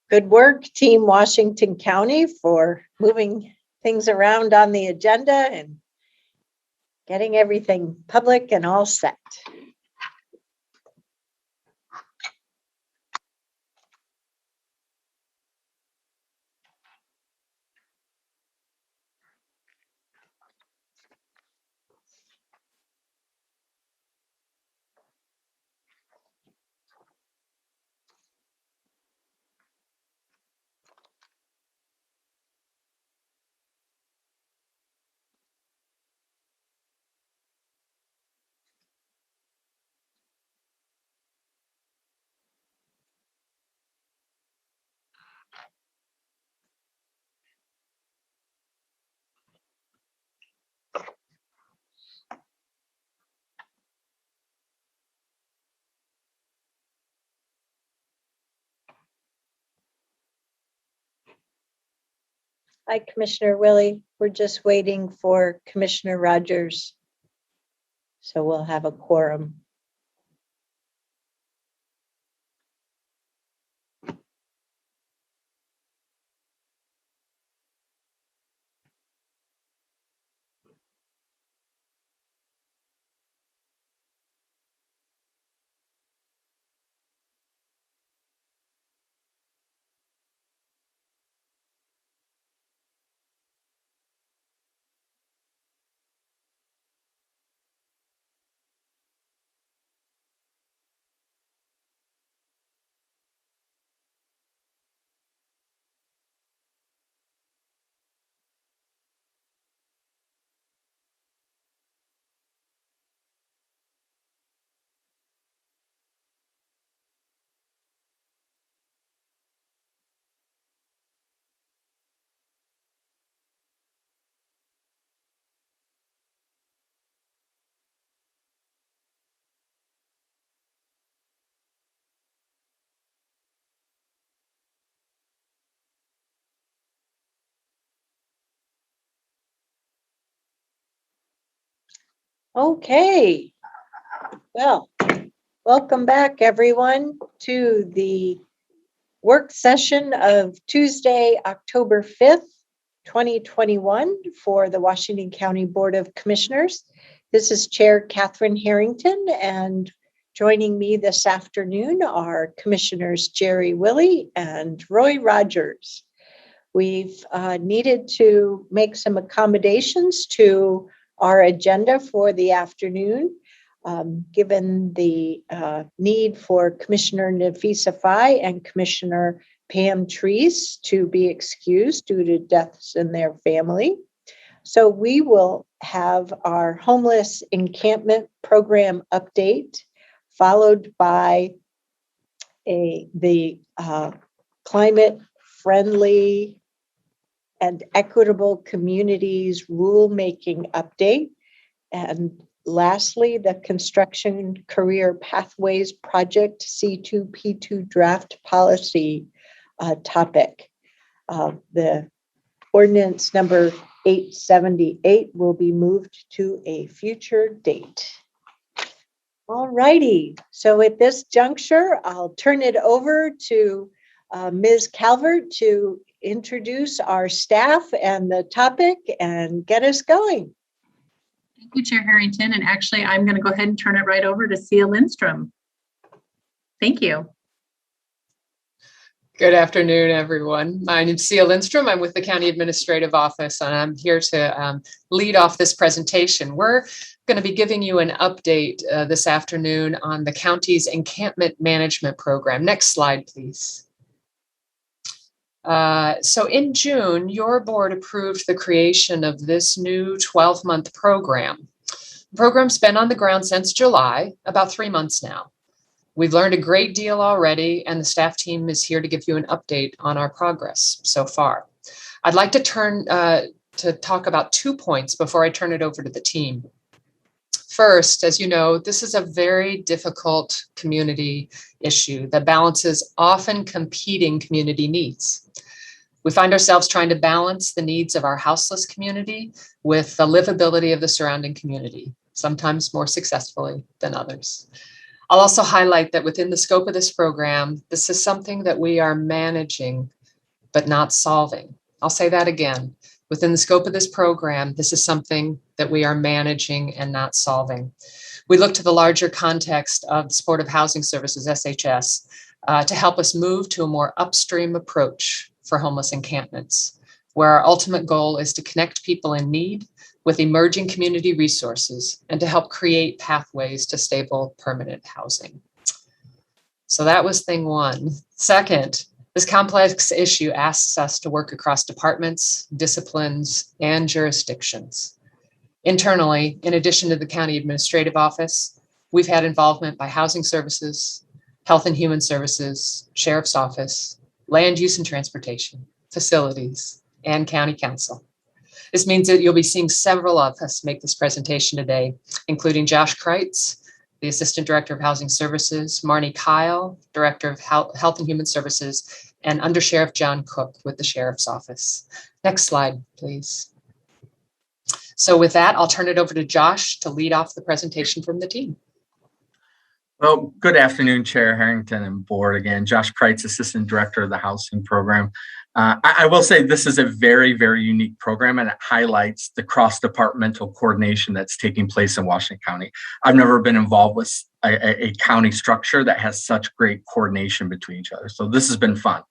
Good work, Team Washington County, for moving things around on the agenda and getting everything public and all set. Hi, Commissioner Willie. We're just waiting for Commissioner Rogers, so we'll have a quorum. Okay, well, welcome back everyone to the work session of Tuesday, October 5th, 2021 for the Washington County Board of Commissioners. This is Chair Catherine Harrington, and joining me this afternoon are Commissioners Jerry Willie and Roy Rogers. We've needed to make some accommodations to our agenda for the afternoon, given the need for Commissioner Nafisa Fye and Commissioner Pam Treese to be excused due to deaths in their family. So we will have our Homeless Encampment program update, followed by the climate-friendly and equitable communities rulemaking update. And lastly, the Construction Career Pathways Project C2P2 draft policy topic. The ordinance number 878 will be moved to a future date. All righty, so at this juncture, I'll turn it over to Ms. Calvert to introduce our staff and the topic and get us going. Thank you, Chair Harrington. And actually, I'm going to go ahead and turn it right over to Cia Lindstrom. Thank you. Good afternoon, everyone. My name is Cia Lindstrom. I'm with the County Administrative Office, and I'm here to lead off this presentation. We're going to be giving you an update this afternoon on the county's encampment management program. Next slide, please. So in June, your board approved the creation of this new 12-month program. The program's been on the ground since July, about 3 months now. We've learned a great deal already, and the staff team is here to give you an update on our progress so far. I'd like to turn to talk about 2 points before I turn it over to the team. First, as you know, this is a very difficult community issue that balances often competing community needs. We find ourselves trying to balance the needs of our houseless community with the livability of the surrounding community, sometimes more successfully than others. I'll also highlight that within the scope of this program, this is something that we are managing, but not solving. I'll say that again. Within the scope of this program, this is something that we are managing and not solving. We look to the larger context of the Supportive Housing Services, SHS, to help us move to a more upstream approach for homeless encampments, where our ultimate goal is to connect people in need with emerging community resources and to help create pathways to stable, permanent housing. So that was thing one. Second, this complex issue asks us to work across departments, disciplines, and jurisdictions. Internally, in addition to the County Administrative Office, we've had involvement by Housing Services, Health and Human Services, Sheriff's Office, Land Use and Transportation, Facilities, and County Council. This means that you'll be seeing several of us make this presentation today, including Josh Kreitz, the Assistant Director of Housing Services, Marnie Kyle, Director of Health and Human Services, and Under Sheriff John Cook with the Sheriff's Office. Next slide, please. So with that, I'll turn it over to Josh to lead off the presentation from the team. Well, good afternoon, Chair Harrington and Board. Again, Josh Kreitz, Assistant Director of the Housing Program. I will say this is a very, very unique program, and it highlights the cross-departmental coordination that's taking place in Washington County. I've never been involved with a county structure that has such great coordination between each other. So this has been fun.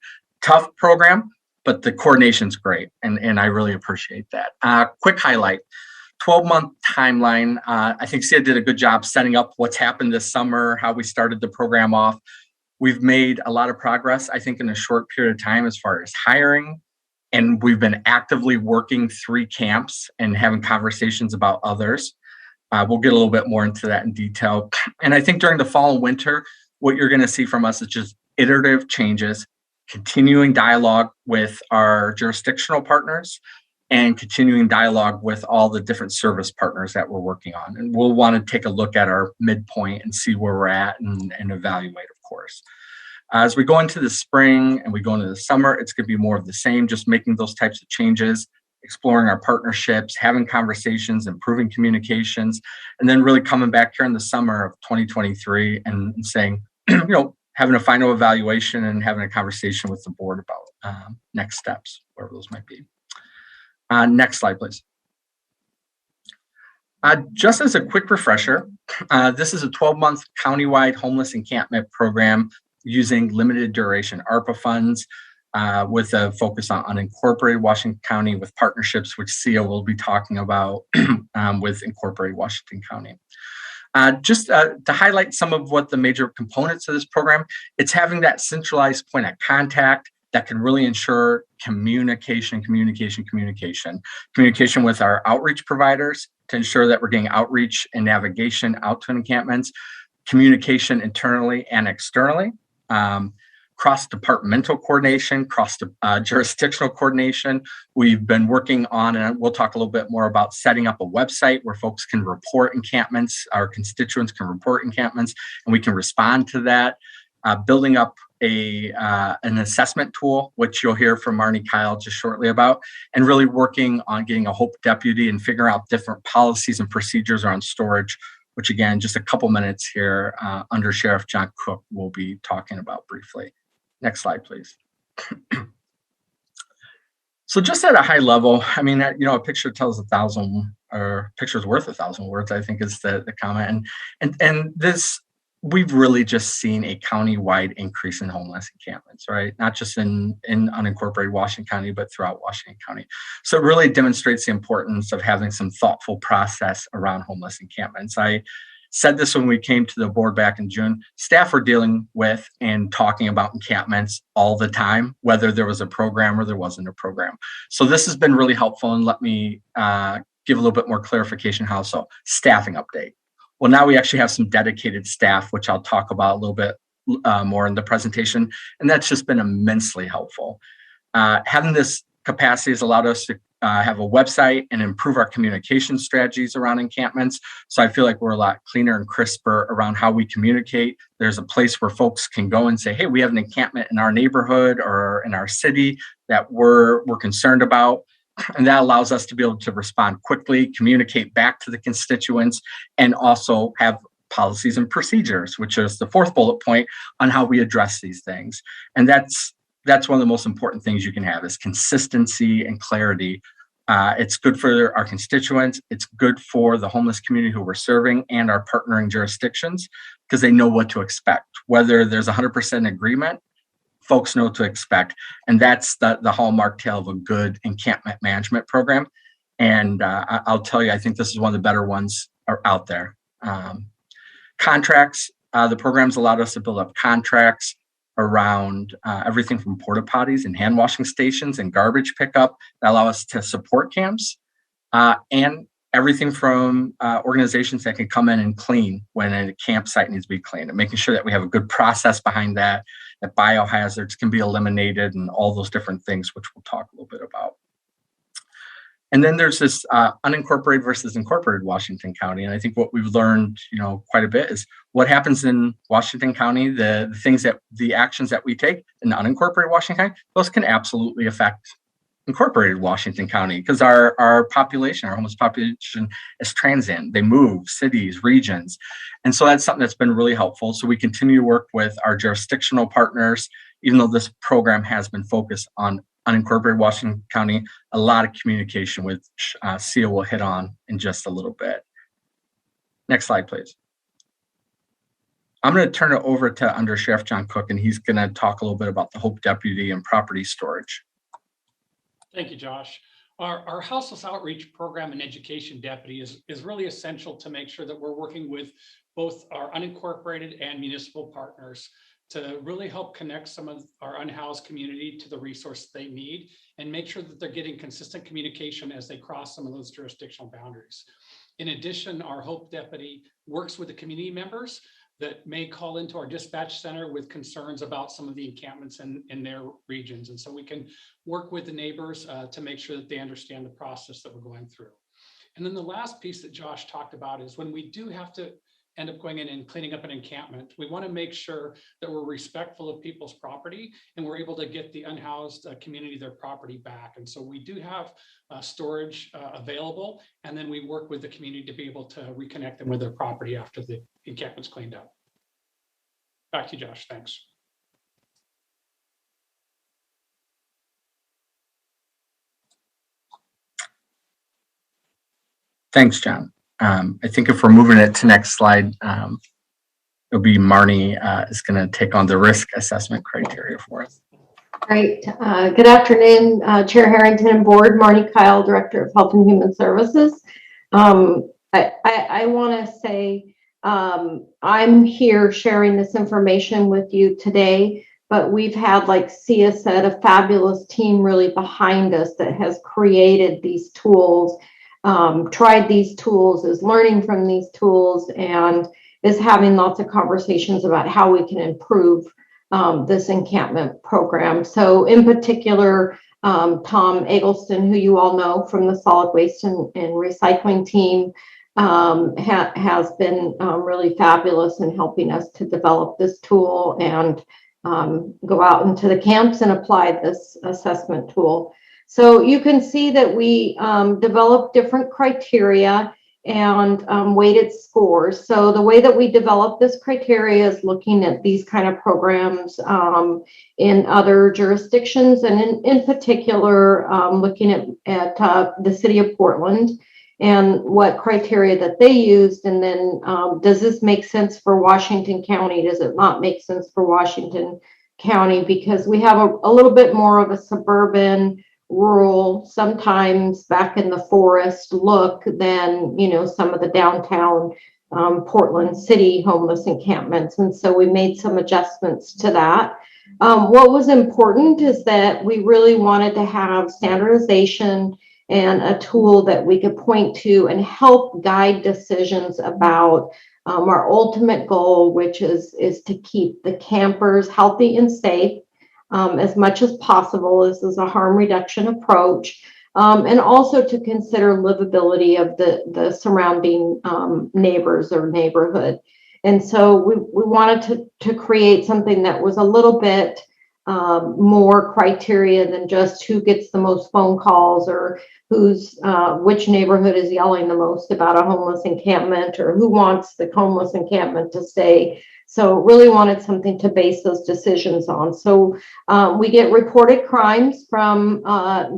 Tough program, but the coordination's great, and I really appreciate that. Quick highlight. 12-month timeline. I think Sia did a good job setting up what's happened this summer, how we started the program off. We've made a lot of progress, I think, in a short period of time as far as hiring, and we've been actively working 3 camps and having conversations about others. We'll get a little bit more into that in detail. And I think during the fall and winter, what you're going to see from us is just iterative changes, continuing dialogue with our jurisdictional partners, and continuing dialogue with all the different service partners that we're working on. And we'll want to take a look at our midpoint and see where we're at and evaluate, of course. As we go into the spring and we go into the summer, it's going to be more of the same, just making those types of changes, exploring our partnerships, having conversations, improving communications, and then really coming back here in the summer of 2023 and saying, having a final evaluation and having a conversation with the board about next steps, whatever those might be. Next slide, please. Just as a quick refresher, this is a 12-month countywide homeless encampment program using limited duration ARPA funds with a focus on unincorporated Washington County with partnerships, which Sia will be talking about with incorporated Washington County. Just to highlight some of what the major components of this program, it's having that centralized point of contact that can really ensure communication with our outreach providers to ensure that we're getting outreach and navigation out to encampments, communication internally and externally, cross-departmental coordination, cross-jurisdictional coordination. We've been working on, and we'll talk a little bit more about setting up a website where folks can report encampments, our constituents can report encampments, and we can respond to that. Building up an assessment tool, which you'll hear from Marnie Kyle just shortly about, and really working on getting a HOPE deputy and figuring out different policies and procedures around storage, which again, just a couple minutes here, Under Sheriff John Cook will be talking about briefly. Next slide, please. So just at a high level, I mean, a picture tells 1,000, or picture's worth 1,000 words, I think is the comment. And this, we've really just seen a county-wide increase in homeless encampments, right? Not just in unincorporated Washington County, but throughout Washington County. So it really demonstrates the importance of having some thoughtful process around homeless encampments. I said this when we came to the board back in June. Staff were dealing with and talking about encampments all the time, whether there was a program or there wasn't a program. So this has been really helpful, and let me give a little bit more clarification how. So staffing update. Well, now we actually have some dedicated staff, which I'll talk about a little bit more in the presentation, and that's just been immensely helpful. Having this capacity has allowed us to have a website and improve our communication strategies around encampments. So I feel like we're a lot cleaner and crisper around how we communicate. There's a place where folks can go and say, hey, we have an encampment in our neighborhood or in our city that we're concerned about. And that allows us to be able to respond quickly, communicate back to the constituents, and also have policies and procedures, which is the fourth bullet point on how we address these things. And that's one of the most important things you can have is consistency and clarity. It's good for our constituents. It's good for the homeless community who we're serving and our partnering jurisdictions because they know what to expect. Whether there's 100% agreement, folks know what to expect. And that's the hallmark tale of a good encampment management program. And I'll tell you, I think this is one of the better ones are out there. Contracts, the program's allowed us to build up contracts around everything from porta potties and hand washing stations and garbage pickup that allow us to support camps and everything from organizations that can come in and clean when a campsite needs to be cleaned and making sure that we have a good process behind that biohazards can be eliminated and all those different things, which we'll talk a little bit about. And then there's this unincorporated versus incorporated Washington County. And I think what we've learned, quite a bit is what happens in Washington County, the actions that we take in the unincorporated Washington County, those can absolutely affect incorporated Washington County because our population, our homeless population is transient. They move cities, regions. And so that's something that's been really helpful. So we continue to work with our jurisdictional partners, even though this program has been focused on unincorporated Washington County, a lot of communication with Sia will hit on in just a little bit. Next slide, please. I'm going to turn it over to Under Sheriff John Cook, and he's going to talk a little bit about the Hope Deputy and property storage. Thank you, Josh. Our houseless outreach program and education deputy is really essential to make sure that we're working with both our unincorporated and municipal partners to really help connect some of our unhoused community to the resource they need and make sure that they're getting consistent communication as they cross some of those jurisdictional boundaries. In addition, our Hope Deputy works with the community members that may call into our dispatch center with concerns about some of the encampments in their regions. And so we can work with the neighbors to make sure that they understand the process that we're going through. And then the last piece that Josh talked about is when we do have to end up going in and cleaning up an encampment, we want to make sure that we're respectful of people's property and we're able to get the unhoused community their property back. And so we do have storage available, and then we work with the community to be able to reconnect them with their property after the encampment's cleaned up. Back to you, Josh. Thanks. Thanks, John. I think if we're moving it to next slide, it'll be Marnie is going to take on the risk assessment criteria for us. Great. Good afternoon, Chair Harrington and Board. Marnie Kyle, Director of Health and Human Services. I want to say I'm here sharing this information with you today, but we've had, like Sia said, a fabulous team really behind us that has created these tools, tried these tools, is learning from these tools, and is having lots of conversations about how we can improve this encampment program. So in particular, Tom Eggleston, who you all know from the solid waste and recycling team, has been really fabulous in helping us to develop this tool and go out into the camps and apply this assessment tool. So you can see that we develop different criteria and weighted scores. So the way that we develop this criteria is looking at these kind of programs in other jurisdictions, and in particular, looking at the city of Portland and what criteria that they used. And then does this make sense for Washington County? Does it not make sense for Washington County? Because we have a little bit more of a suburban, rural, sometimes back in the forest look than, some of the downtown Portland city homeless encampments. And so we made some adjustments to that. What was important is that we really wanted to have standardization and a tool that we could point to and help guide decisions about our ultimate goal, which is to keep the campers healthy and safe as much as possible. This is a harm reduction approach, and also to consider livability of the surrounding neighbors or neighborhood. And so we wanted to create something that was a little bit more criteria than just who gets the most phone calls or which neighborhood is yelling the most about a homeless encampment or who wants the homeless encampment to stay. So really wanted something to base those decisions on. So we get reported crimes from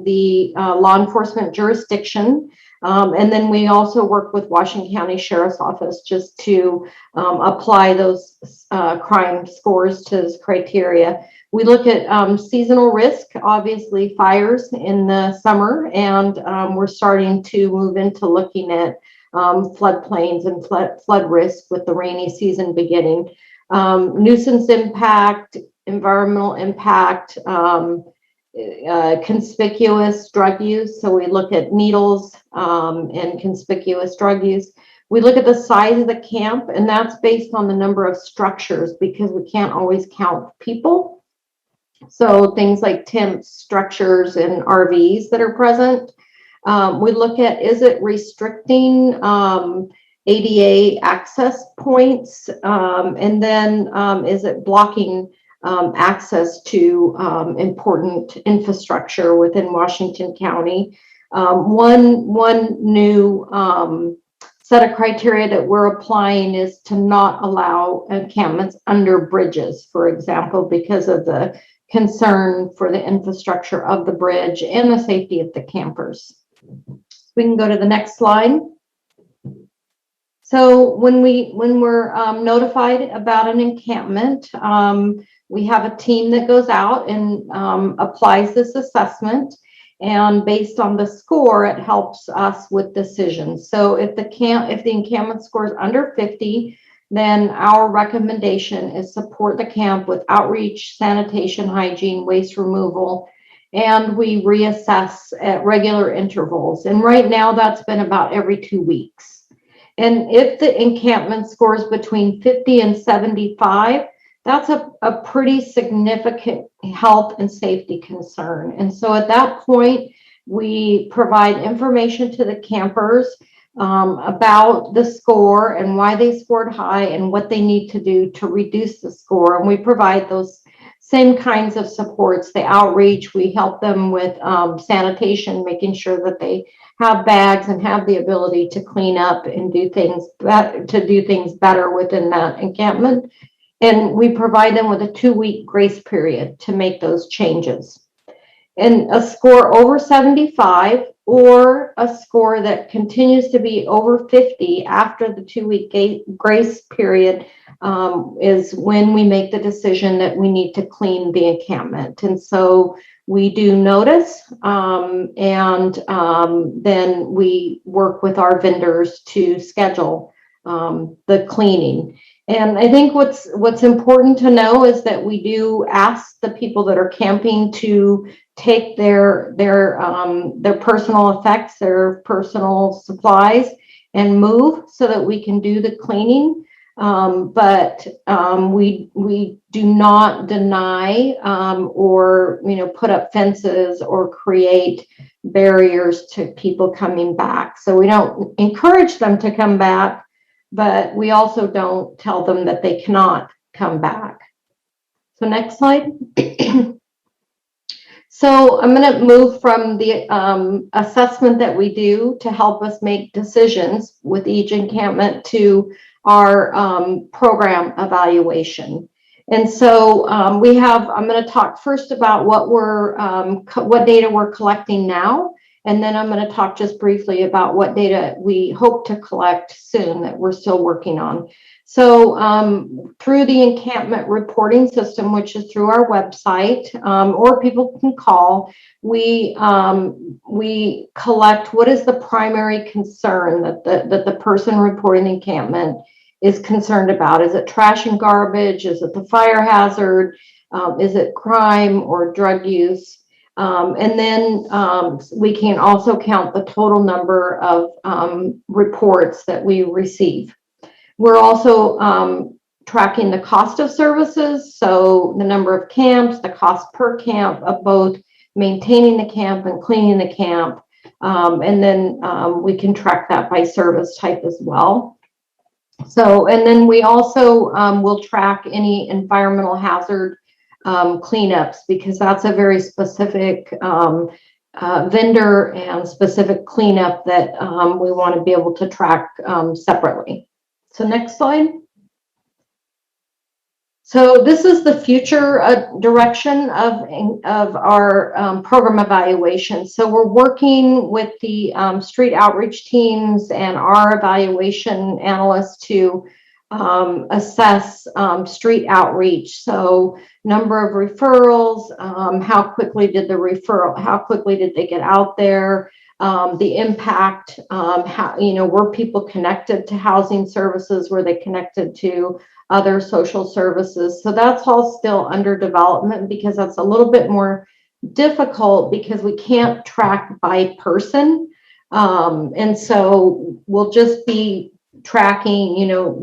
the law enforcement jurisdiction. And then we also work with Washington County Sheriff's Office just to apply those crime scores to this criteria. We look at seasonal risk, obviously fires in the summer, and we're starting to move into looking at floodplains and flood risk with the rainy season beginning. Nuisance impact, environmental impact, conspicuous drug use. So we look at needles and conspicuous drug use. We look at the size of the camp, and that's based on the number of structures because we can't always count people. So things like tents, structures, and RVs that are present. We look at, is it restricting ADA access points? And then is it blocking access to important infrastructure within Washington County? One new set of criteria that we're applying is to not allow encampments under bridges, for example, because of the concern for the infrastructure of the bridge and the safety of the campers. We can go to the next slide. So when we're notified about an encampment, we have a team that goes out and applies this assessment, and based on the score, it helps us with decisions. So if the encampment score is under 50, then our recommendation is support the camp with outreach, sanitation, hygiene, waste removal, and we reassess at regular intervals. And right now that's been about every 2 weeks. And if the encampment scores between 50 and 75, that's a pretty significant health and safety concern. And so at that point, we provide information to the campers about the score and why they scored high and what they need to do to reduce the score. And we provide those same kinds of supports, the outreach. We help them with sanitation, making sure that they have bags and have the ability to clean up and do things better within that encampment. And we provide them with a 2-week grace period to make those changes. And a score over 75 or a score that continues to be over 50 after the 2-week grace period is when we make the decision that we need to clean the encampment. And so we do notice, and then we work with our vendors to schedule the cleaning. And I think what's important to know is that we do ask the people that are camping to take their personal effects, their personal supplies, and move so that we can do the cleaning. But we do not deny or put up fences or create barriers to people coming back. So we don't encourage them to come back, but we also don't tell them that they cannot come back. So next slide. So I'm going to move from the assessment that we do to help us make decisions with each encampment to our program evaluation. And so I'm going to talk first about what data we're collecting now. And then I'm going to talk just briefly about what data we hope to collect soon that we're still working on. So through the encampment reporting system, which is through our website, or people can call, we collect what is the primary concern that the person reporting the encampment is concerned about. Is it trash and garbage? Is it the fire hazard? Is it crime or drug use? And then we can also count the total number of reports that we receive. We're also tracking the cost of services, so the number of camps, the cost per camp of both maintaining the camp and cleaning the camp. And then we can track that by service type as well. So, and then we also will track any environmental hazard cleanups, because that's a very specific vendor and specific cleanup that we want to be able to track separately. So next slide. So this is the future direction of our program evaluation. So we're working with the street outreach teams and our evaluation analysts to assess street outreach. So number of referrals, how quickly did they get out there, the impact, how, were people connected to housing services, were they connected to other social services? So that's all still under development, because that's a little bit more difficult because we can't track by person. And so we'll just be tracking,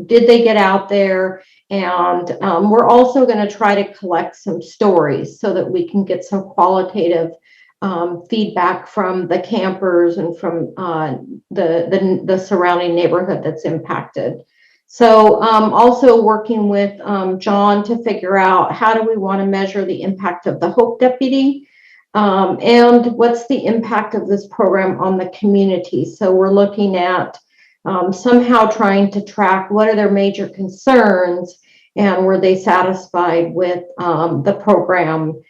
did they get out there? And we're also going to try to collect some stories so that we can get some qualitative feedback from the campers and from the surrounding neighborhood that's impacted. So also working with John to figure out how do we want to measure the impact of the Hope Deputy, and what's the impact of this program on the community. So we're looking at somehow trying to track what are their major concerns and were they satisfied with the program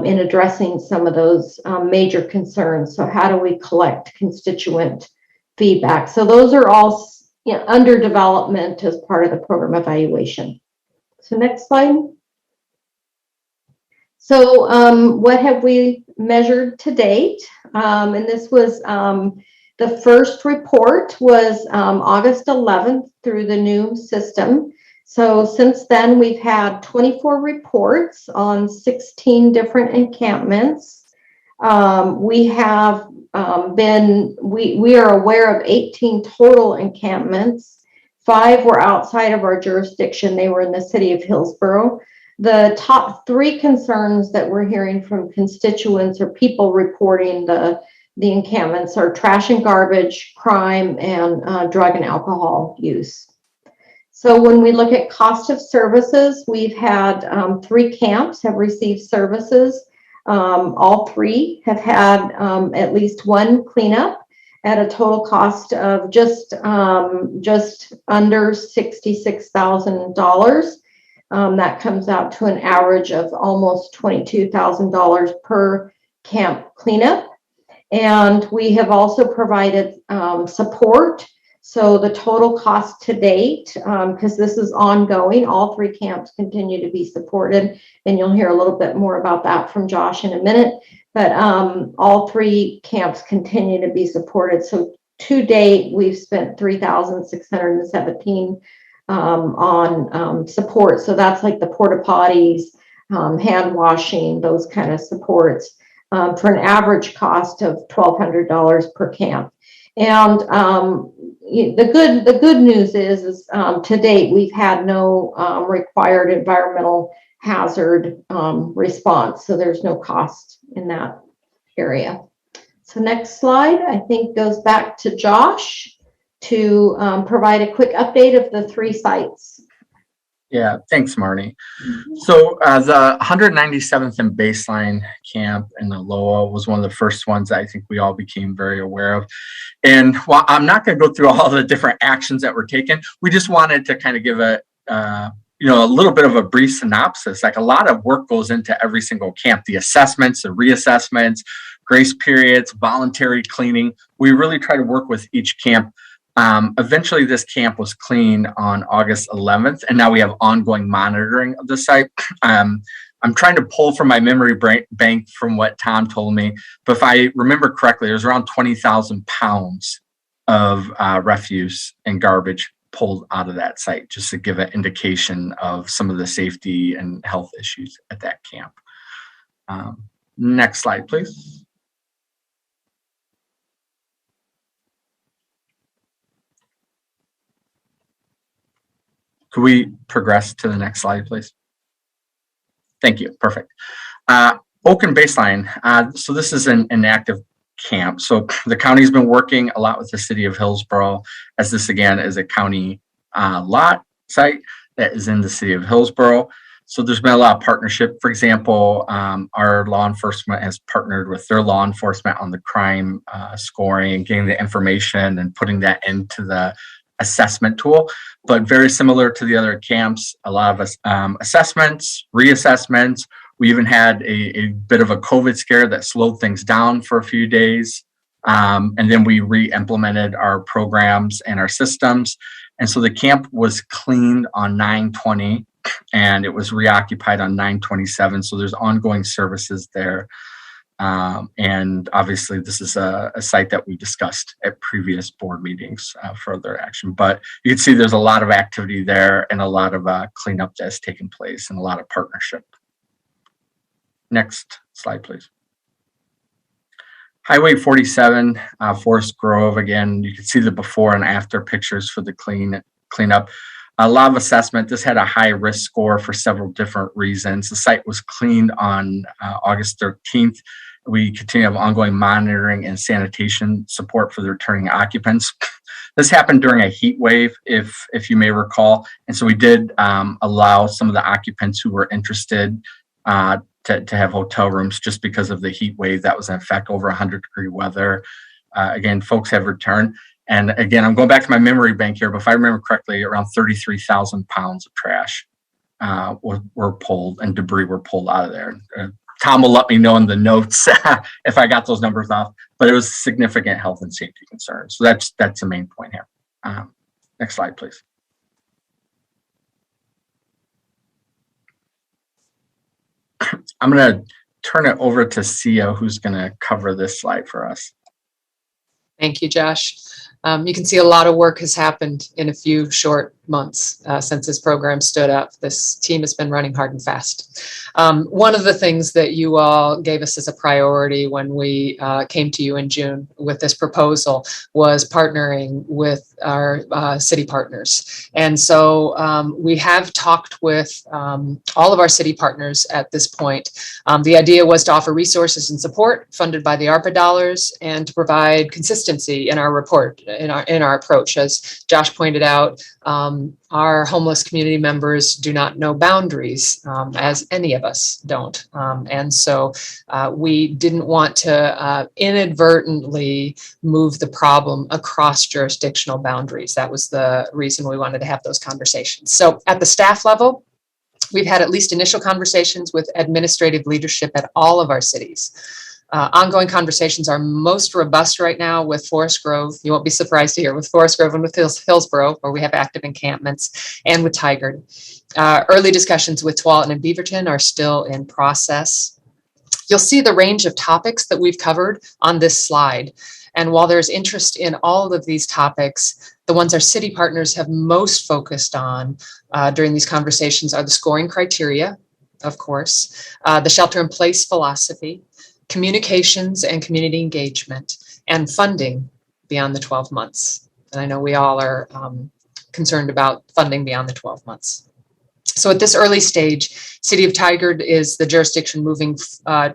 in addressing some of those major concerns. So how do we collect constituent feedback? So those are all under development as part of the program evaluation. So next slide. So what have we measured to date? And this was the first report was August 11th through the new system. So since then, we've had 24 reports on 16 different encampments. We have we are aware of 18 total encampments. 5 were outside of our jurisdiction. They were in the city of Hillsborough. The top 3 concerns that we're hearing from constituents or people reporting the encampments are trash and garbage, crime, and drug and alcohol use. So when we look at cost of services, we've had 3 camps have received services. All 3 have had at least 1 cleanup at a total cost of just under $66,000. That comes out to an average of almost $22,000 per camp cleanup. And we have also provided support. So the total cost to date, because this is ongoing, all 3 camps continue to be supported, and you'll hear a little bit more about that from Josh in a minute, but all 3 camps continue to be supported. So to date, we've spent $3,617 on support. So that's like the porta potties, hand washing, those kind of supports, for an average cost of $1,200 per camp. And the good news is to date, we've had no required environmental hazard response. So there's no cost in that area. So next slide, I think, goes back to Josh to provide a quick update of the 3 sites. Yeah, thanks, Marnie. So the 197th and Baseline Camp in the Loa was one of the first ones that I think we all became very aware of. And while I'm not going to go through all the different actions that were taken, we just wanted to kind of give a little bit of a brief synopsis. Like, a lot of work goes into every single camp, the assessments, the reassessments, grace periods, voluntary cleaning. We really try to work with each camp. Eventually this camp was cleaned on August 11th, and now we have ongoing monitoring of the site. I'm trying to pull from my memory bank from what Tom told me, but if I remember correctly, there's around 20,000 pounds of refuse and garbage pulled out of that site, just to give an indication of some of the safety and health issues at that camp. Next slide, please. Could we progress to the next slide, please? Thank you. Perfect. Oak and Baseline. So this is an active camp. So the county's been working a lot with the city of Hillsborough, as this again is a county lot site that is in the city of Hillsborough. So there's been a lot of partnership. For example, our law enforcement has partnered with their law enforcement on the crime scoring and getting the information and putting that into the assessment tool. But very similar to the other camps, a lot of assessments, reassessments. We even had a bit of a COVID scare that slowed things down for a few days. And then we re-implemented our programs and our systems. And so the camp was cleaned on 9/20 and it was reoccupied on 9/27. So there's ongoing services there. And obviously this is a site that we discussed at previous board meetings, further action. But you can see there's a lot of activity there and a lot of cleanup that's taken place and a lot of partnership. Next slide, please. Highway 47, Forest Grove. Again, you can see the before and after pictures for the cleanup. A lot of assessment. This had a high risk score for several different reasons. The site was cleaned on August 13th. We continue to have ongoing monitoring and sanitation support for the returning occupants. This happened during a heat wave, if you may recall. And so we did allow some of the occupants who were interested to have hotel rooms just because of the heat wave that was in effect, over 100-degree weather. Again, folks have returned. And again, I'm going back to my memory bank here, but if I remember correctly, around 33,000 pounds of trash were pulled and debris were pulled out of there. Tom will let me know in the notes if I got those numbers off, but it was significant health and safety concerns. So that's the main point here. Next slide, please. I'm going to turn it over to Sia, who's going to cover this slide for us. Thank you, Josh. You can see a lot of work has happened in a few short months since this program stood up. This team has been running hard and fast. One of the things that you all gave us as a priority when we came to you in June with this proposal was partnering with our city partners. And so we have talked with all of our city partners at this point. The idea was to offer resources and support funded by the ARPA dollars and to provide consistency in our report, in our approach. As Josh pointed out, our homeless community members do not know boundaries, as any of us don't. And so we didn't want to inadvertently move the problem across jurisdictional boundaries. That was the reason we wanted to have those conversations. So at the staff level, we've had at least initial conversations with administrative leadership at all of our cities. Ongoing conversations are most robust right now with Forest Grove. You won't be surprised to hear with Forest Grove and with Hillsborough, where we have active encampments, and with Tigard. Early discussions with Tualatin and Beaverton are still in process. You'll see the range of topics that we've covered on this slide. And while there's interest in all of these topics, the ones our city partners have most focused on during these conversations are the scoring criteria, of course, the shelter-in-place philosophy, communications and community engagement, and funding beyond the 12 months. And I know we all are concerned about funding beyond the 12 months. So at this early stage, City of Tigard is the jurisdiction moving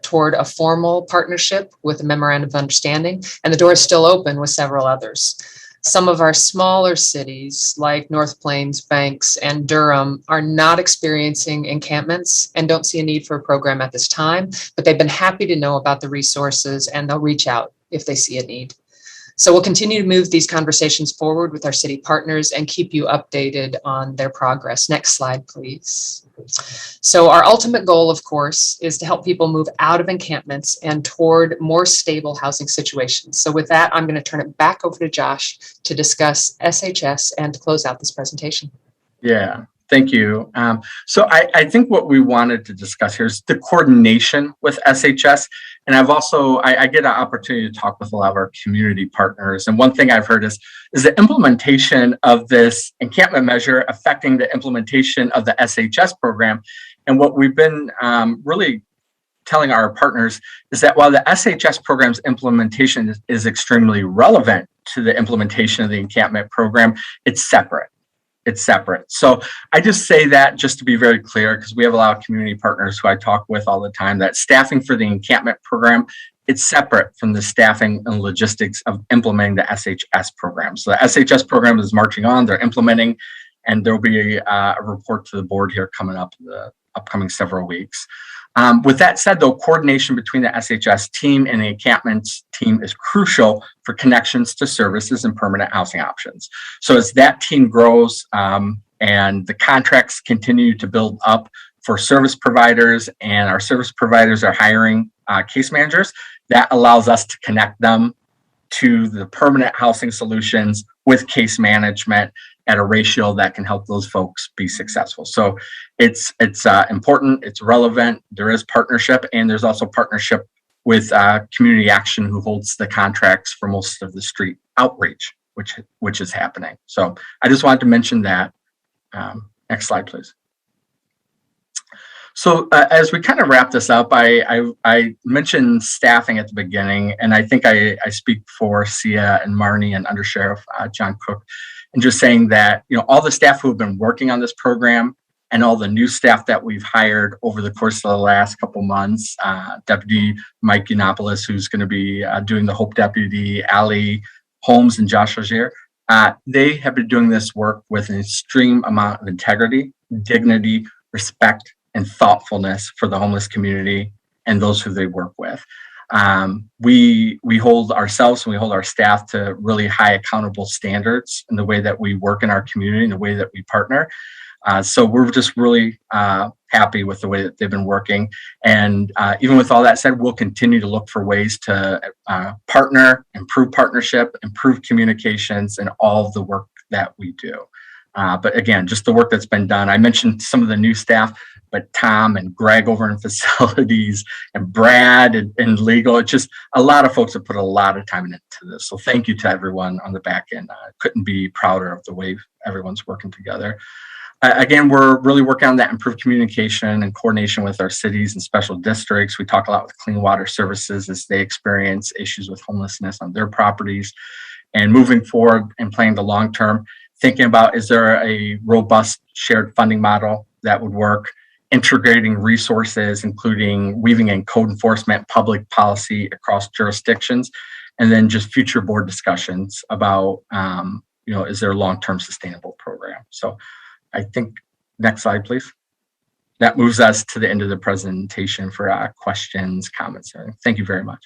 toward a formal partnership with a memorandum of understanding, and the door is still open with several others. Some of our smaller cities like North Plains, Banks, and Durham are not experiencing encampments and don't see a need for a program at this time, but they've been happy to know about the resources and they'll reach out if they see a need. So we'll continue to move these conversations forward with our city partners and keep you updated on their progress. Next slide, please. So our ultimate goal, of course, is to help people move out of encampments and toward more stable housing situations. So with that, I'm going to turn it back over to Josh to discuss SHS and to close out this presentation. Yeah, thank you. So I think what we wanted to discuss here is the coordination with SHS. And I've also, I get an opportunity to talk with a lot of our community partners. And one thing I've heard is the implementation of this encampment measure affecting the implementation of the SHS program. And what we've been really telling our partners is that while the SHS program's implementation is extremely relevant to the implementation of the encampment program, it's separate. It's separate. So I just say that just to be very clear, because we have a lot of community partners who I talk with all the time, that staffing for the encampment program, it's separate from the staffing and logistics of implementing the SHS program. So the SHS program is marching on, they're implementing, and there'll be a report to the board here coming up in the upcoming several weeks. With that said, though, coordination between the SHS team and the encampments team is crucial for connections to services and permanent housing options. So as that team grows and the contracts continue to build up for service providers, and our service providers are hiring case managers, that allows us to connect them to the permanent housing solutions with case management at a ratio that can help those folks be successful. So it's important, it's relevant, there is partnership, and there's also partnership with Community Action, who holds the contracts for most of the street outreach, which is happening. So I just wanted to mention that. Next slide, please. So as we kind of wrap this up, I mentioned staffing at the beginning, and I think I speak for Sia and Marnie and Under Sheriff John Cook, and just saying that, you know, all the staff who have been working on this program and all the new staff that we've hired over the course of the last couple months, Deputy Mike Yiannopoulos, who's going to be doing the Hope Deputy, Ali Holmes and Josh Rozier, they have been doing this work with an extreme amount of integrity, dignity, respect, and thoughtfulness for the homeless community and those who they work with. We hold ourselves and we hold our staff to really high accountable standards in the way that we work in our community and the way that we partner. So we're just really happy with the way that they've been working. And even with all that said, we'll continue to look for ways to partner, improve partnership, improve communications, and all of the work that we do. But again, just the work that's been done. I mentioned some of the new staff, but Tom and Greg over in facilities and Brad and legal, it's just a lot of folks have put a lot of time into this. So thank you to everyone on the back end. Couldn't be prouder of the way everyone's working together. Again, we're really working on that improved communication and coordination with our cities and special districts. We talk a lot with Clean Water Services as they experience issues with homelessness on their properties. And moving forward and playing the long term, thinking about, is there a robust shared funding model that would work? Integrating resources, including weaving in code enforcement, public policy across jurisdictions, and then just future board discussions about, is there a long-term sustainable program? So I think, next slide, please. That moves us to the end of the presentation for questions, comments. Thank you very much.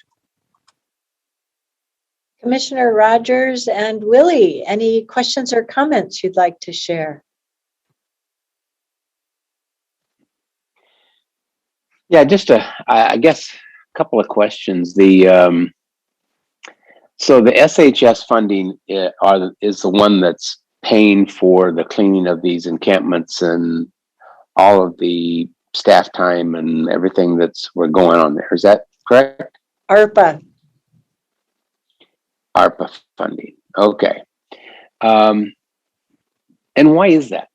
Commissioner Rogers and Willie, any questions or comments you'd like to share? Yeah, just I guess a couple of questions. So the SHS funding is the one that's paying for the cleaning of these encampments and all of the staff time and everything we're going on there. Is that correct? ARPA funding. Okay. And why is that?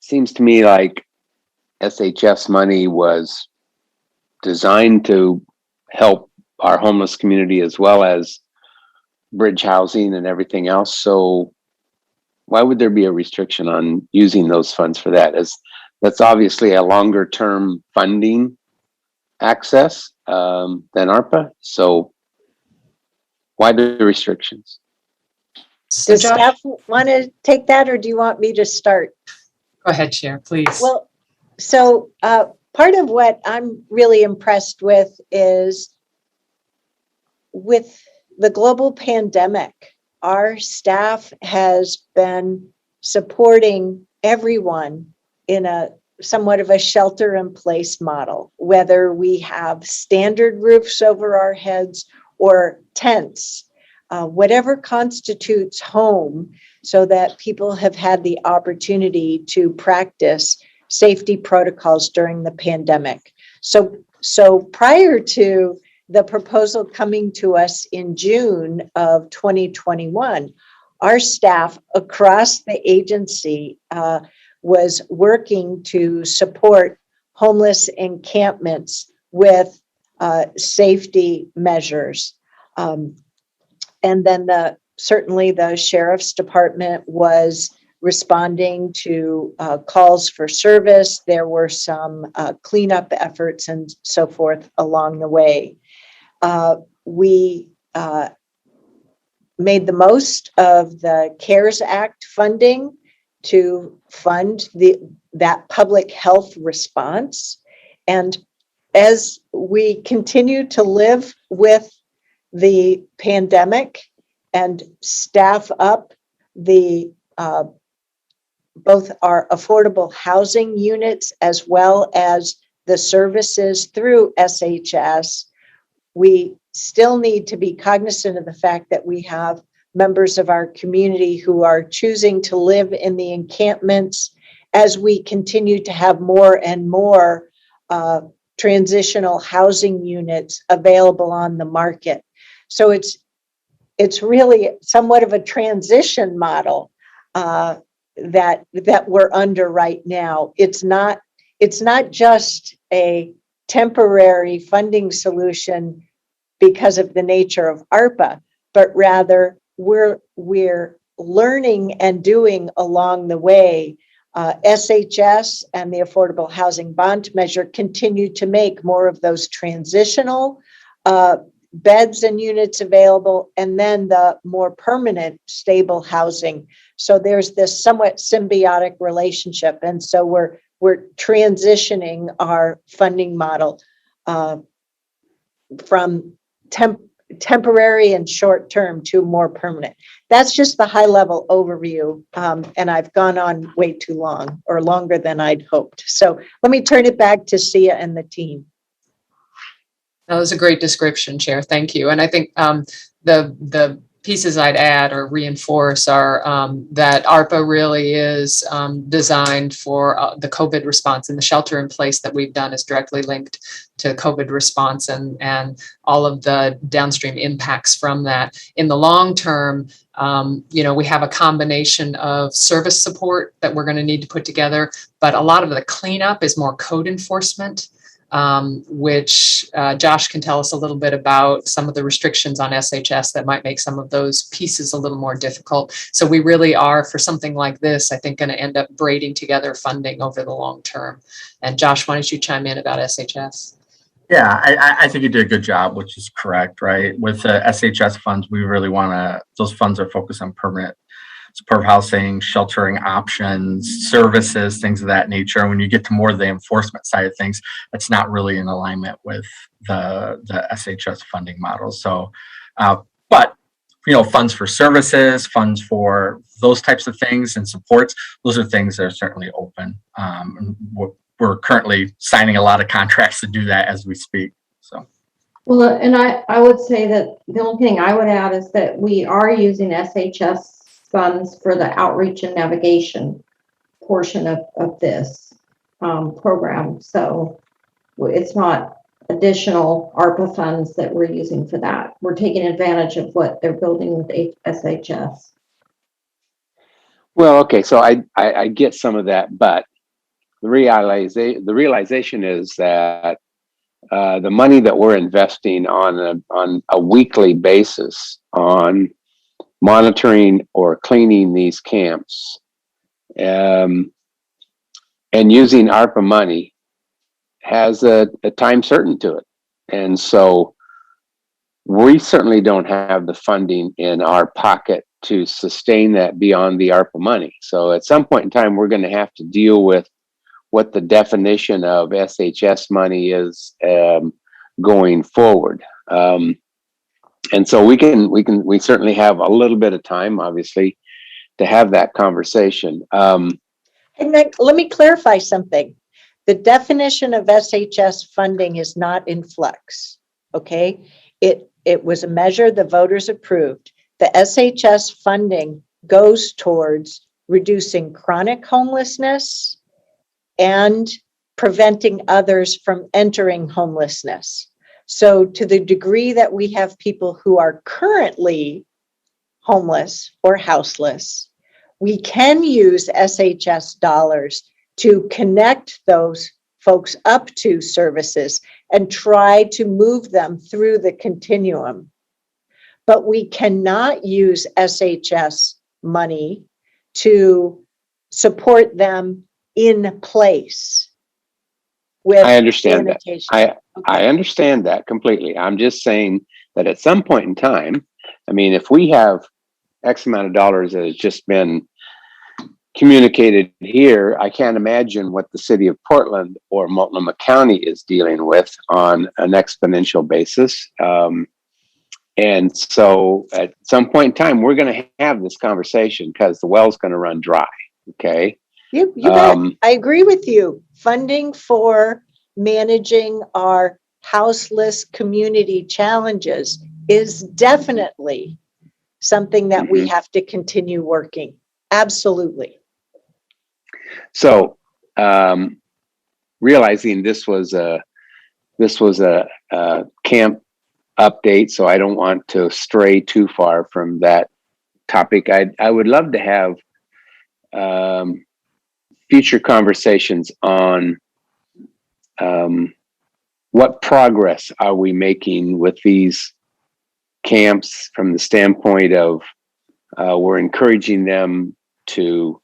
Seems to me like SHS money was designed to help our homeless community as well as bridge housing and everything else. So why would there be a restriction on using those funds for that? That's obviously a longer term funding access than ARPA. So why the restrictions? Does staff want to take that, or do you want me to start? Go ahead, Chair, please. Well, so part of what I'm really impressed with is with the global pandemic, our staff has been supporting everyone in a somewhat of a shelter in place model, whether we have standard roofs over our heads or tents, whatever constitutes home, so that people have had the opportunity to practice safety protocols during the pandemic. So prior to the proposal coming to us in June of 2021, our staff across the agency was working to support homeless encampments with safety measures. And then certainly the Sheriff's Department was responding to calls for service. There were some cleanup efforts and so forth along the way. We made the most of the CARES Act funding to fund that public health response. And as we continue to live with the pandemic and staff up the both our affordable housing units as well as the services through SHS, we still need to be cognizant of the fact that we have members of our community who are choosing to live in the encampments as we continue to have more and more transitional housing units available on the market. So it's really somewhat of a transition model that we're under right now. It's not just a temporary funding solution because of the nature of ARPA, but rather we're learning and doing along the way. SHS and the Affordable Housing Bond Measure continue to make more of those transitional beds and units available, and then the more permanent stable housing. So there's this somewhat symbiotic relationship. And so we're transitioning our funding model from temporary and short term to more permanent. That's just the high level overview. And I've gone on way too long, or longer than I'd hoped. So let me turn it back to Sia and the team. That was a great description, Chair. Thank you. And I think the pieces I'd add or reinforce are that ARPA really is designed for the COVID response, and the shelter in place that we've done is directly linked to COVID response and all of the downstream impacts from that. In the long term, we have a combination of service support that we're going to need to put together, but a lot of the cleanup is more code enforcement. Which Josh can tell us a little bit about some of the restrictions on SHS that might make some of those pieces a little more difficult. So we really are, for something like this, I think, going to end up braiding together funding over the long term. And Josh, why don't you chime in about SHS? Yeah, I think you did a good job, which is correct, right? With the SHS funds, we really those funds are focused on permanent supportive housing, sheltering options, services, things of that nature. And when you get to more of the enforcement side of things, it's not really in alignment with the SHS funding model. So, but funds for services, funds for those types of things and supports, those are things that are certainly open. We're currently signing a lot of contracts to do that as we speak. So. Well, and I would say that the only thing I would add is that we are using SHS funds for the outreach and navigation portion of this program. So it's not additional ARPA funds that we're using for that. We're taking advantage of what they're building with SHS. Well, okay, so I get some of that, but the realization is that the money that we're investing on a weekly basis on monitoring or cleaning these camps and using ARPA money has a time certain to it. And so we certainly don't have the funding in our pocket to sustain that beyond the ARPA money. So at some point in time, we're going to have to deal with what the definition of SHS money is going forward. And so we certainly have a little bit of time, obviously, to have that conversation. And then let me clarify something. The definition of SHS funding is not in flux. Okay, it was a measure the voters approved. The SHS funding goes towards reducing chronic homelessness and preventing others from entering homelessness. So to the degree that we have people who are currently homeless or houseless, we can use SHS dollars to connect those folks up to services and try to move them through the continuum. But we cannot use SHS money to support them in place. I understand that. I understand that completely. I'm just saying that at some point in time, I mean, if we have X amount of dollars that has just been communicated here, I can't imagine what the city of Portland or Multnomah County is dealing with on an exponential basis. And so at some point in time, we're going to have this conversation because the well's going to run dry. Okay. You bet. I agree with you. Funding for managing our houseless community challenges is definitely something that we have to continue working. Absolutely. So, realizing this was a camp update, so I don't want to stray too far from that topic. I would love to have future conversations on what progress are we making with these camps from the standpoint of we're encouraging them to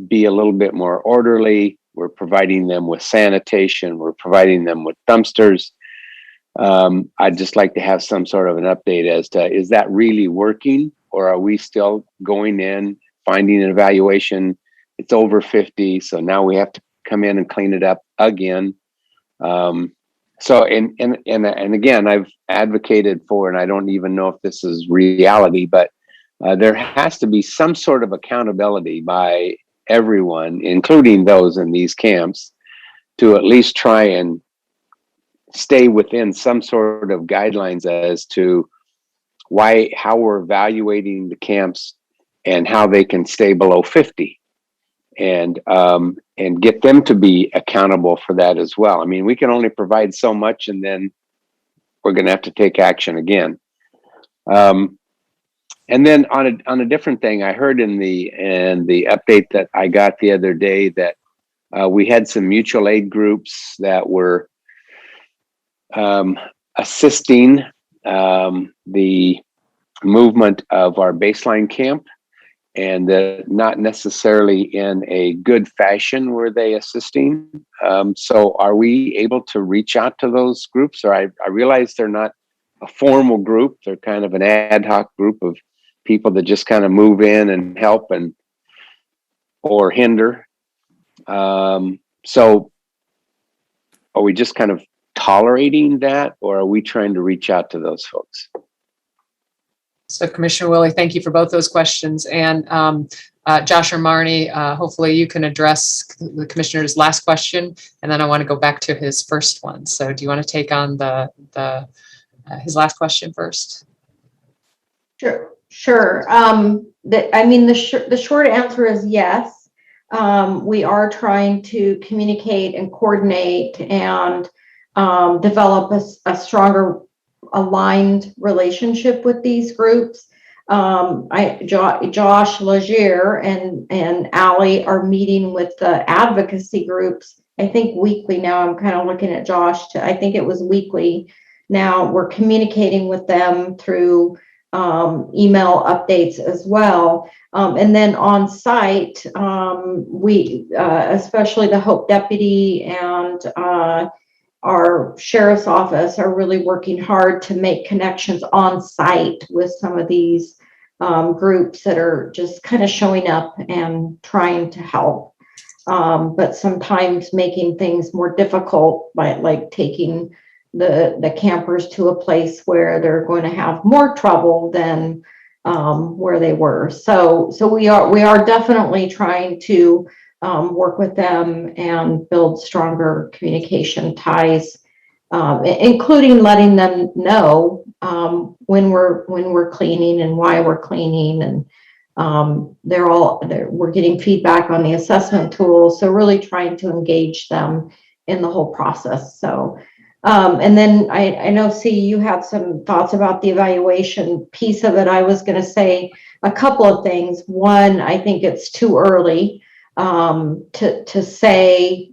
be a little bit more orderly. We're providing them with sanitation. We're providing them with dumpsters. I'd just like to have some sort of an update as to, is that really working, or are we still going in, finding an evaluation? It's over 50, so now we have to come in and clean it up again. So, and again, I've advocated for, and I don't even know if this is reality, but there has to be some sort of accountability by everyone, including those in these camps, to at least try and stay within some sort of guidelines as to how we're evaluating the camps and how they can stay below 50, and get them to be accountable for that as well. I mean, we can only provide so much, and then we're going to have to take action again. And then on a different thing, I heard in the update that I got the other day that we had some mutual aid groups that were assisting the movement of our baseline camp, and not necessarily in a good fashion were they assisting. So are we able to reach out to those groups? Or I realize they're not a formal group. They're kind of an ad hoc group of people that just kind of move in and help or hinder. So are we just kind of tolerating that, or are we trying to reach out to those folks? So Commissioner Willie, thank you for both those questions. And Josh or Marnie, hopefully you can address the Commissioner's last question, and then I want to go back to his first one. So do you want to take on his last question first? Sure. The short answer is yes. We are trying to communicate and coordinate and develop a stronger aligned relationship with these groups. Josh Legier and Allie are meeting with the advocacy groups, I think weekly now. I'm kind of looking at Josh I think it was weekly. Now we're communicating with them through email updates as well. And then on site, we, especially the Hope Deputy and our sheriff's office, are really working hard to make connections on site with some of these groups that are just kind of showing up and trying to help, but sometimes making things more difficult by like taking the campers to a place where they're going to have more trouble than where they were. So we are definitely trying to work with them and build stronger communication ties, including letting them know when we're cleaning and why we're cleaning, and we're getting feedback on the assessment tools. So really trying to engage them in the whole process. So and then I know, you have some thoughts about the evaluation piece of it. I was going to say a couple of things. One, I think it's too early to say,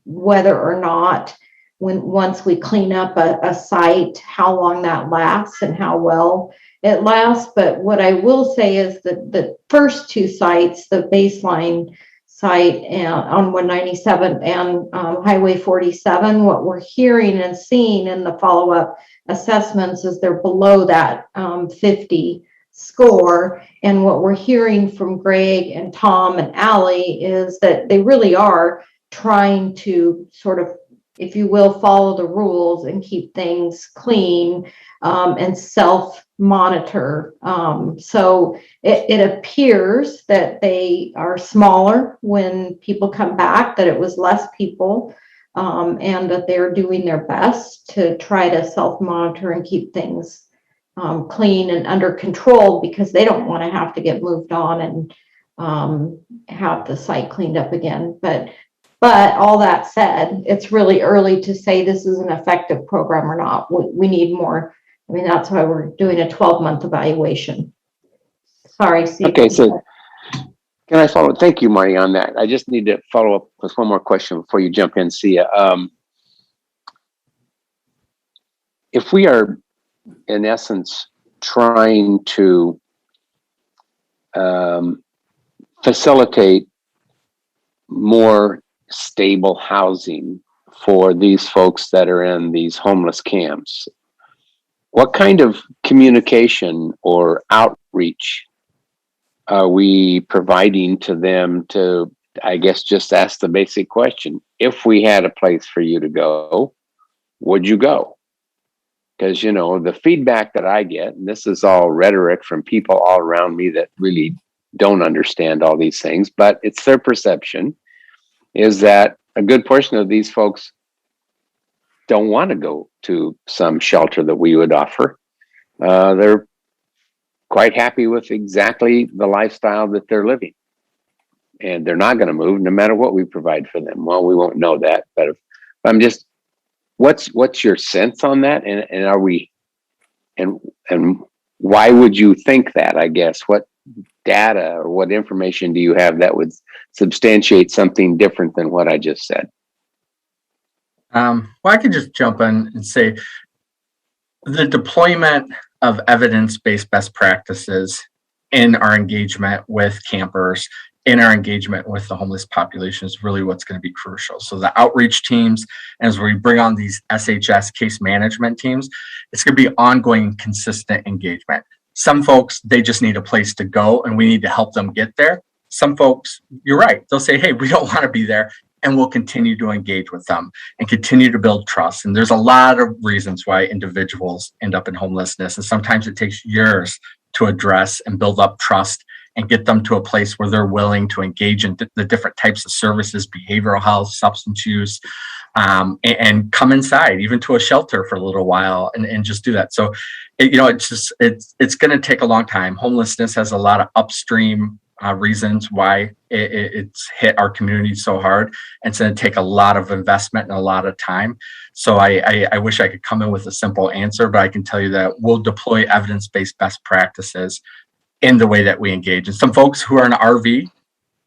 whether or not once we clean up a site, how long that lasts and how well it lasts. But what I will say is that the first two sites, the baseline site on 197 and Highway 47, what we're hearing and seeing in the follow-up assessments is they're below that 50 score. And what we're hearing from Greg and Tom and Allie is that they really are trying to sort of, if you will, follow the rules and keep things clean, and self-monitor. So it appears that they are smaller when people come back, that it was less people, and that they're doing their best to try to self-monitor and keep things clean and under control, because they don't want to have to get moved on and have the site cleaned up again. But all that said, it's really early to say this is an effective program or not. We need more. I mean, that's why we're doing a 12-month evaluation. Sorry, Steve. Okay, so can I follow? Thank you, Marty, on that. I just need to follow up with one more question before you jump in, Sia. If we are, in essence, trying to facilitate more stable housing for these folks that are in these homeless camps, what kind of communication or outreach are we providing to them to, I guess, just ask the basic question: if we had a place for you to go, would you go? Because, you know, the feedback that I get, and this is all rhetoric from people all around me that really don't understand all these things, but it's their perception, is that a good portion of these folks don't want to go to some shelter that we would offer. They're quite happy with exactly the lifestyle that they're living, and they're not going to move no matter what we provide for them. Well, we won't know that, but I'm just, what's your sense on that? And are we, and why would you think that? I guess, what data or what information do you have that would substantiate something different than what I just said? Well, I could just jump in and say the deployment of evidence-based best practices in our engagement with campers, in our engagement with the homeless population, is really what's going to be crucial. So the outreach teams, as we bring on these SHS case management teams, it's going to be ongoing, consistent engagement. Some folks, they just need a place to go and we need to help them get there. Some folks, you're right, they'll say, hey, we don't want to be there. And we'll continue to engage with them and continue to build trust. And there's a lot of reasons why individuals end up in homelessness. And sometimes it takes years to address and build up trust and get them to a place where they're willing to engage in the different types of services, behavioral health, substance use, and come inside, even to a shelter for a little while, and just do that. So, it's going to take a long time. Homelessness has a lot of upstream reasons why it's hit our community so hard. And it's going to take a lot of investment and a lot of time. So I wish I could come in with a simple answer, but I can tell you that we'll deploy evidence-based best practices in the way that we engage. And some folks who are in an RV,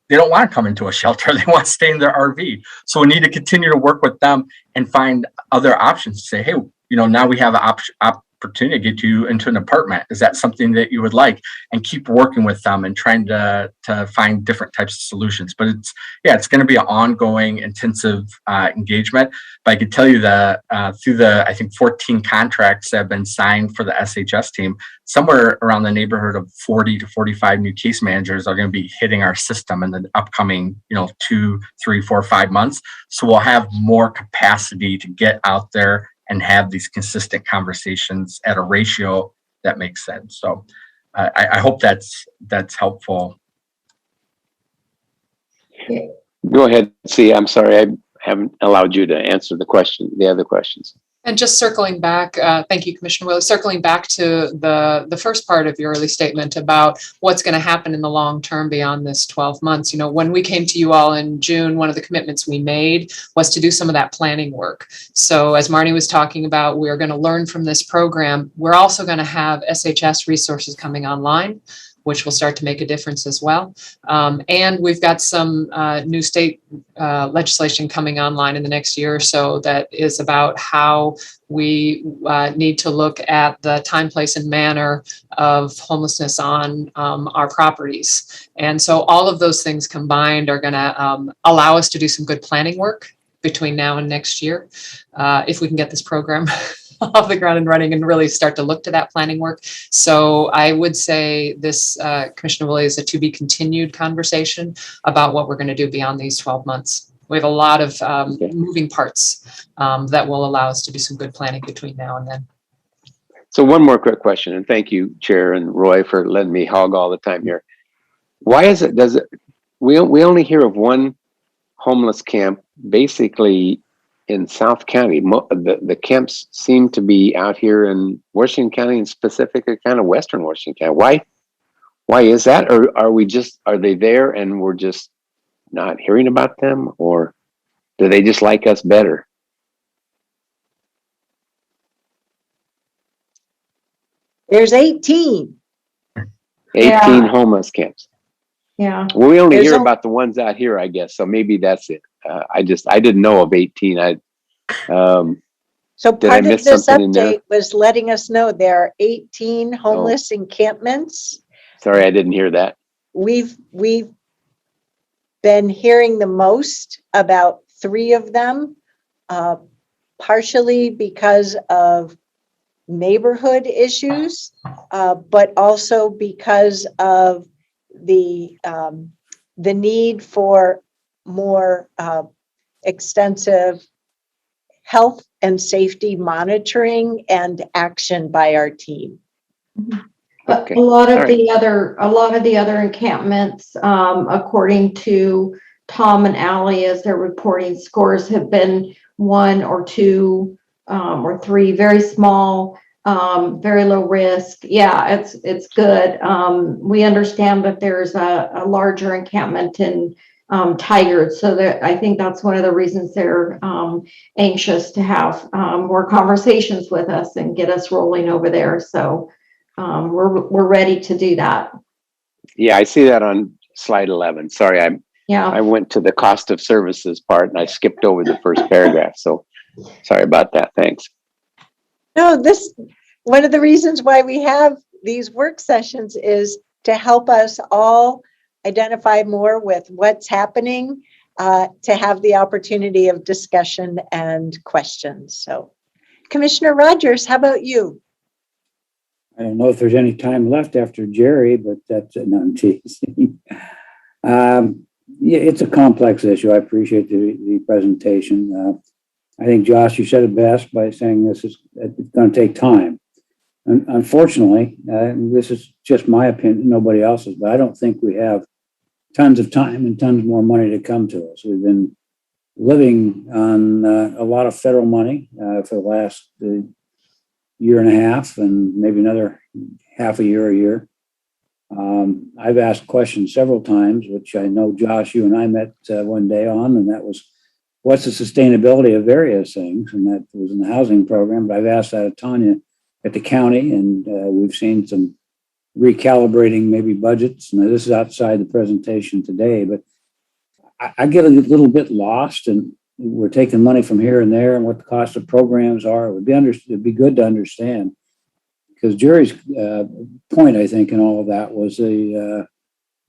they don't want to come into a shelter. They want to stay in their RV. So we need to continue to work with them and find other options to say, hey, now we have an opportunity to get you into an apartment. Is that something that you would like? And keep working with them and trying to find different types of solutions. But it's going to be an ongoing, intensive engagement. But I could tell you that through I think 14 contracts that have been signed for the SHS team, somewhere around the neighborhood of 40 to 45 new case managers are going to be hitting our system in the upcoming, 2, 3, 4, 5 months. So we'll have more capacity to get out there and have these consistent conversations at a ratio that makes sense. So I hope that's helpful. Go ahead. See, I'm sorry, I haven't allowed you to answer the other questions. And just circling back, thank you, Commissioner Willis, circling back to the first part of your early statement about what's going to happen in the long term beyond this 12 months. When we came to you all in June, one of the commitments we made was to do some of that planning work. So as Marnie was talking about, we're going to learn from this program. We're also going to have SHS resources coming online, which will start to make a difference as well. And we've got some new state legislation coming online in the next year or so that is about how we need to look at the time, place, and manner of homelessness on our properties. And so all of those things combined are going to allow us to do some good planning work between now and next year, if we can get this program off the ground and running and really start to look to that planning work. So I would say this, Commissioner Willie, is a to be continued conversation about what we're going to do beyond these 12 months. We have a lot of moving parts that will allow us to do some good planning between now and then. So one more quick question, and thank you, Chair and Roy, for letting me hog all the time here. Why is it, we only hear of one homeless camp basically in South County. The camps seem to be out here in Washington County, and specifically kind of Western Washington County. Why is that? Or are they there and we're just not hearing about them? Or do they just like us better? There's 18. 18 homeless camps. Yeah. Well, we only There's hear about the ones out here, I guess. So maybe that's it. I didn't know of 18. So Did I part of miss this something in there? update was letting us know there are 18 homeless encampments. Sorry, I didn't hear that. We've been hearing the most about 3 of them, partially because of neighborhood issues, but also because of the need for more extensive health and safety monitoring and action by our team. Okay. A lot of the other encampments, according to Tom and Allie, as their reporting scores have been 1 or 2 or 3, very small, very low risk. Yeah, it's good. We understand that there's a larger encampment in Tigard, so that I think that's one of the reasons they're anxious to have more conversations with us and get us rolling over there. So we're ready to do that. Yeah, I see that on slide 11. Sorry, I went to the cost of services part and I skipped over the first paragraph. So sorry about that. Thanks. No, one of the reasons why we have these work sessions is to help us all identify more with what's happening, to have the opportunity of discussion and questions. So, Commissioner Rogers, how about you? I don't know if there's any time left after Jerry, but that's no, I'm teasing. Yeah, it's a complex issue. I appreciate the presentation. I think, Josh, you said it best by saying it's going to take time. Unfortunately, this is just my opinion, nobody else's, but I don't think we have tons of time and tons more money to come to us. We've been living on a lot of federal money for the last year and a half, and maybe another half a year. I've asked questions several times, which I know, Josh, you and I met one day on, and that was, what's the sustainability of various things? And that was in the housing program, but I've asked that of Tanya at the county, and we've seen some recalibrating maybe budgets. Now, this is outside the presentation today, but I get a little bit lost, and we're taking money from here and there and what the cost of programs are. It'd be good to understand, because Jerry's point, I think, in all of that was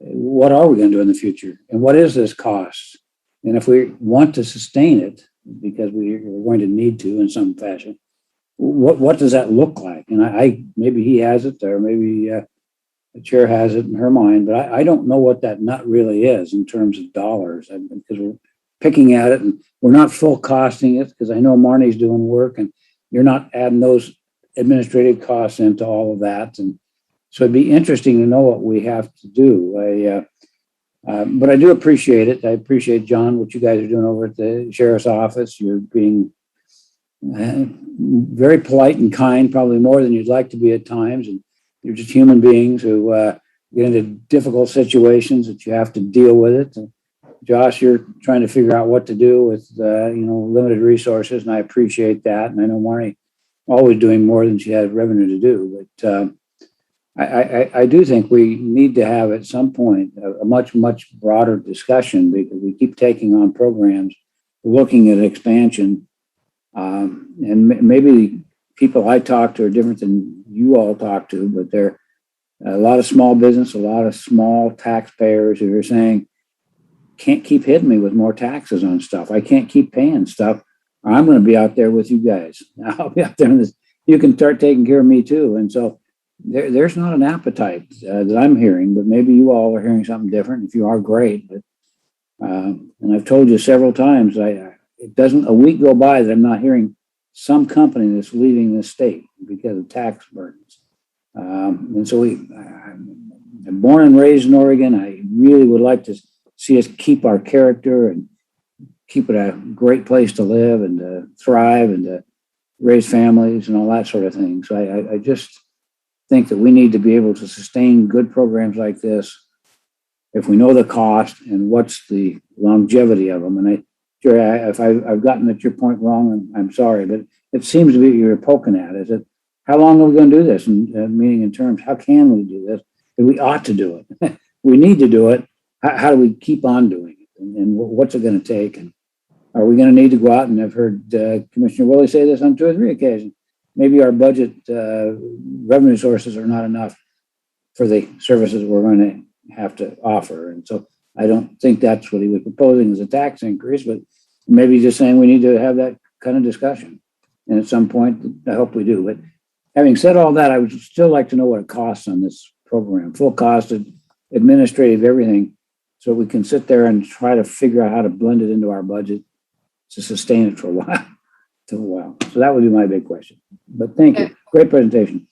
what are we going to do in the future? And what is this cost? And if we want to sustain it, because we're going to need to in some fashion, what does that look like? And I maybe he has it there, maybe the chair has it in her mind, but I don't know what that nut really is in terms of dollars, because we're picking at it and we're not full costing it, because I know Marnie's doing work and you're not adding those administrative costs into all of that. And so it'd be interesting to know what we have to do. But I do appreciate it. I appreciate, John, what you guys are doing over at the sheriff's office. You're being very polite and kind, probably more than you'd like to be at times. And you're just human beings who get into difficult situations that you have to deal with it. And Josh, you're trying to figure out what to do with limited resources, and I appreciate that. And I know Marnie always doing more than she has revenue to do, but I do think we need to have at some point a much broader discussion, because we keep taking on programs, looking at expansion, and maybe people I talk to are different than you all talk to, but there are a lot of small business, a lot of small taxpayers who are saying, can't keep hitting me with more taxes on stuff. I can't keep paying stuff or I'm going to be out there with you guys. I'll be out there in this. You can start taking care of me too. And so there's not an appetite that I'm hearing, but maybe you all are hearing something different. If you are, great. But and I've told you several times, it doesn't a week go by that I'm not hearing some company that's leaving this state because of tax burdens. And so I'm born and raised in Oregon. I really would like to see us keep our character and keep it a great place to live and to thrive and to raise families and all that sort of thing. So I just think that we need to be able to sustain good programs like this if we know the cost and what's the longevity of them. And if I've gotten at your point wrong, I'm sorry, but it seems to be what you're poking at. Is it how long are we going to do this? And meaning in terms, how can we do this? We ought to do it. We need to do it. How do we keep on doing it? And what's it going to take? And are we going to need to go out? And I've heard Commissioner Willie say this on 2 or 3 occasions. Maybe our budget revenue sources are not enough for the services we're going to have to offer. And so I don't think that's what he was proposing as a tax increase, but maybe just saying we need to have that kind of discussion. And at some point, I hope we do. But having said all that, I would still like to know what it costs on this program, full cost, administrative, everything, so we can sit there and try to figure out how to blend it into our budget to sustain it for a while. So that would be my big question. But thank you. Great presentation.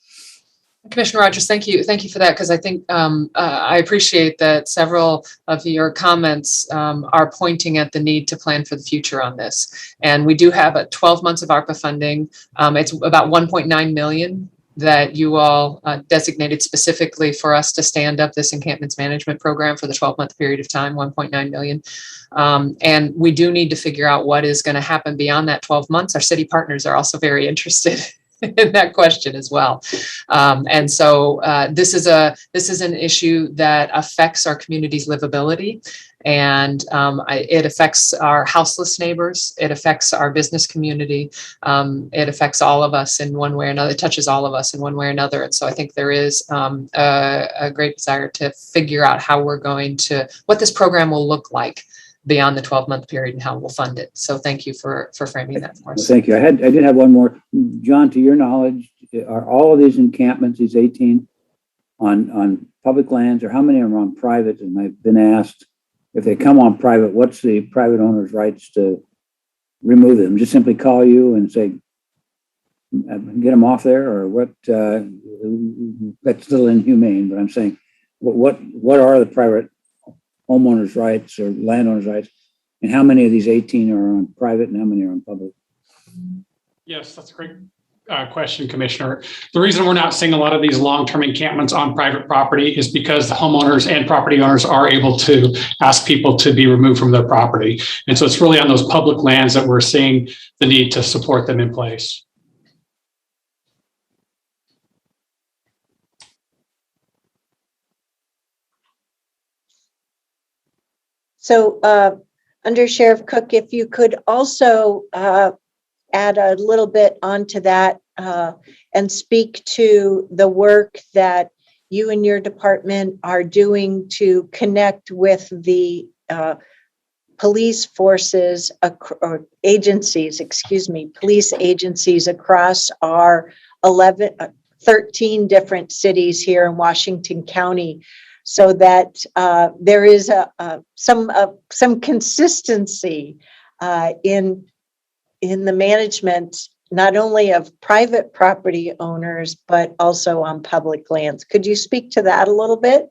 Commissioner Rogers, thank you for that, because I think I appreciate that several of your comments are pointing at the need to plan for the future on this. And we do have 12 months of ARPA funding. It's about 1.9 million that you all designated specifically for us to stand up this encampments management program for the 12-month period of time, 1.9 million. And we do need to figure out what is going to happen beyond that 12 months. Our city partners are also very interested in that question as well. And so this is an issue that affects our community's livability, and it affects our houseless neighbors. It affects our business community. It affects all of us in one way or another. It touches all of us in one way or another. And so I think there is a great desire to figure out how we're going to, what this program will look like beyond the 12-month period and how we'll fund it. So thank you for framing that for us. Well, thank you. I did have one more. John, to your knowledge, are all of these encampments, these 18, on public lands, or how many are on private? And I've been asked, if they come on private, what's the private owner's rights to remove them? Just simply call you and say, get them off there, or what? That's a little inhumane, but I'm saying, what are the private homeowners' rights or landowners' rights, and how many of these 18 are on private and how many are on public? Yes, that's a great question, Commissioner. The reason we're not seeing a lot of these long-term encampments on private property is because the homeowners and property owners are able to ask people to be removed from their property. And so it's really on those public lands that we're seeing the need to support them in place. So Under Sheriff Cook, if you could also add a little bit onto that and speak to the work that you and your department are doing to connect with the police forces or agencies, police agencies across our 13 different cities here in Washington County, so that there is some consistency in the management, not only of private property owners, but also on public lands. Could you speak to that a little bit?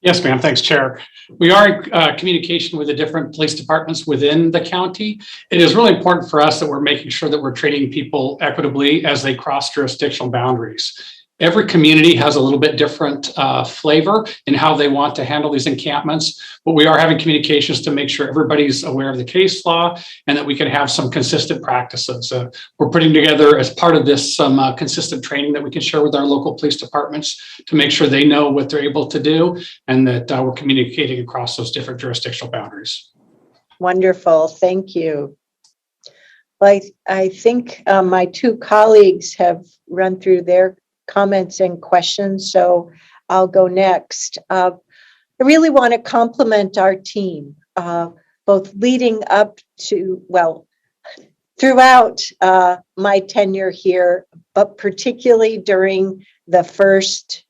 Yes, ma'am. Thanks, Chair. We are in communication with the different police departments within the county. It is really important for us that we're making sure that we're treating people equitably as they cross jurisdictional boundaries. Every community has a little bit different flavor in how they want to handle these encampments, but we are having communications to make sure everybody's aware of the case law and that we can have some consistent practices. We're putting together, as part of this, some consistent training that we can share with our local police departments to make sure they know what they're able to do and that we're communicating across those different jurisdictional boundaries. Wonderful. Thank you. Well, I think my two colleagues have run through their comments and questions, so I'll go next. I really want to compliment our team, both leading up to, throughout my tenure here, but particularly during the first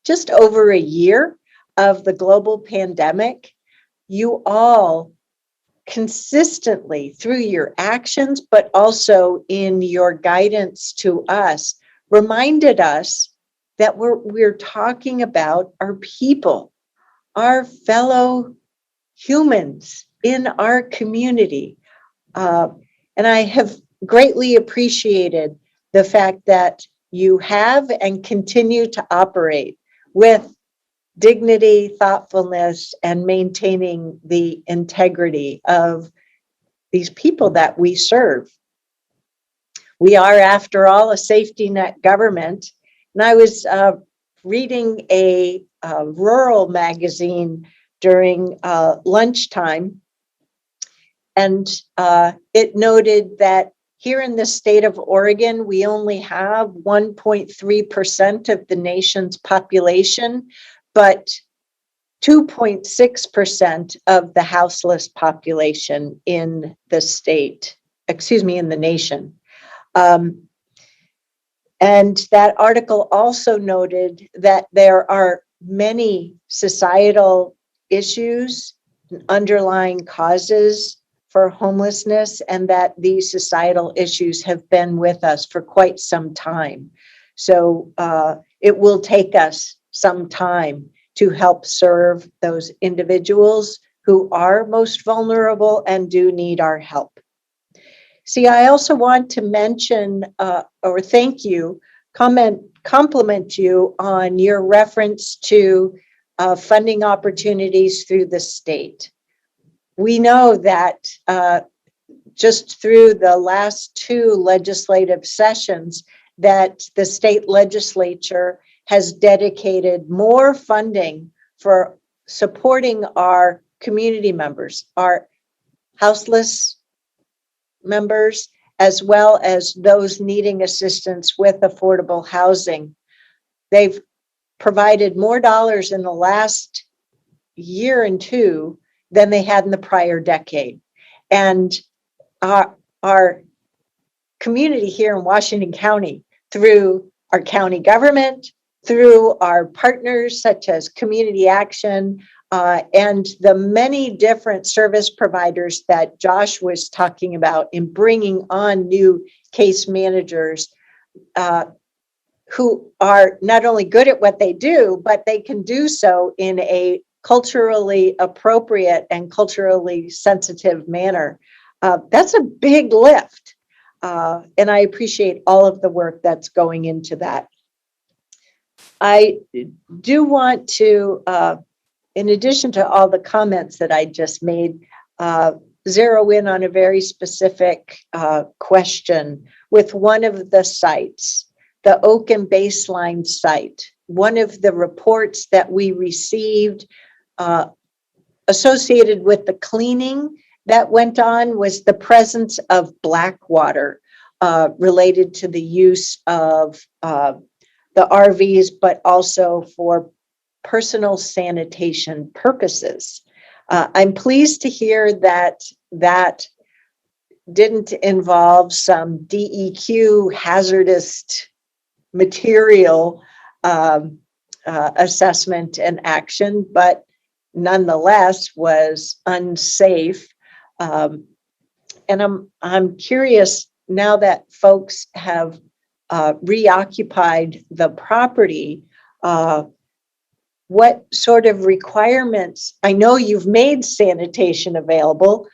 just over a year of the global pandemic, you all consistently through your actions, but also in your guidance to us, reminded us that we're talking about our people, our fellow humans in our community. And I have greatly appreciated the fact that you have and continue to operate with dignity, thoughtfulness, and maintaining the integrity of these people that we serve. We are, after all, a safety net government. And I was reading a rural magazine during lunchtime, and it noted that here in the state of Oregon, we only have 1.3% of the nation's population, but 2.6% of the houseless population in the state, in the nation. And that article also noted that there are many societal issues, underlying causes for homelessness, and that these societal issues have been with us for quite some time. So it will take us some time to help serve those individuals who are most vulnerable and do need our help. See, I also want to mention or thank you, compliment you on your reference to funding opportunities through the state. We know that just through the last 2 legislative sessions that the state legislature has dedicated more funding for supporting our community members, our houseless members, as well as those needing assistance with affordable housing. They've provided more dollars in the last year and 2 than they had in the prior decade. And our community here in Washington County, through our county government, through our partners such as Community Action, and the many different service providers that Josh was talking about in bringing on new case managers who are not only good at what they do, but they can do so in a culturally appropriate and culturally sensitive manner. That's a big lift. And I appreciate all of the work that's going into that. I do want to, in addition to all the comments that I just made, zero in on a very specific question with one of the sites, the Oak and Baseline site. One of the reports that we received associated with the cleaning that went on was the presence of black water related to the use of the RVs, but also for personal sanitation purposes. I'm pleased to hear that that didn't involve some DEQ hazardous material assessment and action, but nonetheless was unsafe. And I'm curious, now that folks have reoccupied the property, what sort of requirements? I know you've made sanitation available,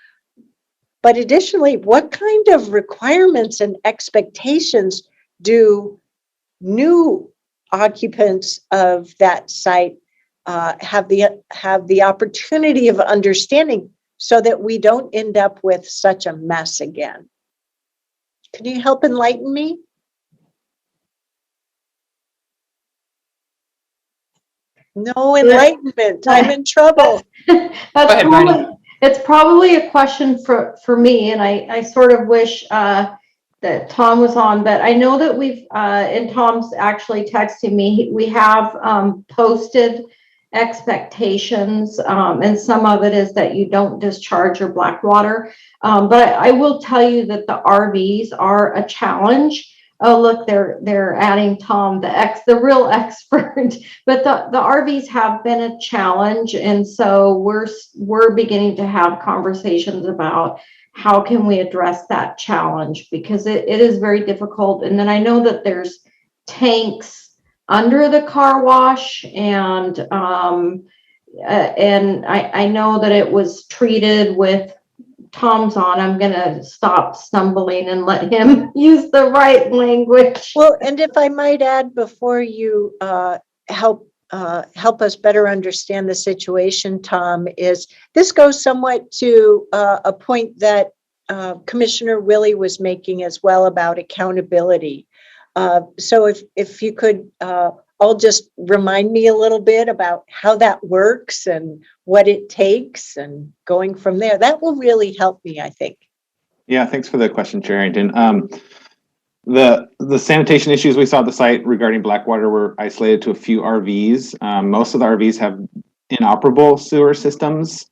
but additionally, what kind of requirements and expectations do new occupants of that site have the opportunity of understanding, so that we don't end up with such a mess again? Can you help enlighten me? No enlightenment. I'm in trouble. It's probably a question for me, and I sort of wish that Tom was on, but I know that we've, and Tom's actually texting me, we have posted expectations, and some of it is that you don't discharge your black water. But I will tell you that the RVs are a challenge. Oh, look, they're adding Tom, the real expert. But the RVs have been a challenge, and so we're beginning to have conversations about how can we address that challenge, because it is very difficult. And then I know that there's tanks under the car wash, and I know that it was treated with Tom's on. I'm gonna stop stumbling and let him use the right language. Well, and if I might add, before you help us better understand the situation, Tom, is this goes somewhat to a point that Commissioner Willie was making as well about accountability. So if you could all just remind me a little bit about how that works and what it takes and going from there, that will really help me, I think. Yeah, thanks for the question, Chair Harrington. The sanitation issues we saw at the site regarding Blackwater were isolated to a few RVs. Most of the RVs have inoperable sewer systems,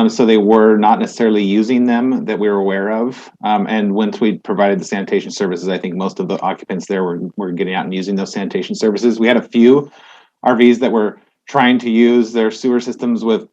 so they were not necessarily using them that we were aware of. And once we provided the sanitation services, I think most of the occupants there were getting out and using those sanitation services. We had a few RVs that were trying to use their sewer systems with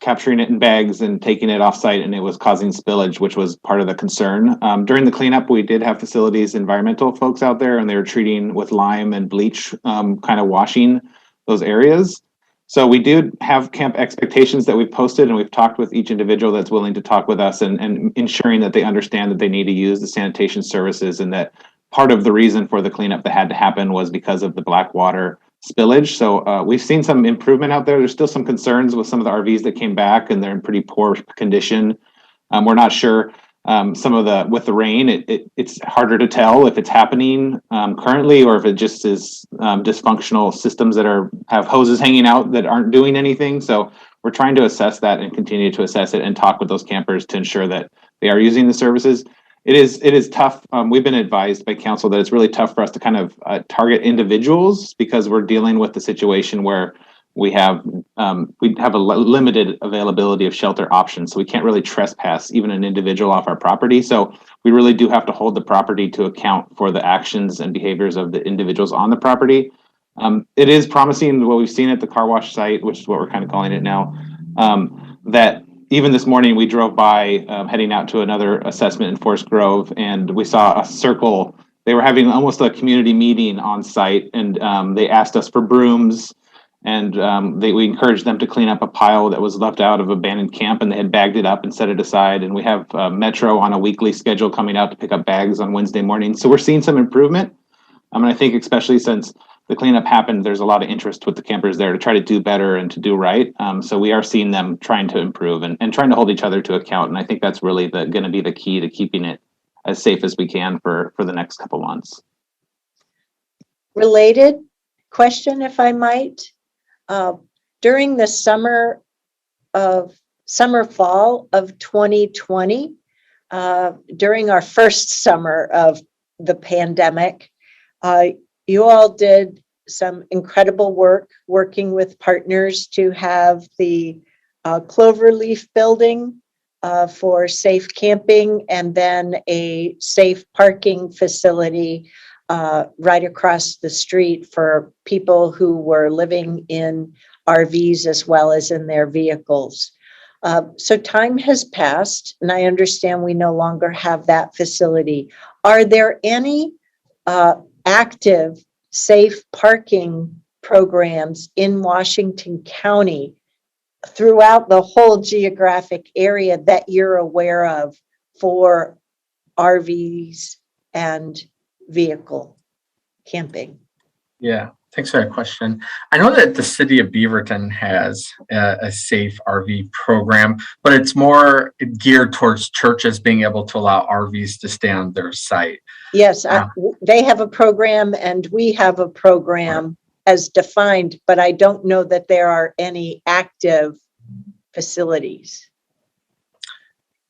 capturing it in bags and taking it off site, and it was causing spillage, which was part of the concern. During the cleanup, we did have facilities, environmental folks out there, and they were treating with lime and bleach, kind of washing those areas. So we do have camp expectations that we've posted, and we've talked with each individual that's willing to talk with us, and ensuring that they understand that they need to use the sanitation services, and that part of the reason for the cleanup that had to happen was because of the Blackwater spillage. So we've seen some improvement out there. There's still some concerns with some of the RVs that came back, and they're in pretty poor condition. We're not sure with the rain, it's harder to tell if it's happening currently, or if it just is dysfunctional systems that have hoses hanging out that aren't doing anything. So we're trying to assess that and continue to assess it and talk with those campers to ensure that they are using the services. It is tough. We've been advised by council that it's really tough for us to kind of target individuals, because we're dealing with the situation where we have a limited availability of shelter options. So we can't really trespass even an individual off our property. So we really do have to hold the property to account for the actions and behaviors of the individuals on the property. It is promising what we've seen at the car wash site, which is what we're kind of calling it now, that even this morning we drove by heading out to another assessment in Forest Grove, and we saw a circle. They were having almost a community meeting on site, and they asked us for brooms, and we encouraged them to clean up a pile that was left out of abandoned camp, and they had bagged it up and set it aside. And we have Metro on a weekly schedule coming out to pick up bags on Wednesday mornings. So we're seeing some improvement. And I think especially since the cleanup happened, there's a lot of interest with the campers there to try to do better and to do right. So we are seeing them trying to improve and trying to hold each other to account. And I think that's really going to be the key to keeping it as safe as we can for the next couple months. Related question, if I might. During the summer fall of 2020, during our first summer of the pandemic, you all did some incredible work working with partners to have the Cloverleaf building for safe camping, and then a safe parking facility right across the street for people who were living in RVs as well as in their vehicles. So time has passed, and I understand we no longer have that facility. Are there any active safe parking programs in Washington County throughout the whole geographic area that you're aware of for RVs and vehicle camping? Yeah, thanks for that question. I know that the city of Beaverton has a safe RV program, but it's more geared towards churches being able to allow RVs to stay on their site. Yes, they have a program and we have a program as defined, but I don't know that there are any active facilities.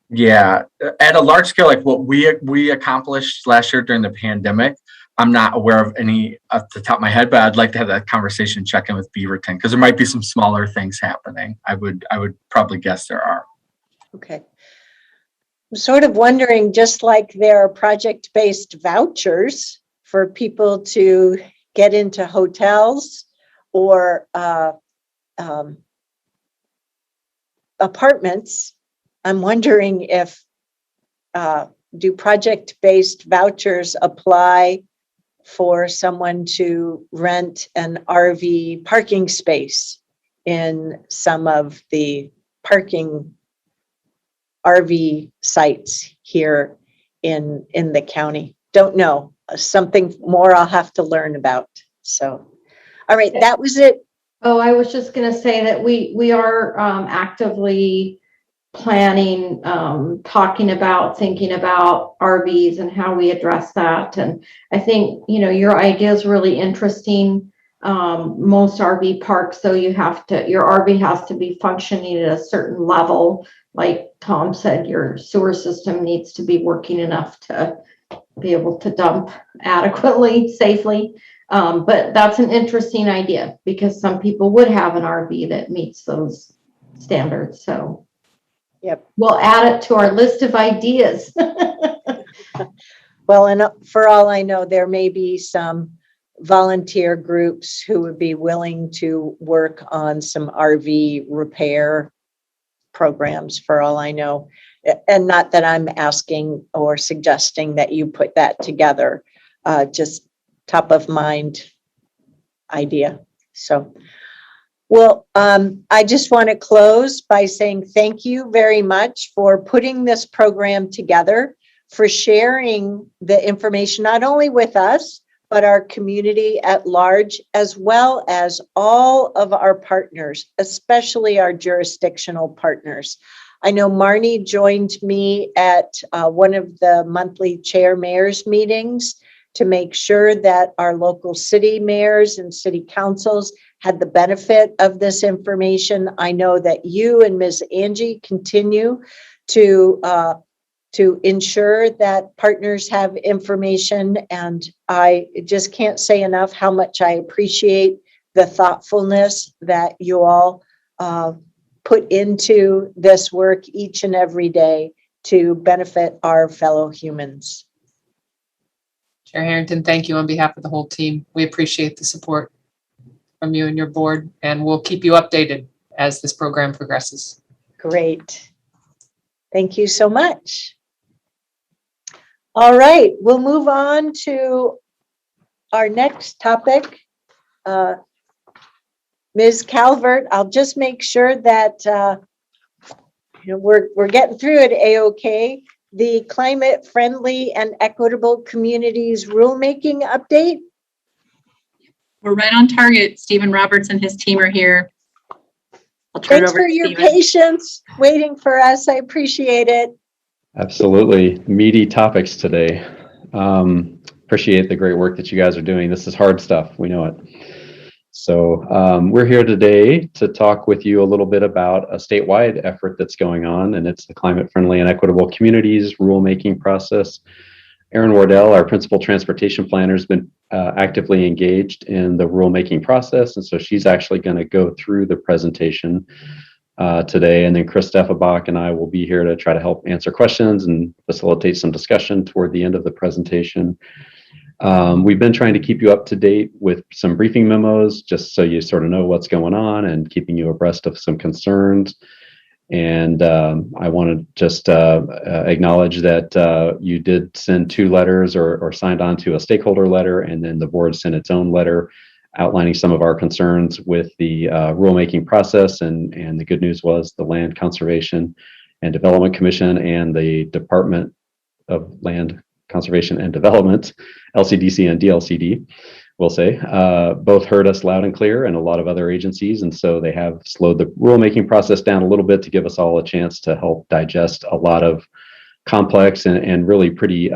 Yeah, at a large scale, like what we accomplished last year during the pandemic, I'm not aware of any off the top of my head, but I'd like to have that conversation, check in with Beaverton, because there might be some smaller things happening. I would probably guess there are. Okay. I'm sort of wondering, just like there are project-based vouchers for people to get into hotels or apartments, I'm wondering if do project-based vouchers apply for someone to rent an RV parking space in some of the parking RV sites here in the county? Don't know. Something more I'll have to learn about. So, all right, that was it. Oh, I was just going to say that we are actively planning, talking about, thinking about RVs and how we address that. And I think, your idea is really interesting. Most RV parks, though, your RV has to be functioning at a certain level. Like Tom said, your sewer system needs to be working enough to be able to dump adequately, safely. But that's an interesting idea, because some people would have an RV that meets those standards. So yep, we'll add it to our list of ideas. Well, and for all I know, there may be some volunteer groups who would be willing to work on some RV repair programs, for all I know. And not that I'm asking or suggesting that you put that together, just top of mind idea. So, well, I just want to close by saying thank you very much for putting this program together, for sharing the information, not only with us, but our community at large, as well as all of our partners, especially our jurisdictional partners. I know Marnie joined me at one of the monthly chair mayors meetings to make sure that our local city mayors and city councils had the benefit of this information. I know that you and Ms. Angie continue to ensure that partners have information. And I just can't say enough how much I appreciate the thoughtfulness that you all put into this work each and every day to benefit our fellow humans. Chair Harrington, thank you on behalf of the whole team. We appreciate the support from you and your board, and we'll keep you updated as this program progresses. Great. Thank you so much. All right, we'll move on to our next topic. Ms. Calvert, I'll just make sure that we're getting through it A-OK. The Climate Friendly and Equitable Communities Rulemaking update. We're right on target. Stephen Roberts and his team are here. I'll turn Thanks it over for to your Stephen. patience waiting for us. I appreciate it. Absolutely. Meaty topics today. Appreciate the great work that you guys are doing. This is hard stuff. We know it. So we're here today to talk with you a little bit about a statewide effort that's going on, and it's the Climate Friendly and Equitable Communities Rulemaking process. Erin Wardell, our principal transportation planner, has been actively engaged in the rulemaking process, and so she's actually going to go through the presentation today, and then Chris Steffenbach and I will be here to try to help answer questions and facilitate some discussion toward the end of the presentation. We've been trying to keep you up to date with some briefing memos, just so you sort of know what's going on, and keeping you abreast of some concerns. And I want to just acknowledge that you did send 2 letters or signed on to a stakeholder letter, and then the board sent its own letter outlining some of our concerns with the rulemaking process. And the good news was the Land Conservation and Development Commission and the Department of Land Conservation and Development, LCDC and DLCD, we'll say, both heard us loud and clear, and a lot of other agencies. And so they have slowed the rulemaking process down a little bit to give us all a chance to help digest a lot of complex and really pretty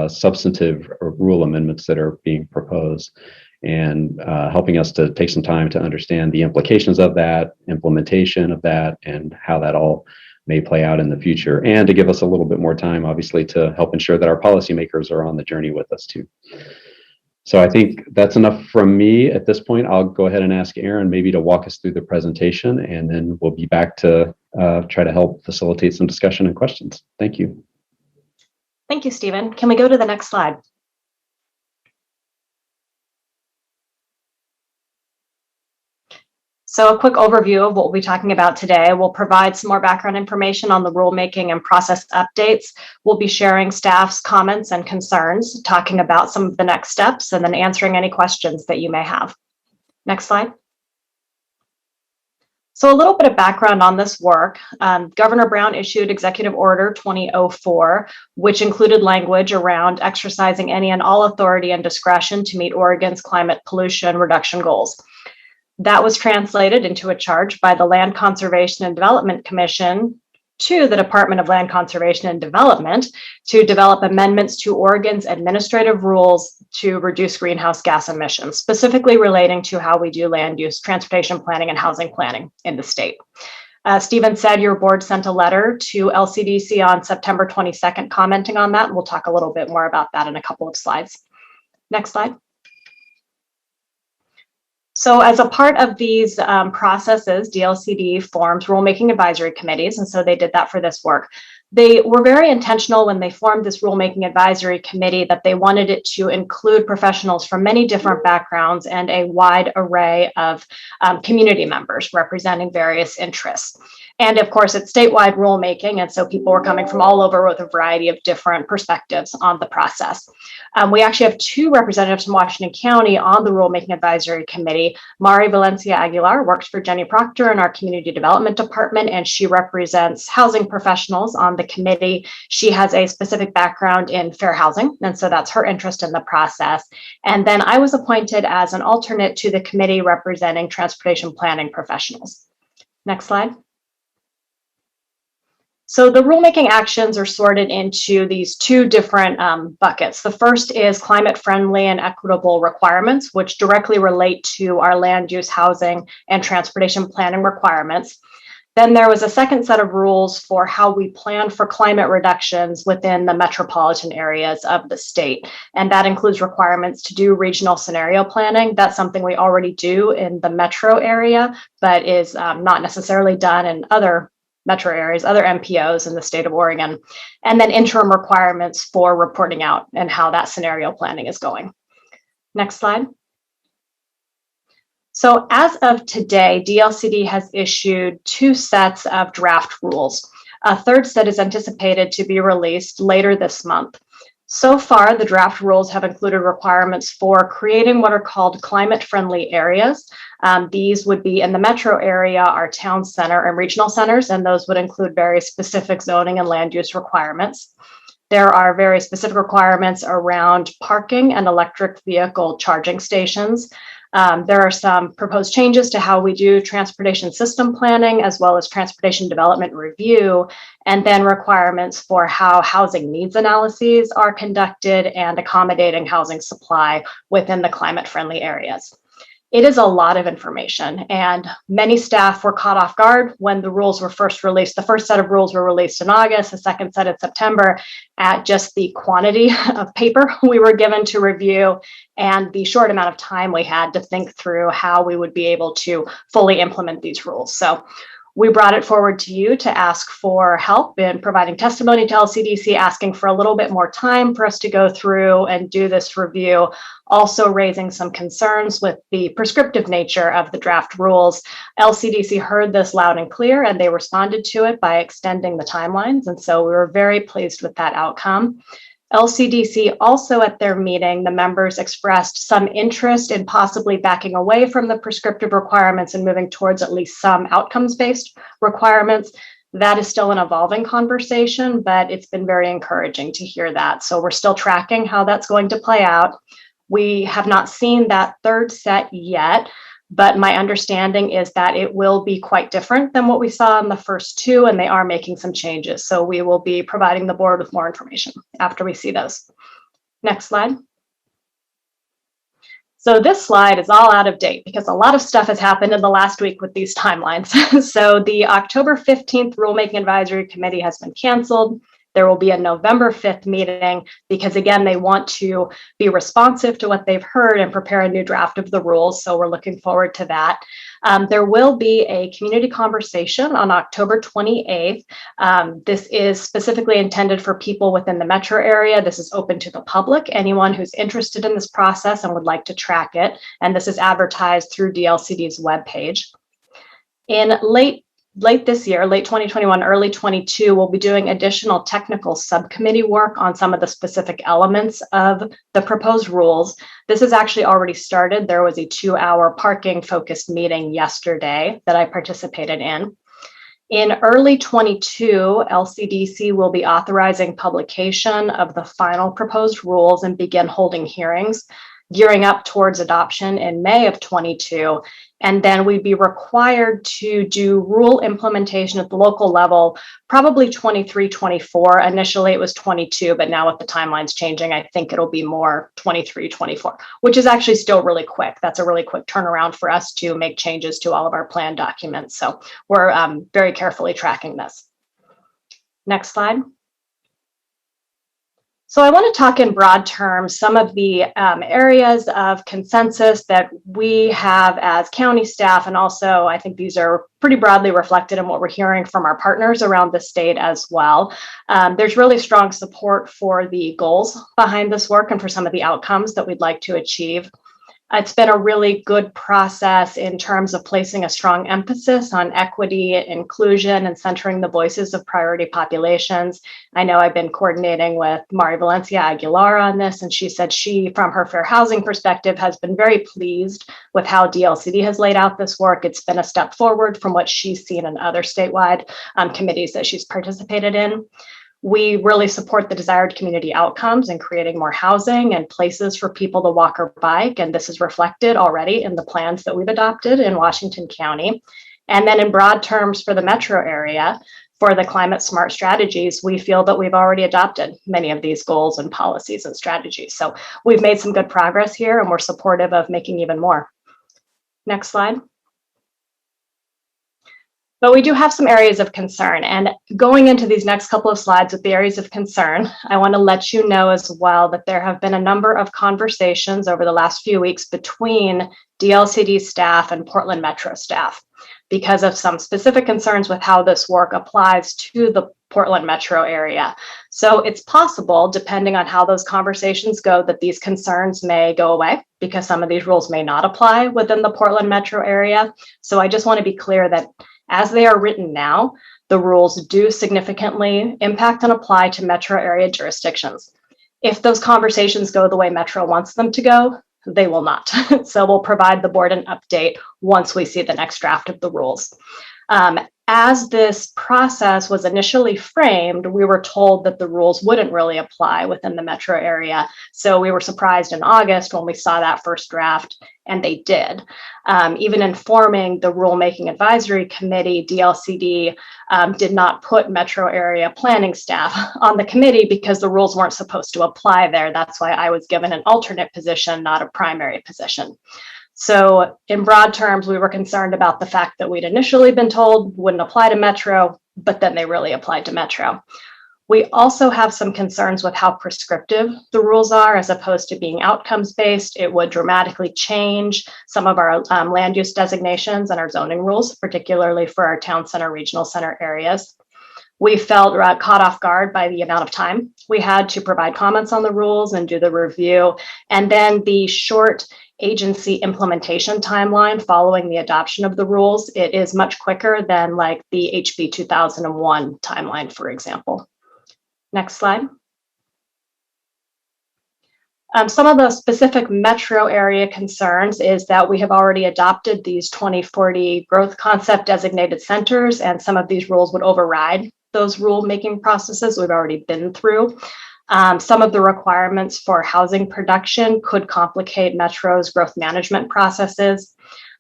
substantive rule amendments that are being proposed, and helping us to take some time to understand the implications of that, implementation of that, and how that all may play out in the future, and to give us a little bit more time, obviously, to help ensure that our policymakers are on the journey with us too. So I think that's enough from me at this point. I'll go ahead and ask Aaron maybe to walk us through the presentation, and then we'll be back to try to help facilitate some discussion and questions. Thank you. Thank you, Stephen. Can we go to the next slide? So a quick overview of what we'll be talking about today. We'll provide some more background information on the rulemaking and process updates. We'll be sharing staff's comments and concerns, talking about some of the next steps, and then answering any questions that you may have. Next slide. So a little bit of background on this work. Governor Brown issued Executive Order 2004, which included language around exercising any and all authority and discretion to meet Oregon's climate pollution reduction goals. That was translated into a charge by the Land Conservation and Development Commission to the Department of Land Conservation and Development to develop amendments to Oregon's administrative rules to reduce greenhouse gas emissions, specifically relating to how we do land use, transportation planning, and housing planning in the state. Stephen said your board sent a letter to LCDC on September 22nd commenting on that. We'll talk a little bit more about that in a couple of slides. Next slide. So as a part of these processes, DLCD formed rulemaking advisory committees, and so they did that for this work. They were very intentional when they formed this rulemaking advisory committee that they wanted it to include professionals from many different backgrounds and a wide array of community members representing various interests. And of course, it's statewide rulemaking, and so people were coming from all over with a variety of different perspectives on the process. We actually have two representatives from Washington County on the Rulemaking Advisory Committee. Mari Valencia Aguilar works for Jenny Proctor in our Community Development Department, and she represents housing professionals on the committee. She has a specific background in fair housing, and so that's her interest in the process. And then I was appointed as an alternate to the committee representing transportation planning professionals. Next slide. So the rulemaking actions are sorted into these two different buckets. The first is climate-friendly and equitable requirements, which directly relate to our land use, housing, and transportation planning requirements. Then there was a second set of rules for how we plan for climate reductions within the metropolitan areas of the state. And that includes requirements to do regional scenario planning. That's something we already do in the metro area, but is not necessarily done in other metro areas, other MPOs in the state of Oregon, and then interim requirements for reporting out and how that scenario planning is going. Next slide. So as of today, DLCD has issued two sets of draft rules. A third set is anticipated to be released later this month. So far, the draft rules have included requirements for creating what are called climate-friendly areas. These would be in the metro area, our town center and regional centers, and those would include very specific zoning and land use requirements. There are very specific requirements around parking and electric vehicle charging stations. There are some proposed changes to how we do transportation system planning, as well as transportation development review, and then requirements for how housing needs analyses are conducted and accommodating housing supply within the climate-friendly areas. It is a lot of information, and many staff were caught off guard when the rules were first released. The first set of rules were released in August, the second set in September, at just the quantity of paper we were given to review and the short amount of time we had to think through how we would be able to fully implement these rules. So we brought it forward to you to ask for help in providing testimony to LCDC, asking for a little bit more time for us to go through and do this review, also raising some concerns with the prescriptive nature of the draft rules. LCDC heard this loud and clear, and they responded to it by extending the timelines. And so we were very pleased with that outcome. LCDC also at their meeting, the members expressed some interest in possibly backing away from the prescriptive requirements and moving towards at least some outcomes-based requirements. That is still an evolving conversation, but it's been very encouraging to hear that. So we're still tracking how that's going to play out. We have not seen that third set yet, but my understanding is that it will be quite different than what we saw in the first two, and they are making some changes. So we will be providing the board with more information after we see those. Next slide. So this slide is all out of date because a lot of stuff has happened in the last week with these timelines. So the October 15th Rulemaking Advisory Committee has been canceled. There will be a November 5th meeting because, again, they want to be responsive to what they've heard and prepare a new draft of the rules. So we're looking forward to that. There will be a community conversation on October 28th. This is specifically intended for people within the metro area. This is open to the public, anyone who's interested in this process and would like to track it. And this is advertised through DLCD's webpage. In late this year, late 2021, early 22, we'll be doing additional technical subcommittee work on some of the specific elements of the proposed rules. This has actually already started. There was a 2-hour parking focused meeting yesterday that I participated in. In early 22, LCDC will be authorizing publication of the final proposed rules and begin holding hearings, gearing up towards adoption in May of 22. And then we'd be required to do rule implementation at the local level, probably 23, 24. Initially it was 22, but now with the timelines changing, I think it'll be more 23, 24, which is actually still really quick. That's a really quick turnaround for us to make changes to all of our plan documents. So we're very carefully tracking this. Next slide. So I want to talk in broad terms some of the areas of consensus that we have as county staff, and also I think these are pretty broadly reflected in what we're hearing from our partners around the state as well. There's really strong support for the goals behind this work and for some of the outcomes that we'd like to achieve. It's been a really good process in terms of placing a strong emphasis on equity, inclusion, and centering the voices of priority populations. I know I've been coordinating with Mari Valencia Aguilar on this, and she said she, from her fair housing perspective, has been very pleased with how DLCD has laid out this work. It's been a step forward from what she's seen in other statewide committees that she's participated in. We really support the desired community outcomes in creating more housing and places for people to walk or bike. And this is reflected already in the plans that we've adopted in Washington County. And then in broad terms for the metro area, for the climate smart strategies, we feel that we've already adopted many of these goals and policies and strategies. So we've made some good progress here and we're supportive of making even more. Next slide. But we do have some areas of concern, and going into these next couple of slides with the areas of concern, I want to let you know as well that there have been a number of conversations over the last few weeks between DLCD staff and Portland Metro staff because of some specific concerns with how this work applies to the Portland Metro area. So it's possible, depending on how those conversations go, that these concerns may go away because some of these rules may not apply within the Portland Metro area. So I just want to be clear that as they are written now, the rules do significantly impact and apply to metro area jurisdictions. If those conversations go the way Metro wants them to go, they will not. So we'll provide the board an update once we see the next draft of the rules. As this process was initially framed, we were told that the rules wouldn't really apply within the metro area. So we were surprised in August when we saw that first draft, and they did. Even informing the Rulemaking Advisory Committee, DLCD did not put metro area planning staff on the committee because the rules weren't supposed to apply there. That's why I was given an alternate position, not a primary position. So in broad terms, we were concerned about the fact that we'd initially been told wouldn't apply to Metro, but then they really applied to Metro. We also have some concerns with how prescriptive the rules are as opposed to being outcomes-based. It would dramatically change some of our land use designations and our zoning rules, particularly for our town center, regional center areas. We felt caught off guard by the amount of time we had to provide comments on the rules and do the review, and then the short agency implementation timeline following the adoption of the rules. It is much quicker than like the HB 2001 timeline, for example. Next slide. Some of the specific metro area concerns is that we have already adopted these 2040 growth concept designated centers, and some of these rules would override those rulemaking processes we've already been through. Some of the requirements for housing production could complicate Metro's growth management processes.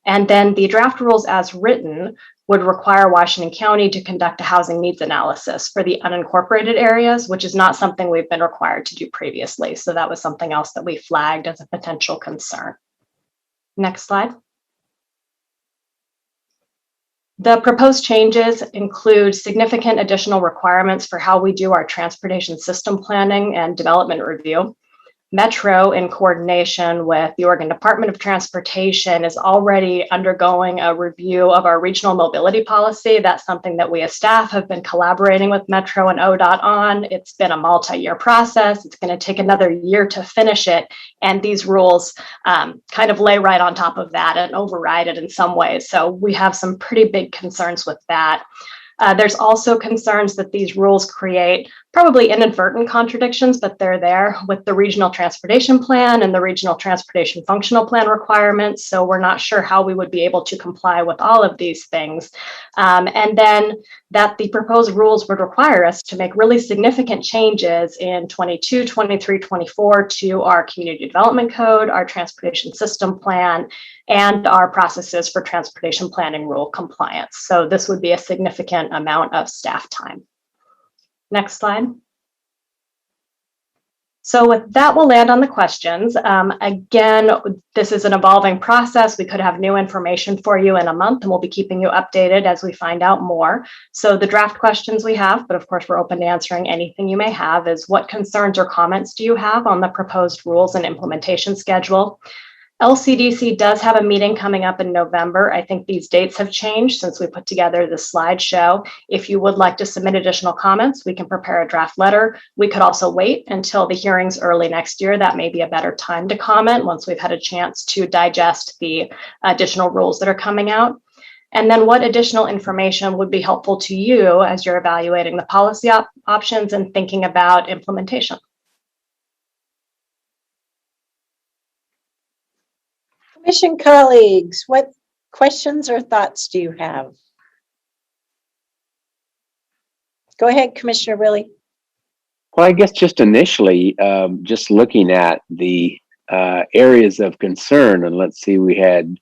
And then the draft rules as written would require Washington County to conduct a housing needs analysis for the unincorporated areas, which is not something we've been required to do previously. So that was something else that we flagged as a potential concern. Next slide. The proposed changes include significant additional requirements for how we do our transportation system planning and development review. Metro, in coordination with the Oregon Department of Transportation, is already undergoing a review of our regional mobility policy. That's something that we as staff have been collaborating with Metro and ODOT on. It's been a multi-year process. It's going to take another year to finish it. And these rules kind of lay right on top of that and override it in some ways. So we have some pretty big concerns with that. There's also concerns that these rules create probably inadvertent contradictions, but they're there with the regional transportation plan and the regional transportation functional plan requirements. So we're not sure how we would be able to comply with all of these things. And then that the proposed rules would require us to make really significant changes in 22, 23, 24 to our community development code, our transportation system plan, and our processes for transportation planning rule compliance. So this would be a significant amount of staff time. Next slide. So with that, we'll land on the questions. Again, this is an evolving process. We could have new information for you in a month, and we'll be keeping you updated as we find out more. So the draft questions we have, but of course we're open to answering anything you may have, is what concerns or comments do you have on the proposed rules and implementation schedule? LCDC does have a meeting coming up in November. I think these dates have changed since we put together this slideshow. If you would like to submit additional comments, we can prepare a draft letter. We could also wait until the hearings early next year. That may be a better time to comment once we've had a chance to digest the additional rules that are coming out. And then what additional information would be helpful to you as you're evaluating the policy options and thinking about implementation? Commission colleagues, what questions or thoughts do you have? Go ahead, Commissioner Willie. Well, I guess just initially, just looking at the areas of concern, and let's see, we had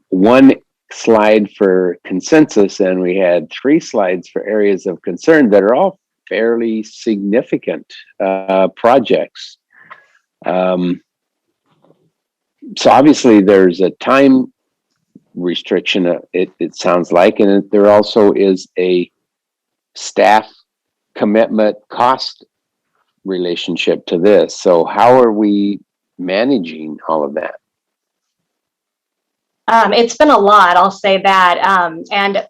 one slide for consensus, and we had 3 slides for areas of concern that are all fairly significant projects. So obviously there's a time restriction, it sounds like, and there also is a staff commitment cost relationship to this. So how are we managing all of that? It's been a lot, I'll say that. And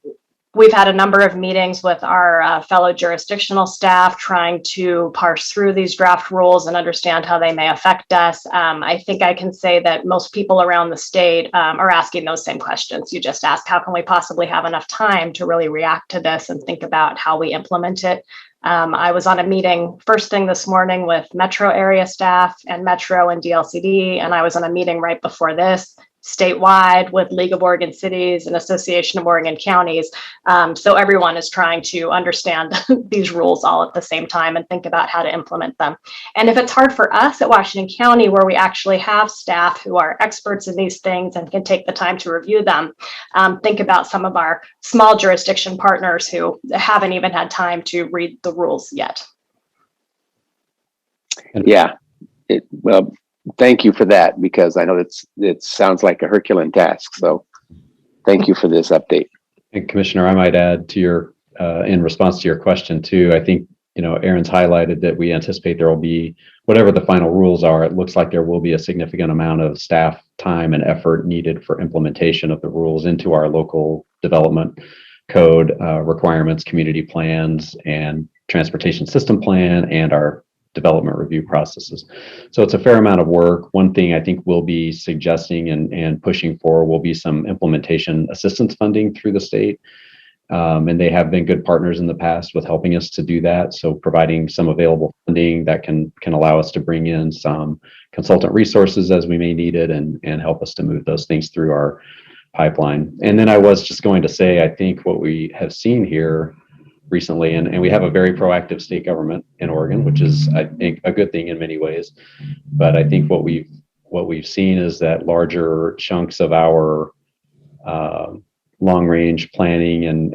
we've had a number of meetings with our fellow jurisdictional staff trying to parse through these draft rules and understand how they may affect us. I think I can say that most people around the state are asking those same questions. You just ask, how can we possibly have enough time to really react to this and think about how we implement it? I was on a meeting first thing this morning with Metro area staff and Metro and DLCD, and I was on a meeting right before this statewide with League of Oregon Cities and Association of Oregon Counties. So everyone is trying to understand these rules all at the same time and think about how to implement them. And if it's hard for us at Washington County, where we actually have staff who are experts in these things and can take the time to review them, think about some of our small jurisdiction partners who haven't even had time to read the rules yet. Yeah, well, thank you for that, because I know it sounds like a Herculean task. So thank you for this update. And Commissioner, I might add to your, in response to your question too, I think, Aaron's highlighted that we anticipate there will be, whatever the final rules are, it looks like there will be a significant amount of staff time and effort needed for implementation of the rules into our local development code requirements, community plans, and transportation system plan, and our development review processes. So it's a fair amount of work. One thing I think we'll be suggesting and pushing for will be some implementation assistance funding through the state. And they have been good partners in the past with helping us to do that. So providing some available funding that can allow us to bring in some consultant resources as we may need it, and help us to move those things through our pipeline. And then I was just going to say, I think what we have seen here recently, and we have a very proactive state government in Oregon, which is, I think, a good thing in many ways. But I think what we've seen is that larger chunks of our long range planning and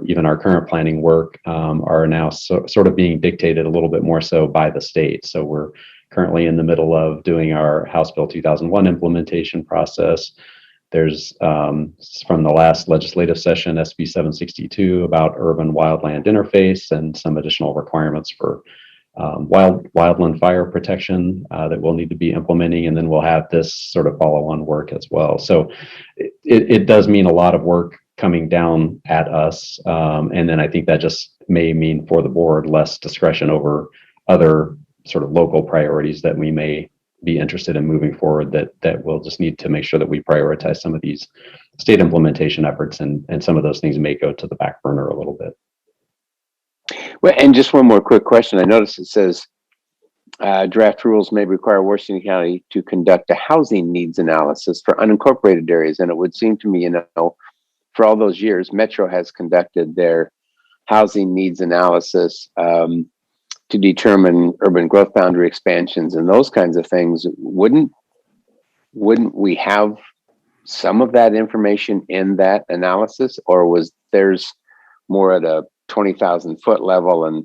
even our current planning work are now sort of being dictated a little bit more so by the state. So we're currently in the middle of doing our House Bill 2001 implementation process. There's from the last legislative session, SB 762 about urban wildland interface and some additional requirements for wildland fire protection that we'll need to be implementing. And then we'll have this sort of follow-on work as well. So it does mean a lot of work coming down at us. And then I think that just may mean for the board less discretion over other sort of local priorities that we may be interested in moving forward, that we'll just need to make sure that we prioritize some of these state implementation efforts, and some of those things may go to the back burner a little bit. Well, and just one more quick question. I noticed it says draft rules may require Washington County to conduct a housing needs analysis for unincorporated areas. And it would seem to me, for all those years, Metro has conducted their housing needs analysis to determine urban growth boundary expansions and those kinds of things. Wouldn't we have some of that information in that analysis, or was theirs more at a 20,000 foot level and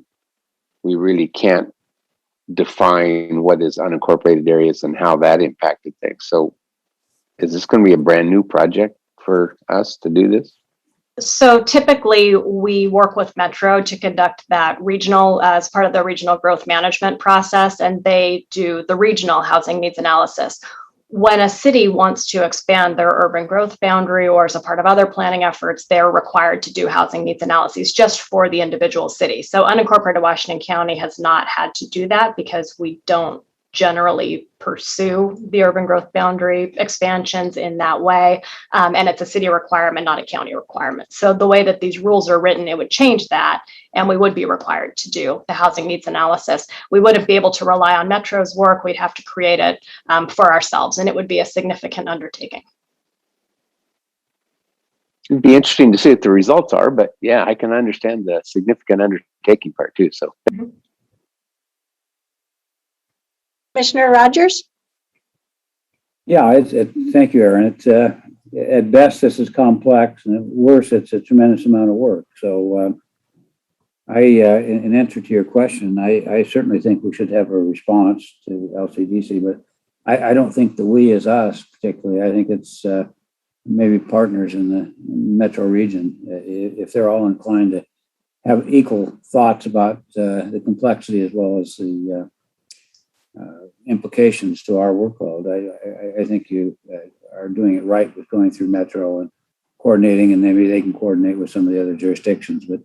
we really can't define what is unincorporated areas and how that impacted things? So is this going to be a brand new project for us to do this? So typically we work with Metro to conduct that regional as part of the regional growth management process, and they do the regional housing needs analysis. When a city wants to expand their urban growth boundary or as a part of other planning efforts, they're required to do housing needs analyses just for the individual city. So unincorporated Washington County has not had to do that because we don't generally pursue the urban growth boundary expansions in that way. And it's a city requirement, not a county requirement. So the way that these rules are written, it would change that, and we would be required to do the housing needs analysis. We wouldn't be able to rely on Metro's work. We'd have to create it for ourselves, and it would be a significant undertaking. It'd be interesting to see what the results are, but yeah, I can understand the significant undertaking part too. So. Mm-hmm. Commissioner Rogers? Yeah, thank you, Aaron. It's at best this is complex, and at worst it's a tremendous amount of work. So in answer to your question, I certainly think we should have a response to LCDC, but I don't think the we is us particularly. I think it's maybe partners in the metro region, if they're all inclined to have equal thoughts about the complexity as well as the implications to our workload. I think you are doing it right with going through Metro and coordinating, and maybe they can coordinate with some of the other jurisdictions. But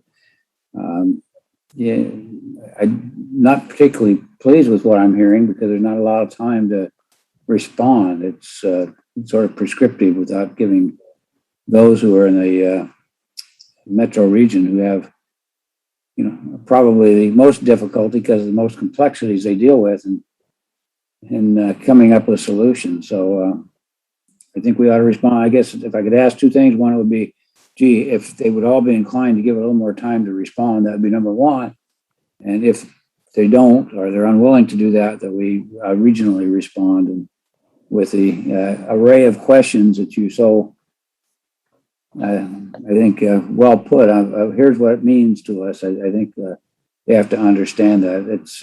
yeah, I'm not particularly pleased with what I'm hearing because there's not a lot of time to respond. It's sort of prescriptive without giving those who are in the Metro region, who have probably the most difficulty because of the most complexities they deal with, and coming up with solutions. So I think we ought to respond. I guess if I could ask two things, one would be, gee, if they would all be inclined to give it a little more time to respond, that would be number one. And if they don't, or they're unwilling to do that, that we regionally respond. And with the array of questions that you so, I think, well put, here's what it means to us. I think they have to understand that. It's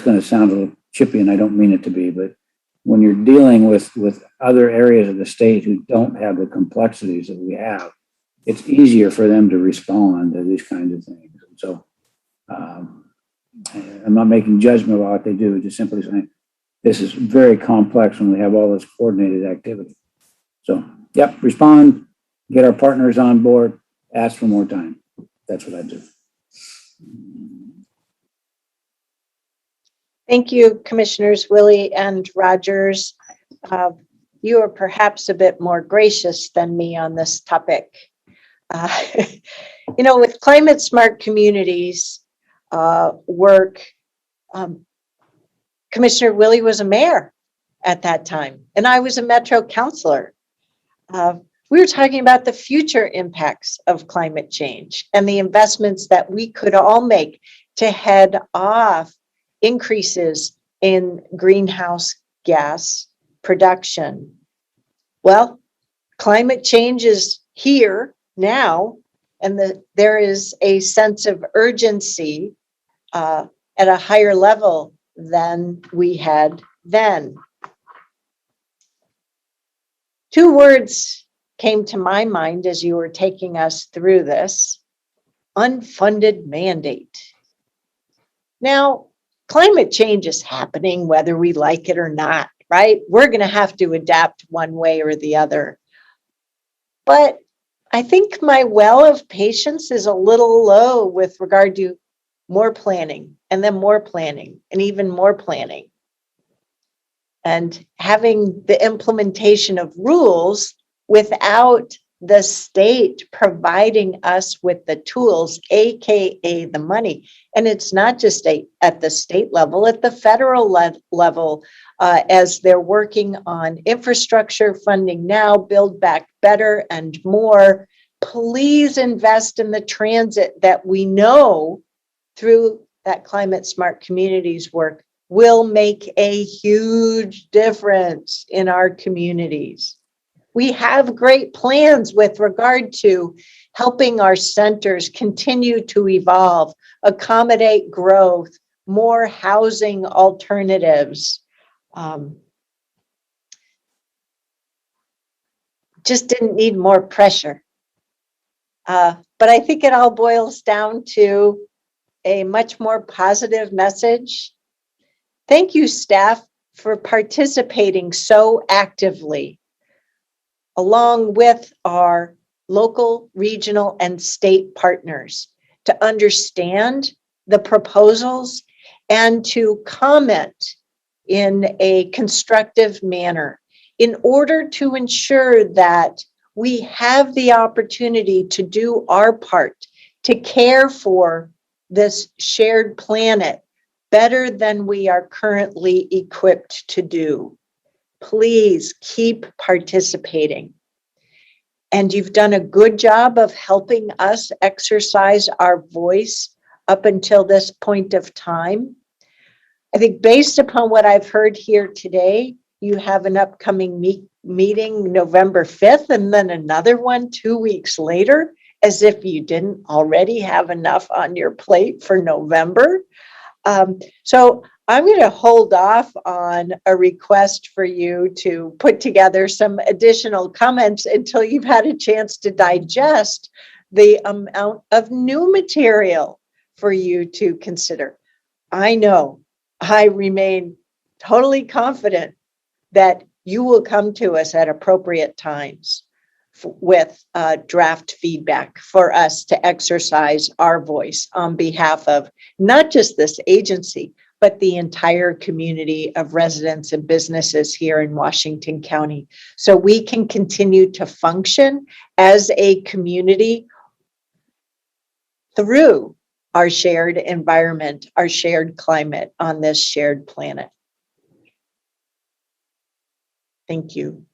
going to sound a little chippy, and I don't mean it to be, but when you're dealing with other areas of the state who don't have the complexities that we have, it's easier for them to respond to these kinds of things. And so I'm not making judgment about what they do, just simply saying this is very complex when we have all this coordinated activity. So, yep, respond, get our partners on board, ask for more time. That's what I do. Thank you, Commissioners Willie and Rogers. You are perhaps a bit more gracious than me on this topic. With climate smart communities work, Commissioner Willie was a mayor at that time, and I was a Metro councilor. We were talking about the future impacts of climate change and the investments that we could all make to head off increases in greenhouse gas production. Well, climate change is here now, and there is a sense of urgency at a higher level than we had then. Two words came to my mind as you were taking us through this: unfunded mandate. Now, climate change is happening whether we like it or not, right? We're going to have to adapt one way or the other. But I think my well of patience is a little low with regard to more planning and then more planning and even more planning. And having the implementation of rules without the state providing us with the tools, AKA the money. And it's not just at the state level, at the federal level, as they're working on infrastructure funding now, Build Back Better and more. Please invest in the transit that we know through that Climate Smart Communities work will make a huge difference in our communities. We have great plans with regard to helping our centers continue to evolve, accommodate growth, more housing alternatives. Just didn't need more pressure. But I think it all boils down to a much more positive message. Thank you, staff, for participating so actively, along with our local, regional, and state partners, to understand the proposals and to comment in a constructive manner in order to ensure that we have the opportunity to do our part to care for this shared planet better than we are currently equipped to do. Please keep participating. And you've done a good job of helping us exercise our voice up until this point of time. I think based upon what I've heard here today, you have an upcoming meeting November 5th and then another one 2 weeks later, as if you didn't already have enough on your plate for November. So I'm going to hold off on a request for you to put together some additional comments until you've had a chance to digest the amount of new material for you to consider. I know, I remain totally confident that you will come to us at appropriate times with draft feedback for us to exercise our voice on behalf of not just this agency, but the entire community of residents and businesses here in Washington County, so we can continue to function as a community through our shared environment, our shared climate on this shared planet. Thank you.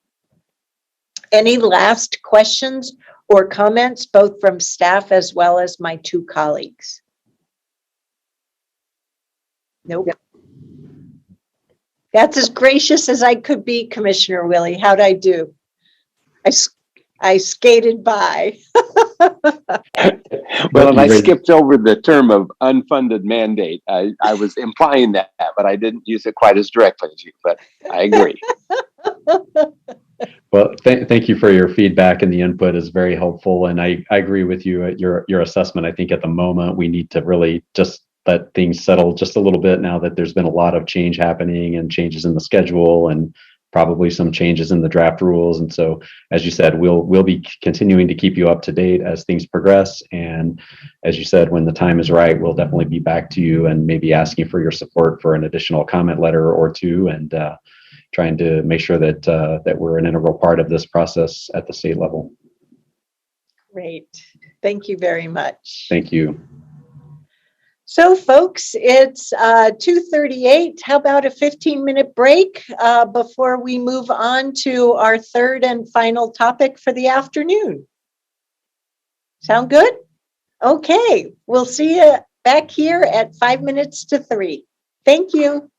Any last questions or comments, both from staff as well as my two colleagues? Nope. That's as gracious as I could be, Commissioner Willie. How'd I do? I skated by. Well, and I skipped over the term of unfunded mandate. I was implying that, but I didn't use it quite as directly as you, but I agree. Well, thank you for your feedback, and the input is very helpful. And I agree with you at your assessment. I think at the moment we need to really just let things settle just a little bit now that there's been a lot of change happening and changes in the schedule and probably some changes in the draft rules. And so, as you said, we'll be continuing to keep you up to date as things progress. And as you said, when the time is right, we'll definitely be back to you and maybe asking for your support for an additional comment letter or two, and trying to make sure that that we're an integral part of this process at the state level. Great. Thank you very much. Thank you. So folks, it's 2:38. How about a 15-minute break before we move on to our third and final topic for the afternoon? Sound good? Okay, we'll see you back here at 5 minutes to 3. Thank you.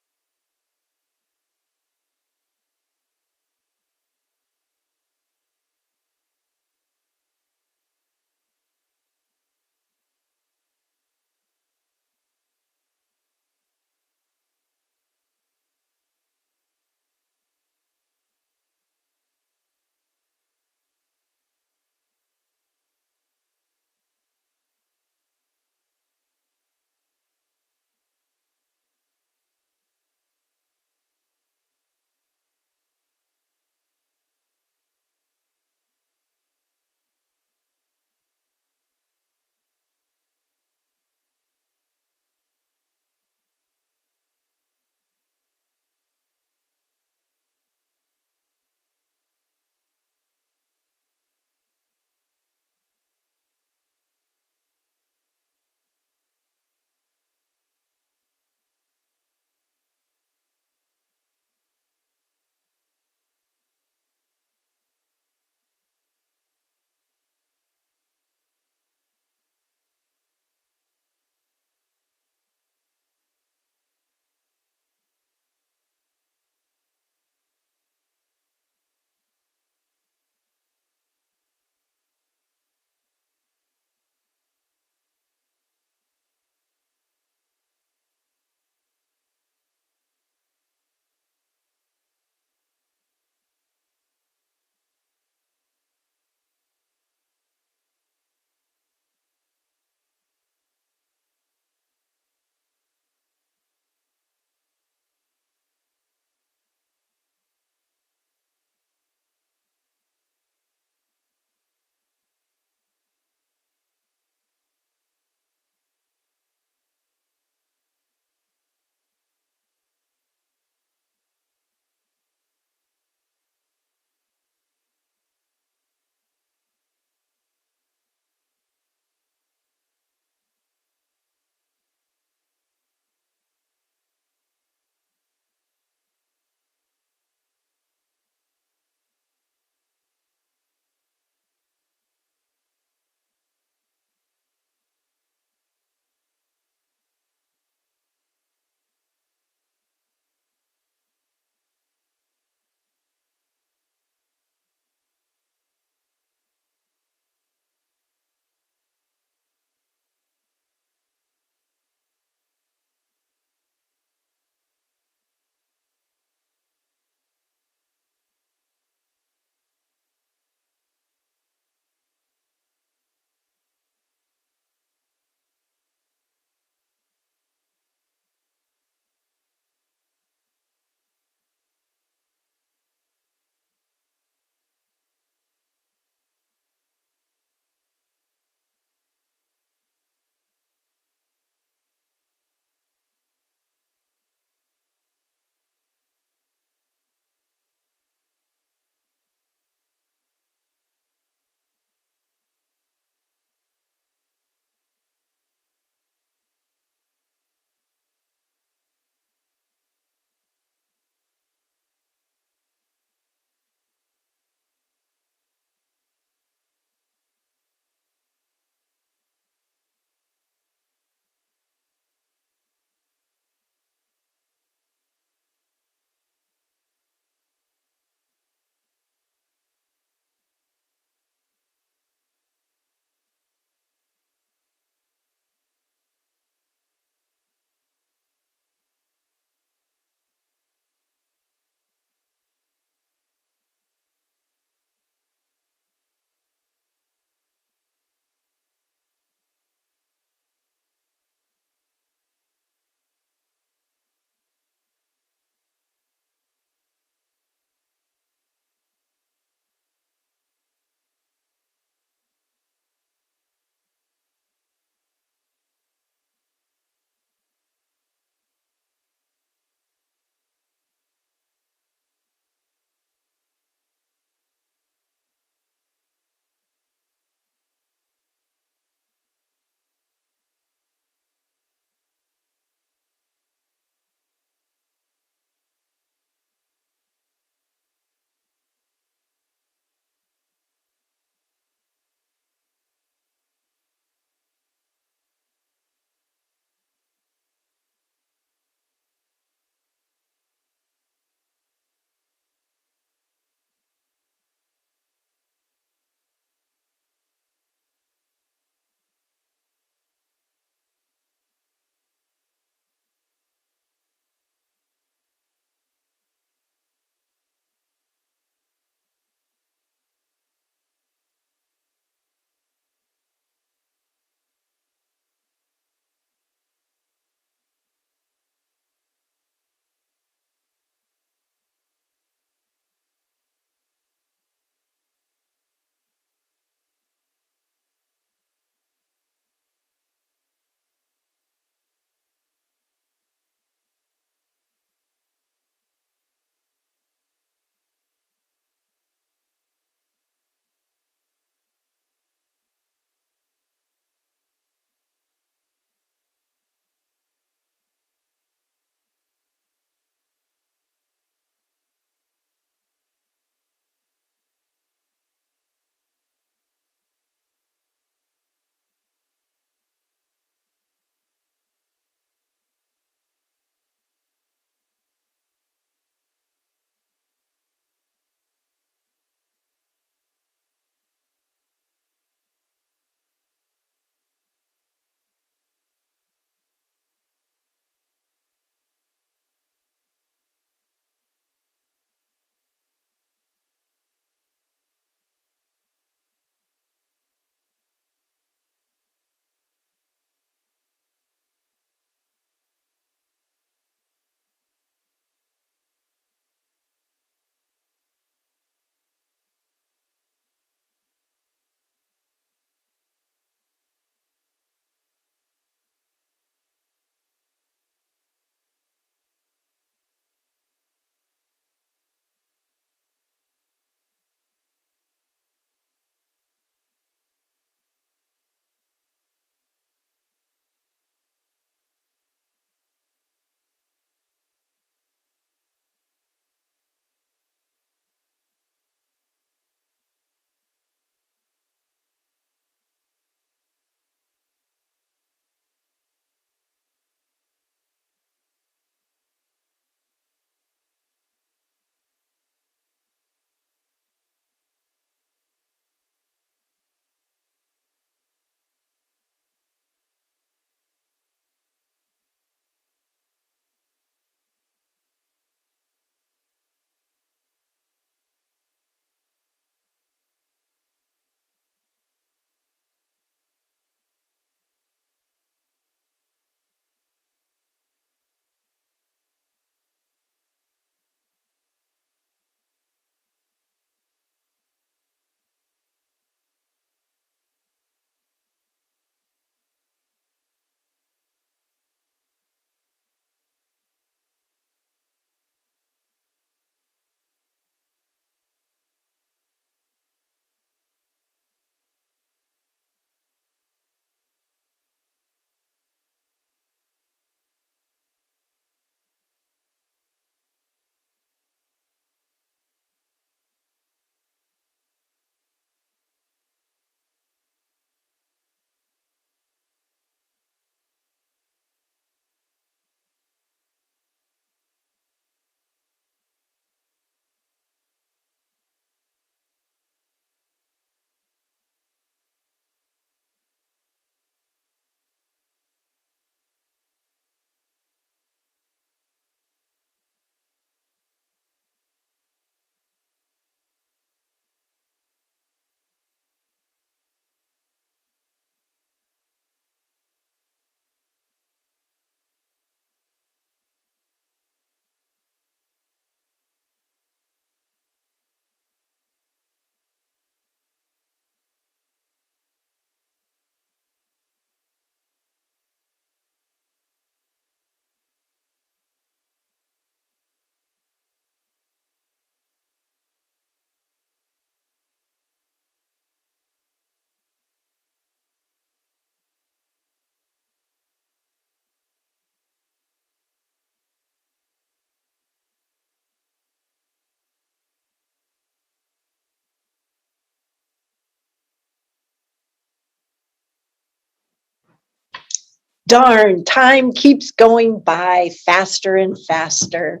Darn, time keeps going by faster and faster.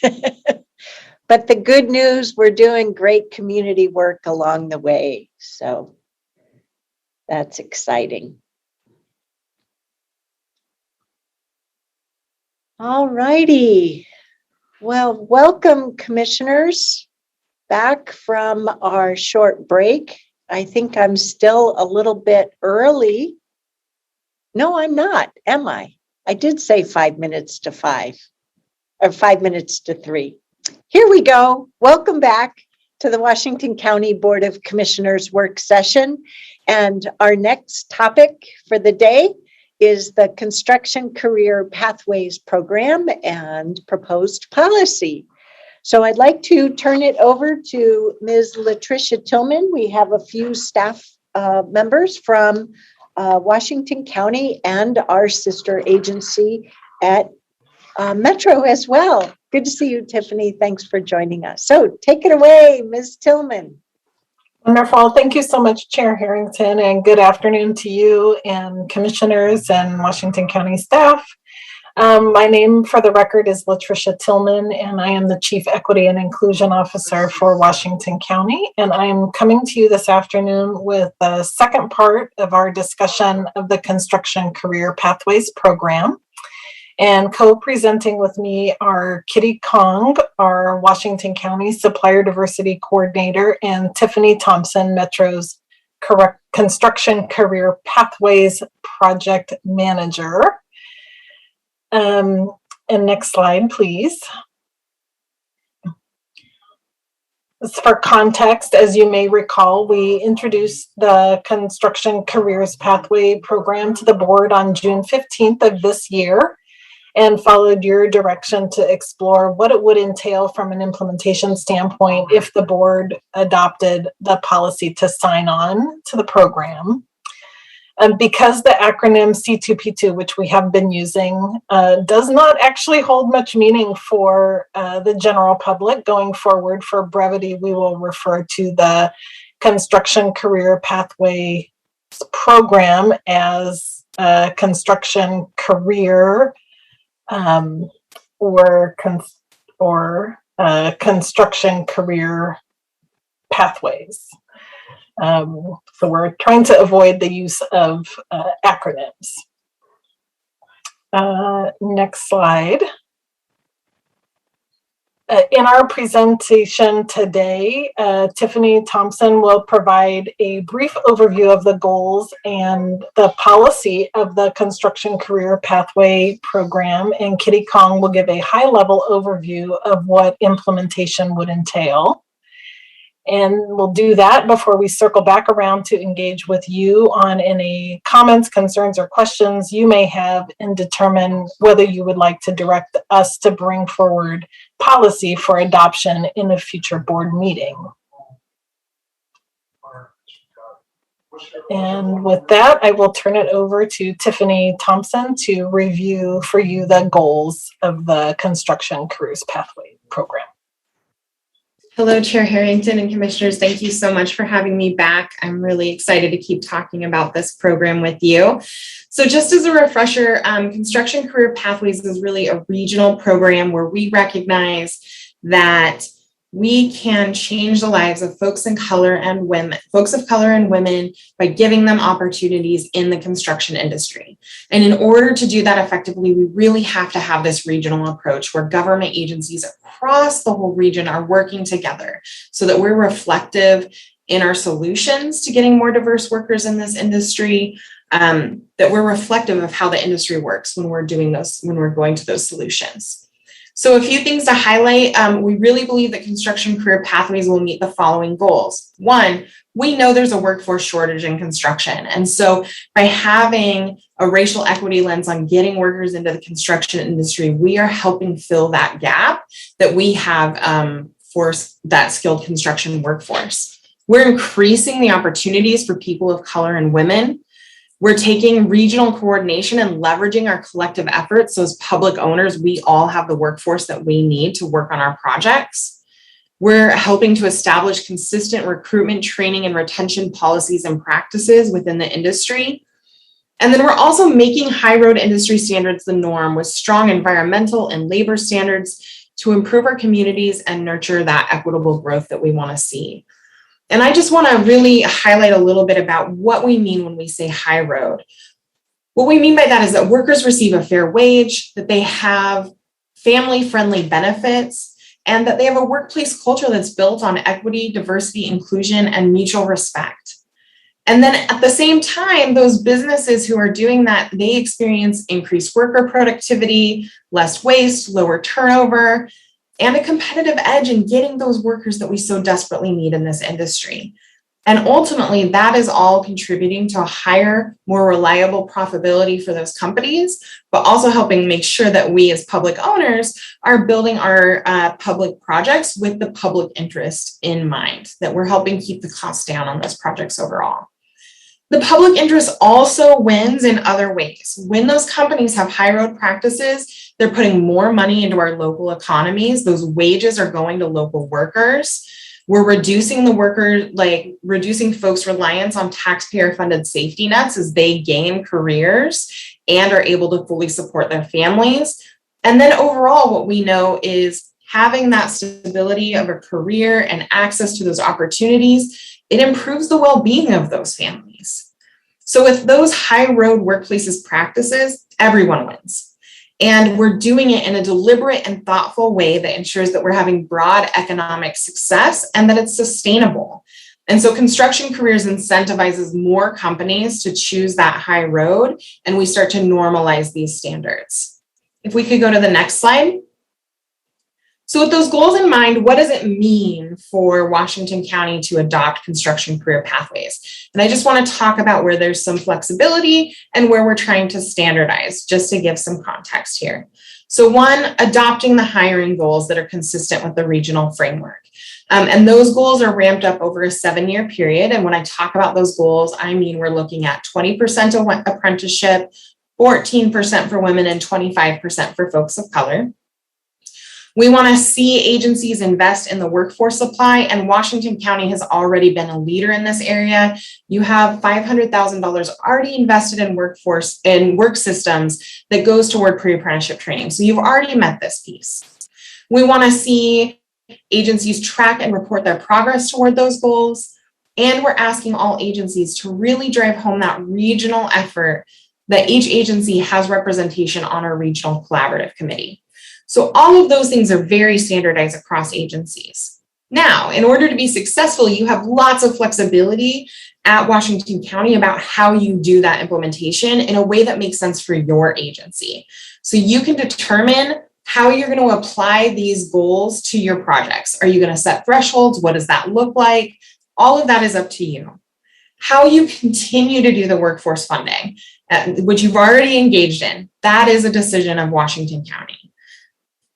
But the good news, we're doing great community work along the way. So that's exciting. All righty. Well, welcome, commissioners, back from our short break. I think I'm still a little bit early. No, I'm not, am I? I did say 5 minutes to 5, or 5 minutes to 3. Here we go. Welcome back to the Washington County Board of Commissioners work session. And our next topic for the day is the Construction Career Pathways Program and proposed policy. So I'd like to turn it over to Ms. Latricia Tillman. We have a few staff members from Washington County and our sister agency at Metro as well. Good to see you, Tiffany. Thanks for joining us. So take it away, Ms. Tillman. Wonderful. Thank you so much, Chair Harrington, and good afternoon to you and commissioners and Washington County staff. My name for the record is Latricia Tillman, and I am the Chief Equity and Inclusion Officer for Washington County. And I'm coming to you this afternoon with the second part of our discussion of the Construction Career Pathways Program. And co-presenting with me are Kitty Kong, our Washington County Supplier Diversity Coordinator, and Tiffany Thompson, Metro's Construction Career Pathways Project Manager. And next slide, please. For context, as you may recall, we introduced the Construction Careers Pathway Program to the board on June 15th of this year, and followed your direction to explore what it would entail from an implementation standpoint if the board adopted the policy to sign on to the program. Because the acronym C2P2, which we have been using, does not actually hold much meaning for the general public going forward, for brevity, we will refer to the Construction Career Pathway Program as Construction Career Construction Career Pathways. So we're trying to avoid the use of acronyms. Next slide. In our presentation today, Tiffany Thompson will provide a brief overview of the goals and the policy of the Construction Career Pathway Program, and Kitty Kong will give a high-level overview of what implementation would entail. And we'll do that before we circle back around to engage with you on any comments, concerns, or questions you may have and determine whether you would like to direct us to bring forward policy for adoption in a future board meeting. And with that, I will turn it over to Tiffany Thompson to review for you the goals of the Construction Careers Pathway Program. Hello, Chair Harrington and Commissioners. Thank you so much for having me back. I'm really excited to keep talking about this program with you. So just as a refresher, Construction Career Pathways is really a regional program where we recognize that we can change the lives of folks of color and women by giving them opportunities in the construction industry. And in order to do that effectively, we really have to have this regional approach where government agencies across the whole region are working together so that we're reflective in our solutions to getting more diverse workers in this industry, that we're reflective of how the industry works when we're doing those, when we're going to those solutions. So a few things to highlight. We really believe that Construction Career Pathways will meet the following goals. One, we know there's a workforce shortage in construction. And so by having a racial equity lens on getting workers into the construction industry, we are helping fill that gap that we have for that skilled construction workforce. We're increasing the opportunities for people of color and women. We're taking regional coordination and leveraging our collective efforts. So as public owners, we all have the workforce that we need to work on our projects. We're helping to establish consistent recruitment, training, and retention policies and practices within the industry. And then we're also making high road industry standards the norm with strong environmental and labor standards to improve our communities and nurture that equitable growth that we want to see. And I just want to really highlight a little bit about what we mean when we say high road. What we mean by that is that workers receive a fair wage, that they have family-friendly benefits, and that they have a workplace culture that's built on equity, diversity, inclusion, and mutual respect. And then at the same time, those businesses who are doing that, they experience increased worker productivity, less waste, lower turnover, and a competitive edge in getting those workers that we so desperately need in this industry. And ultimately, that is all contributing to a higher, more reliable profitability for those companies, but also helping make sure that we as public owners are building our public projects with the public interest in mind, that we're helping keep the costs down on those projects overall. The public interest also wins in other ways. When those companies have high road practices, they're putting more money into our local economies. Those wages are going to local workers. We're reducing reducing folks' reliance on taxpayer-funded safety nets as they gain careers and are able to fully support their families. And then overall, what we know is having that stability of a career and access to those opportunities, it improves the well-being of those families. So with those high road workplaces practices, everyone wins. And we're doing it in a deliberate and thoughtful way that ensures that we're having broad economic success and that it's sustainable. And so Construction Careers incentivizes more companies to choose that high road, and we start to normalize these standards. If we could go to the next slide. So with those goals in mind, what does it mean for Washington County to adopt construction career pathways? And I just want to talk about where there's some flexibility and where we're trying to standardize, just to give some context here. So one, adopting the hiring goals that are consistent with the regional framework. And those goals are ramped up over a 7-year period. And when I talk about those goals, I mean we're looking at 20% apprenticeship, 14% for women, and 25% for folks of color. We want to see agencies invest in the workforce supply, and Washington County has already been a leader in this area. You have $500,000 already invested in work systems that goes toward pre-apprenticeship training. So you've already met this piece. We want to see agencies track and report their progress toward those goals. And we're asking all agencies to really drive home that regional effort that each agency has representation on our regional collaborative committee. So all of those things are very standardized across agencies. Now, in order to be successful, you have lots of flexibility at Washington County about how you do that implementation in a way that makes sense for your agency. So you can determine how you're going to apply these goals to your projects. Are you going to set thresholds? What does that look like? All of that is up to you. How you continue to do the workforce funding, which you've already engaged in, that is a decision of Washington County.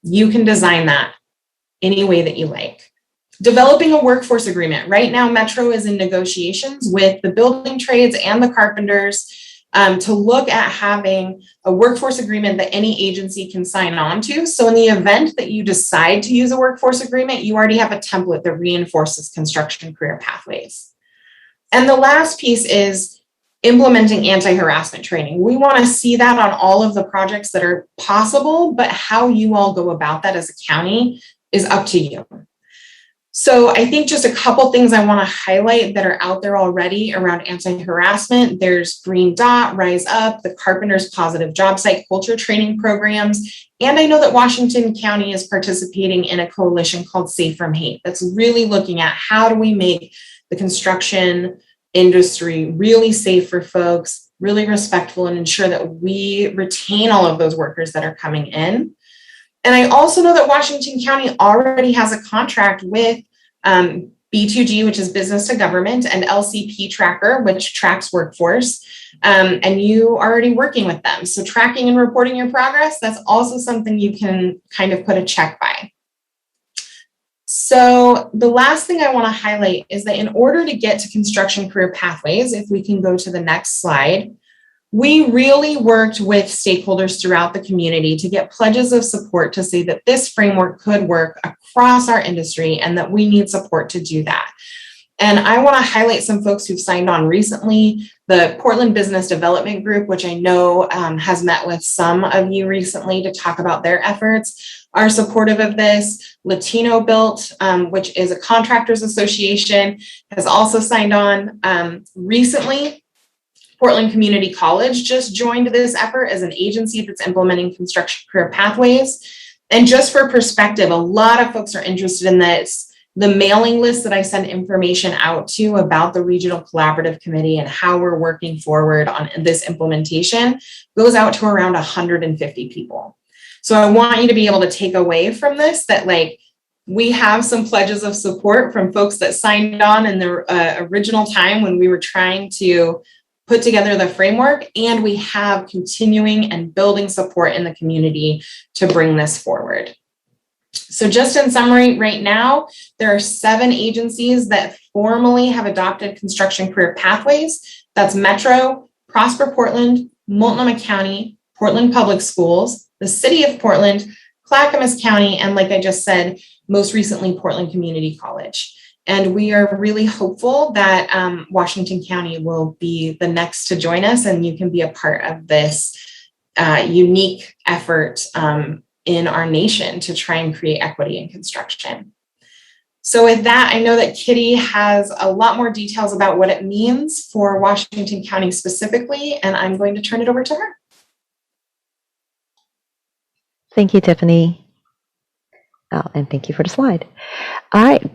You can design that any way that you like. Developing a workforce agreement. Right now, Metro is in negotiations with the building trades and the carpenters to look at having a workforce agreement that any agency can sign on to. So in the event that you decide to use a workforce agreement, you already have a template that reinforces construction career pathways. And the last piece is implementing anti-harassment training. We want to see that on all of the projects that are possible, but how you all go about that as a county is up to you. So I think just a couple things I want to highlight that are out there already around anti-harassment. There's Green Dot, Rise Up, the Carpenters Positive Job Site Culture Training Programs. And I know that Washington County is participating in a coalition called Safe from Hate that's really looking at how do we make the construction industry really safe for folks, really respectful, and ensure that we retain all of those workers that are coming in. And I also know that Washington County already has a contract with B2G, which is business to government, and LCP Tracker, which tracks workforce, and you are already working with them. So tracking and reporting your progress, that's also something you can kind of put a check by. So the last thing I want to highlight is that in order to get to construction career pathways, if we can go to the next slide, we really worked with stakeholders throughout the community to get pledges of support to say that this framework could work across our industry and that we need support to do that. And I want to highlight some folks who've signed on recently. The Portland Business Development Group, which I know has met with some of you recently to talk about their efforts, are supportive of this. Latino Built, which is a contractors association, has also signed on. Recently, Portland Community College just joined this effort as an agency that's implementing construction career pathways. And just for perspective, a lot of folks are interested in this. The mailing list that I send information out to about the Regional Collaborative Committee and how we're working forward on this implementation goes out to around 150 people. So I want you to be able to take away from this that, like, we have some pledges of support from folks that signed on in the original time when we were trying to put together the framework, and we have continuing and building support in the community to bring this forward. So just in summary, right now, there are 7 agencies that formally have adopted construction career pathways. That's Metro, Prosper Portland, Multnomah County, Portland Public Schools, the City of Portland, Clackamas County, and like I just said, most recently, Portland Community College. And we are really hopeful that Washington County will be the next to join us, and you can be a part of this unique effort in our nation to try and create equity in construction. So with that, I know that Kitty has a lot more details about what it means for Washington County specifically, and I'm going to turn it over to her. Thank you, Tiffany. Oh, and thank you for the slide. All right.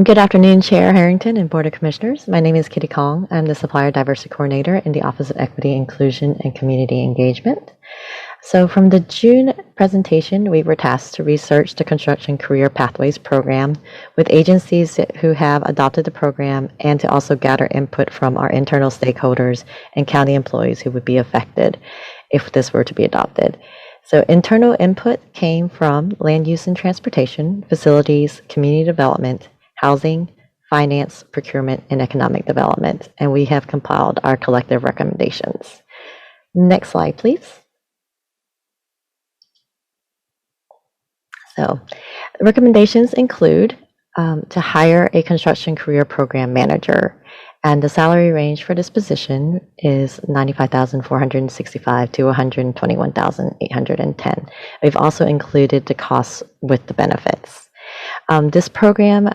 Good afternoon, Chair Harrington and Board of Commissioners. My name is Kitty Kong. I'm the Supplier Diversity Coordinator in the Office of Equity, Inclusion, and Community Engagement. So from the June presentation, we were tasked to research the Construction Career Pathways program with agencies who have adopted the program, and to also gather input from our internal stakeholders and county employees who would be affected if this were to be adopted. So internal input came from land use and transportation, facilities, community development, housing, finance, procurement, and economic development. And we have compiled our collective recommendations. Next slide, please. So the recommendations include to hire a construction career program manager. And the salary range for this position is $95,465 to $121,810. We've also included the costs with the benefits. This program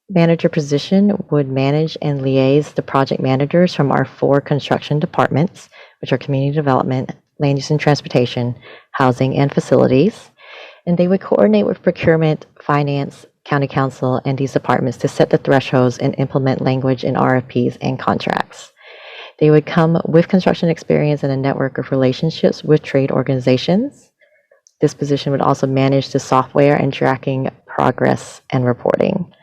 manager position would manage and liaise the project managers from our 4 construction departments, which are community development, land use and transportation, housing, and facilities. And they would coordinate with procurement, finance, county council, and these departments to set the thresholds and implement language in RFPs and contracts. They would come with construction experience and a network of relationships with trade organizations. This position would also manage the software and tracking progress and reporting.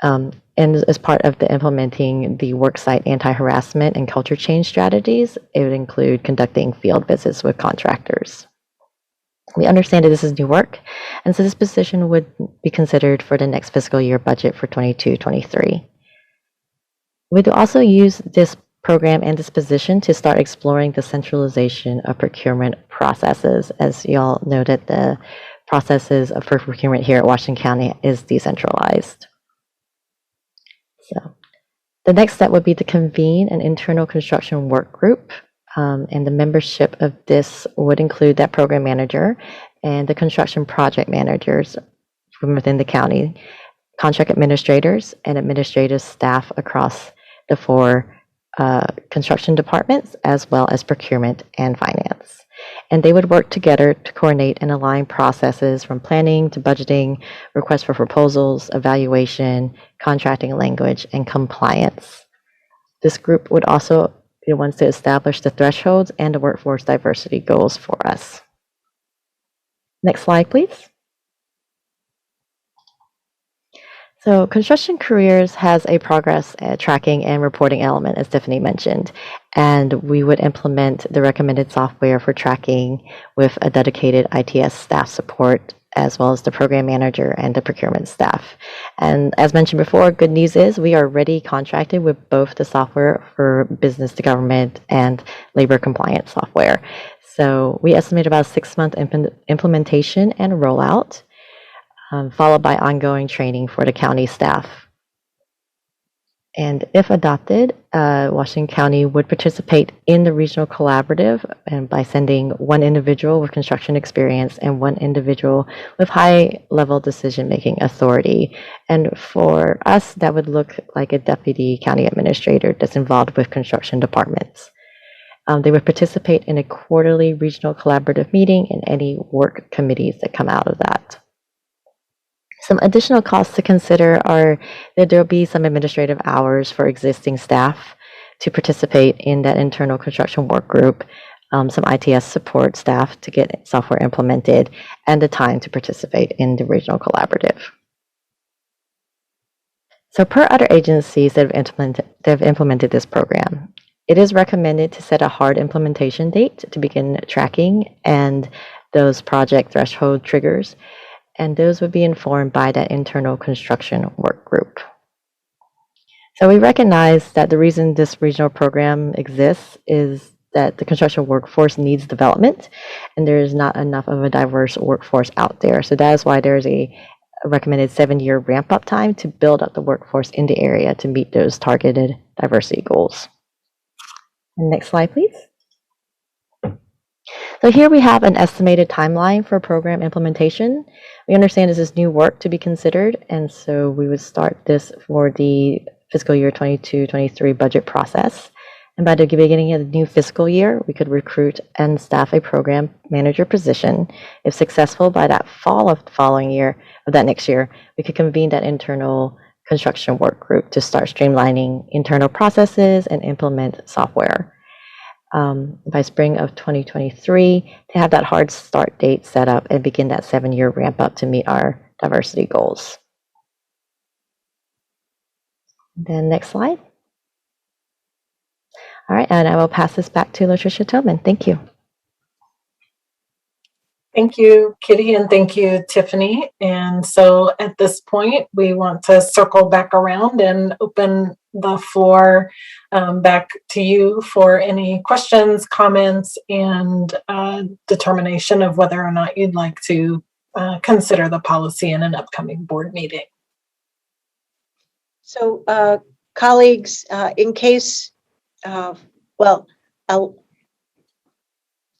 And as part of the implementing the worksite anti-harassment and culture change strategies, it would include conducting field visits with contractors. We understand that this is new work, and so this position would be considered for the next fiscal year budget for 22-23. We'd also use this program and this position to start exploring the centralization of procurement processes. As you all know, that the processes for procurement here at Washington County is decentralized. So the next step would be to convene an internal construction work group. And the membership of this would include that program manager and the construction project managers from within the county, contract administrators, and administrative staff across the 4 construction departments, as well as procurement and finance. And they would work together to coordinate and align processes from planning to budgeting, requests for proposals, evaluation, contracting language, and compliance. This group would also be the ones to establish the thresholds and the workforce diversity goals for us. Next slide, please. So Construction Careers has a progress tracking and reporting element, as Tiffany mentioned, and we would implement the recommended software for tracking with a dedicated ITS staff support, as well as the program manager and the procurement staff. And as mentioned before, good news is we are already contracted with both the software for business to government and labor compliance software. So we estimate about a 6-month implementation and rollout, followed by ongoing training for the county staff. And if adopted, Washington County would participate in the regional collaborative and by sending one individual with construction experience and one individual with high-level decision-making authority. And for us, that would look like a deputy county administrator that's involved with construction departments. They would participate in a quarterly regional collaborative meeting and any work committees that come out of that. Some additional costs to consider are that there will be some administrative hours for existing staff to participate in that internal construction work group, some ITS support staff to get software implemented, and the time to participate in the regional collaborative. So per other agencies that have implemented this program, it is recommended to set a hard implementation date to begin tracking and those project threshold triggers, and those would be informed by that internal construction work group. So we recognize that the reason this regional program exists is that the construction workforce needs development, and there is not enough of a diverse workforce out there. So that is why there's a recommended 7-year ramp-up time to build up the workforce in the area to meet those targeted diversity goals. Next slide, please. So here we have an estimated timeline for program implementation. We understand this is new work to be considered, and so we would start this for the fiscal year 22-23 budget process. And by the beginning of the new fiscal year, we could recruit and staff a program manager position. If successful, by that fall of the following year, or that next year, we could convene that internal construction work group to start streamlining internal processes and implement software. By spring of 2023, to have that hard start date set up and begin that 7-year ramp up to meet our diversity goals. Then next slide. All right, and I will pass this back to Latricia Tillman. Thank you. Thank you, Kitty, and thank you, Tiffany. And so at this point, we want to circle back around and open the floor back to you for any questions, comments, and determination of whether or not you'd like to consider the policy in an upcoming board meeting. So colleagues, in case,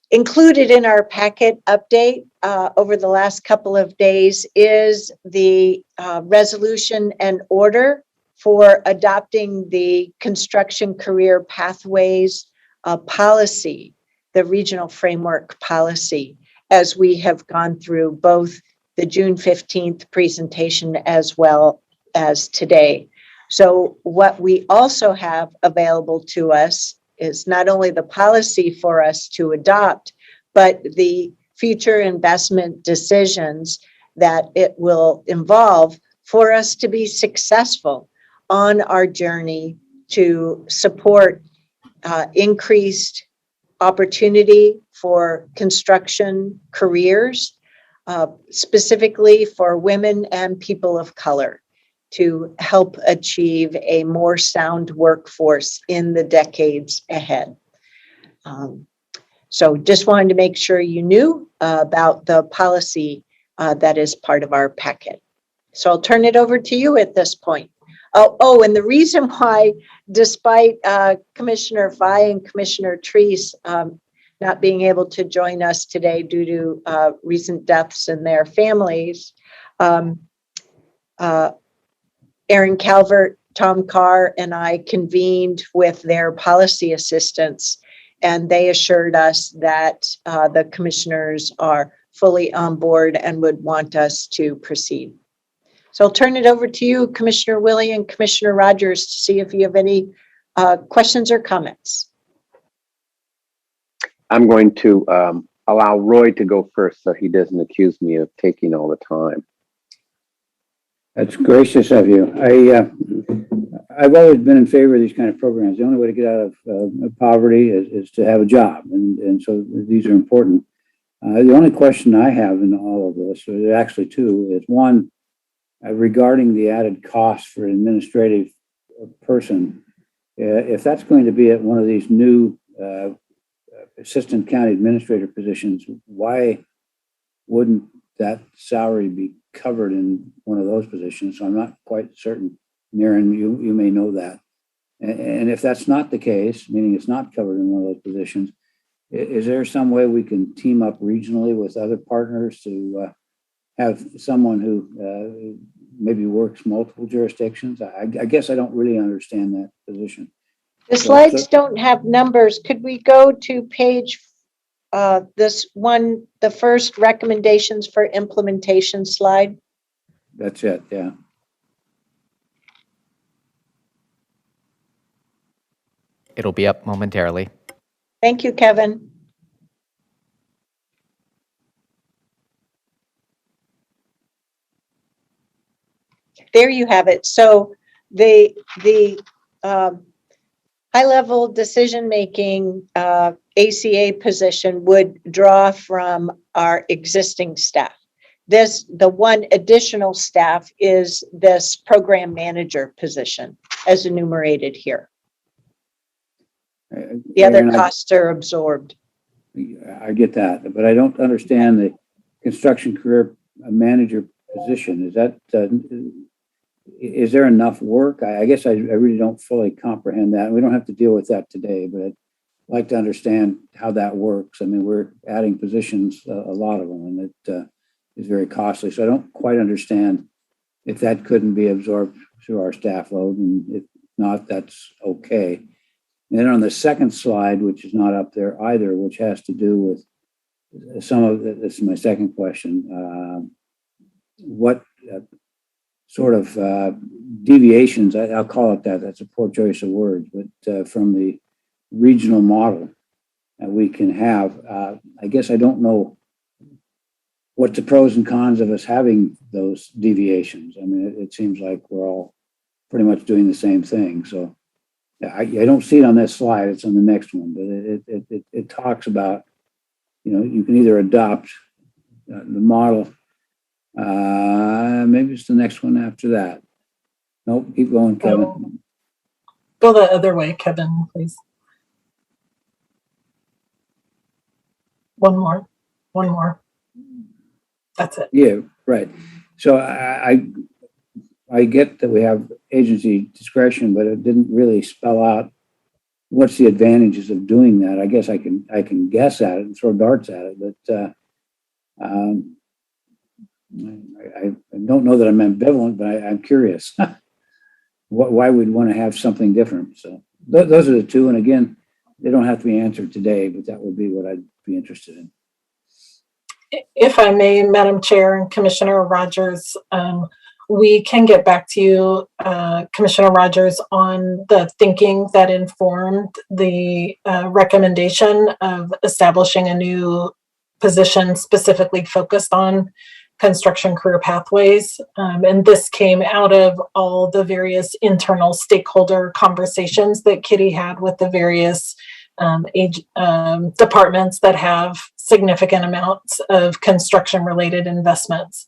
included in our packet update over the last couple of days is the resolution and order for adopting the construction career pathways policy, the regional framework policy, as we have gone through both the June 15th presentation as well as today. So what we also have available to us is not only the policy for us to adopt, but the future investment decisions that it will involve for us to be successful on our journey to support increased opportunity for construction careers, specifically for women and people of color, to help achieve a more sound workforce in the decades ahead. So just wanted to make sure you knew about the policy that is part of our packet. So I'll turn it over to you at this point. Oh, and the reason why, despite Commissioner Fye and Commissioner Treese not being able to join us today due to recent deaths in their families, Aaron Calvert, Tom Carr, and I convened with their policy assistants, and they assured us that the commissioners are fully on board and would want us to proceed. So I'll turn it over to you, Commissioner Willie and Commissioner Rogers, to see if you have any questions or comments. I'm going to allow Roy to go first so he doesn't accuse me of taking all the time. That's gracious of you. I've always been in favor of these kind of programs. The only way to get out of poverty is to have a job, and so these are important. The only question I have in all of this, or actually two, is one, regarding the added cost for an administrative person. If that's going to be at one of these new assistant county administrator positions, why wouldn't that salary be covered in one of those positions? So I'm not quite certain Maren, you may know that. And if that's not the case, meaning it's not covered in one of those positions, is there some way we can team up regionally with other partners to have someone who maybe works multiple jurisdictions? I guess I don't really understand that position. The slides don't have numbers. Could we go to page this one, the first recommendations for implementation slide? That's it, yeah. It'll be up momentarily. Thank you, Kevin. There you have it. So the high-level decision-making ACA position would draw from our existing staff. The one additional staff is this program manager position as enumerated here. The other costs are absorbed. I get that, but I don't understand the construction career manager position. Is there enough work? I guess I really don't fully comprehend that. We don't have to deal with that today, but I'd like to understand how that works. I mean, we're adding positions, a lot of them, and it is very costly. So I don't quite understand if that couldn't be absorbed through our staff load, and if not, that's okay. And then on the second slide, which is not up there either, which has to do with some of this is my second question. What sort of deviations, I'll call it that, that's a poor choice of words, but from the regional model that we can have, I guess I don't know what the pros and cons of us having those deviations. I mean, it seems like we're all pretty much doing the same thing. So I don't see it on this slide, it's on the next one, but it talks about, you can either adopt the model. Maybe it's the next one after that. Nope, keep going, Kevin. Go the other way, Kevin, please. One more. That's it. Yeah, right. So I get that we have agency discretion, but it didn't really spell out what's the advantages of doing that. I guess I can guess at it and throw darts at it, but I don't know that I'm ambivalent, but I'm curious why we'd want to have something different. So those are the two. And again, they don't have to be answered today, but that would be what I'd be interested in. If I may, Madam Chair and Commissioner Rogers, we can get back to you, Commissioner Rogers, on the thinking that informed the recommendation of establishing a new position specifically focused on construction career pathways. And this came out of all the various internal stakeholder conversations that Kitty had with the various departments that have significant amounts of construction related investments.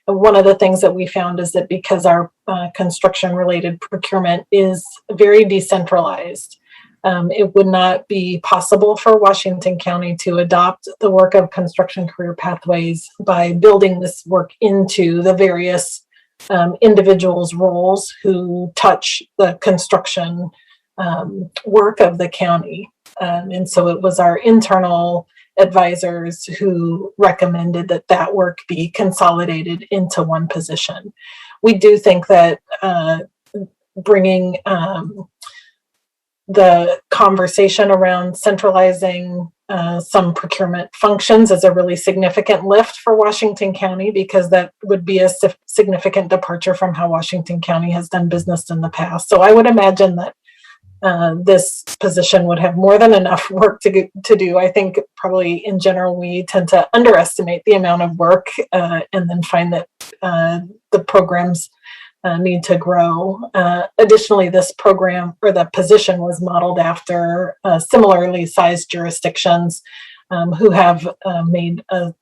And one of the things that we found is that because our construction related procurement is very decentralized, it would not be possible for Washington County to adopt the work of construction career pathways by building this work into the various individuals' roles who touch the construction work of the county. And so it was our internal advisors who recommended that work be consolidated into one position. We do think that bringing the conversation around centralizing some procurement functions is a really significant lift for Washington County, because that would be a significant departure from how Washington County has done business in the past. So I would imagine that this position would have more than enough work to do. I think probably in general, we tend to underestimate the amount of work and then find that the programs need to grow. Additionally, this program or the position was modeled after similarly sized jurisdictions who have made a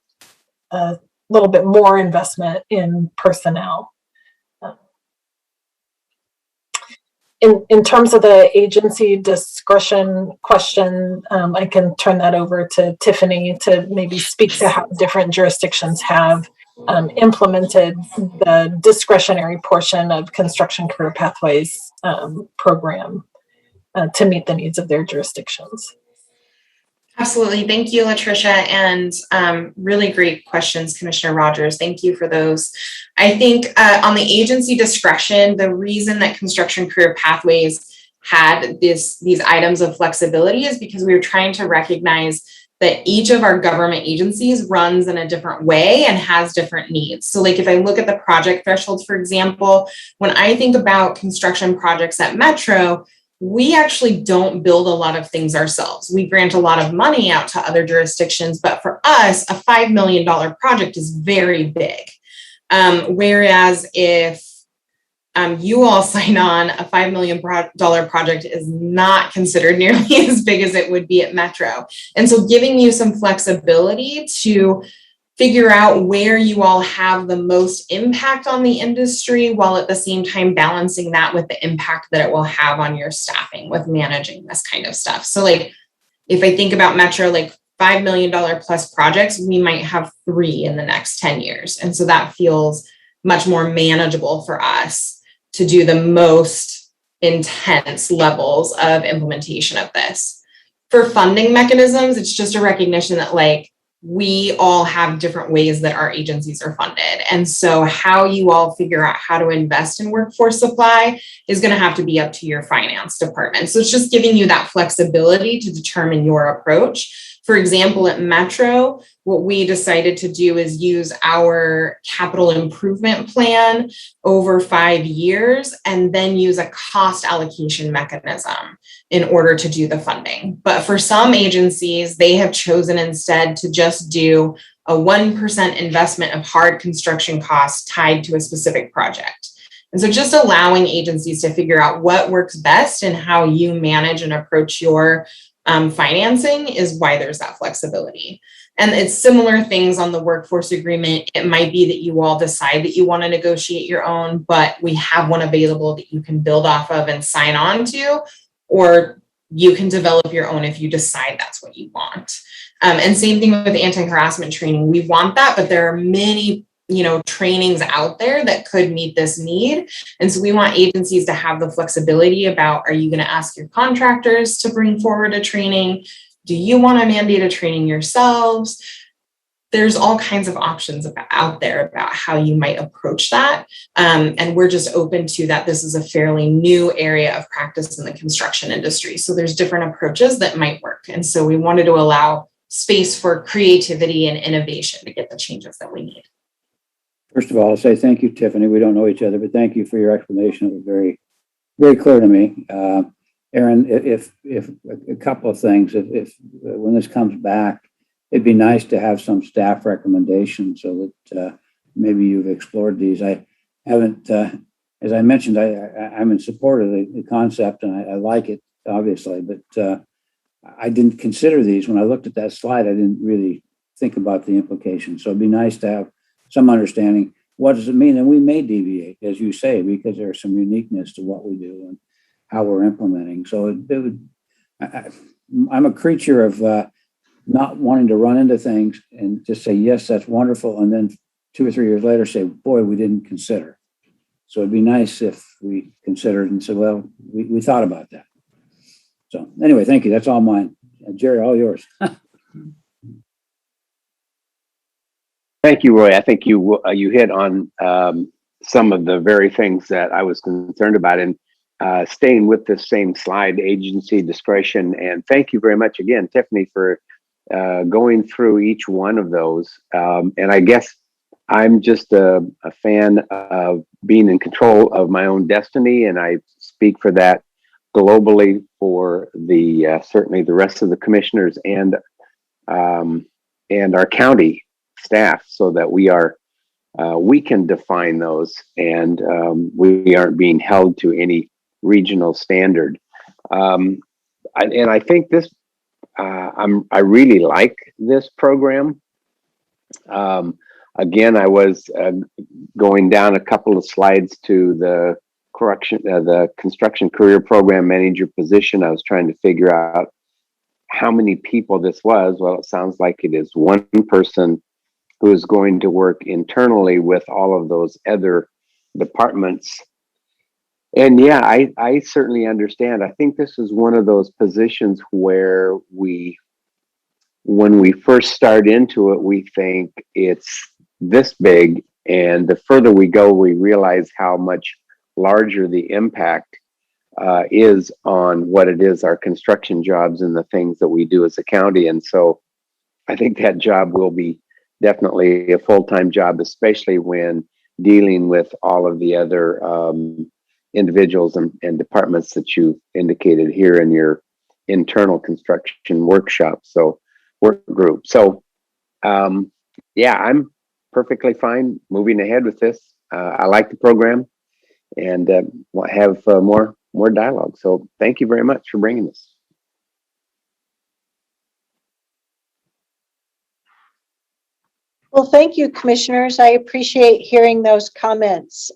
little bit more investment in personnel. In terms of the agency discretion question, I can turn that over to Tiffany to maybe speak to how different jurisdictions have implemented the discretionary portion of Construction Career Pathways program to meet the needs of their jurisdictions. Absolutely. Thank you, Latricia. And really great questions, Commissioner Rogers. Thank you for those. I think on the agency discretion, the reason that Construction Career Pathways had these items of flexibility is because we were trying to recognize that each of our government agencies runs in a different way and has different needs. So like if I look at the project thresholds, for example, when I think about construction projects at Metro, we actually don't build a lot of things ourselves. We grant a lot of money out to other jurisdictions, but for us, a $5 million project is very big. Whereas if you all sign on, a $5 million project is not considered nearly as big as it would be at Metro. And so giving you some flexibility to figure out where you all have the most impact on the industry, while at the same time balancing that with the impact that it will have on your staffing with managing this kind of stuff. So like, if I think about Metro, like $5 million plus projects, we might have 3 in the next 10 years. And so that feels much more manageable for us to do the most intense levels of implementation of this. For funding mechanisms, it's just a recognition that like, we all have different ways that our agencies are funded. And so how you all figure out how to invest in workforce supply is going to have to be up to your finance department. So it's just giving you that flexibility to determine your approach. For example, at Metro, what we decided to do is use our capital improvement plan over 5 years and then use a cost allocation mechanism in order to do the funding. But for some agencies, they have chosen instead to just do a 1% investment of hard construction costs tied to a specific project. And so just allowing agencies to figure out what works best and how you manage and approach your financing is why there's that flexibility. And it's similar things on the workforce agreement. It might be that you all decide that you want to negotiate your own, but we have one available that you can build off of and sign on to, or you can develop your own if you decide that's what you want. And same thing with anti-harassment training. We want that, but there are many trainings out there that could meet this need. And so we want agencies to have the flexibility about, are you going to ask your contractors to bring forward a training? Do you want to mandate a training yourselves? There's all kinds of options out there about how you might approach that. And we're just open to that. This is a fairly new area of practice in the construction industry. So there's different approaches that might work. And so we wanted to allow space for creativity and innovation to get the changes that we need. First of all, I'll say thank you, Tiffany. We don't know each other, but thank you for your explanation. It was very, very clear to me. Aaron, if a couple of things, if when this comes back, it'd be nice to have some staff recommendations so that maybe you've explored these. I haven't, as I mentioned, I'm in support of the concept and I like it, obviously, but I didn't consider these. When I looked at that slide, I didn't really think about the implications. So it'd be nice to have some understanding. What does it mean? And we may deviate, as you say, because there's some uniqueness to what we do and how we're implementing. So I'm a creature of not wanting to run into things and just say, yes, that's wonderful. And then 2 or 3 years later say, boy, we didn't consider. So it'd be nice if we considered and said, well, we thought about that. So anyway, thank you. That's all mine. Jerry, all yours. Thank you, Roy. I think you hit on some of the very things that I was concerned about. And staying with the same slide, agency discretion. And thank you very much again, Tiffany, for going through each one of those. And I guess I'm just a fan of being in control of my own destiny. And I speak for that globally for the certainly the rest of the commissioners and our county staff, so that we can define those and we aren't being held to any regional standard. And I think this, I really like this program. Again, I was going down a couple of slides to the construction career program manager position. I was trying to figure out how many people this was. Well, it sounds like it is one person who is going to work internally with all of those other departments. And yeah, I certainly understand. I think this is one of those positions where when we first start into it, we think it's this big. And the further we go, we realize how much larger the impact is on what it is, our construction jobs and the things that we do as a county. And so I think that job will be definitely a full-time job, especially when dealing with all of the other individuals and departments that you indicated here in your internal construction workshop, so work group. So yeah, I'm perfectly fine moving ahead with this. I like the program and have more dialogue. So thank you very much for bringing this. Well, thank you, commissioners. I appreciate hearing those comments.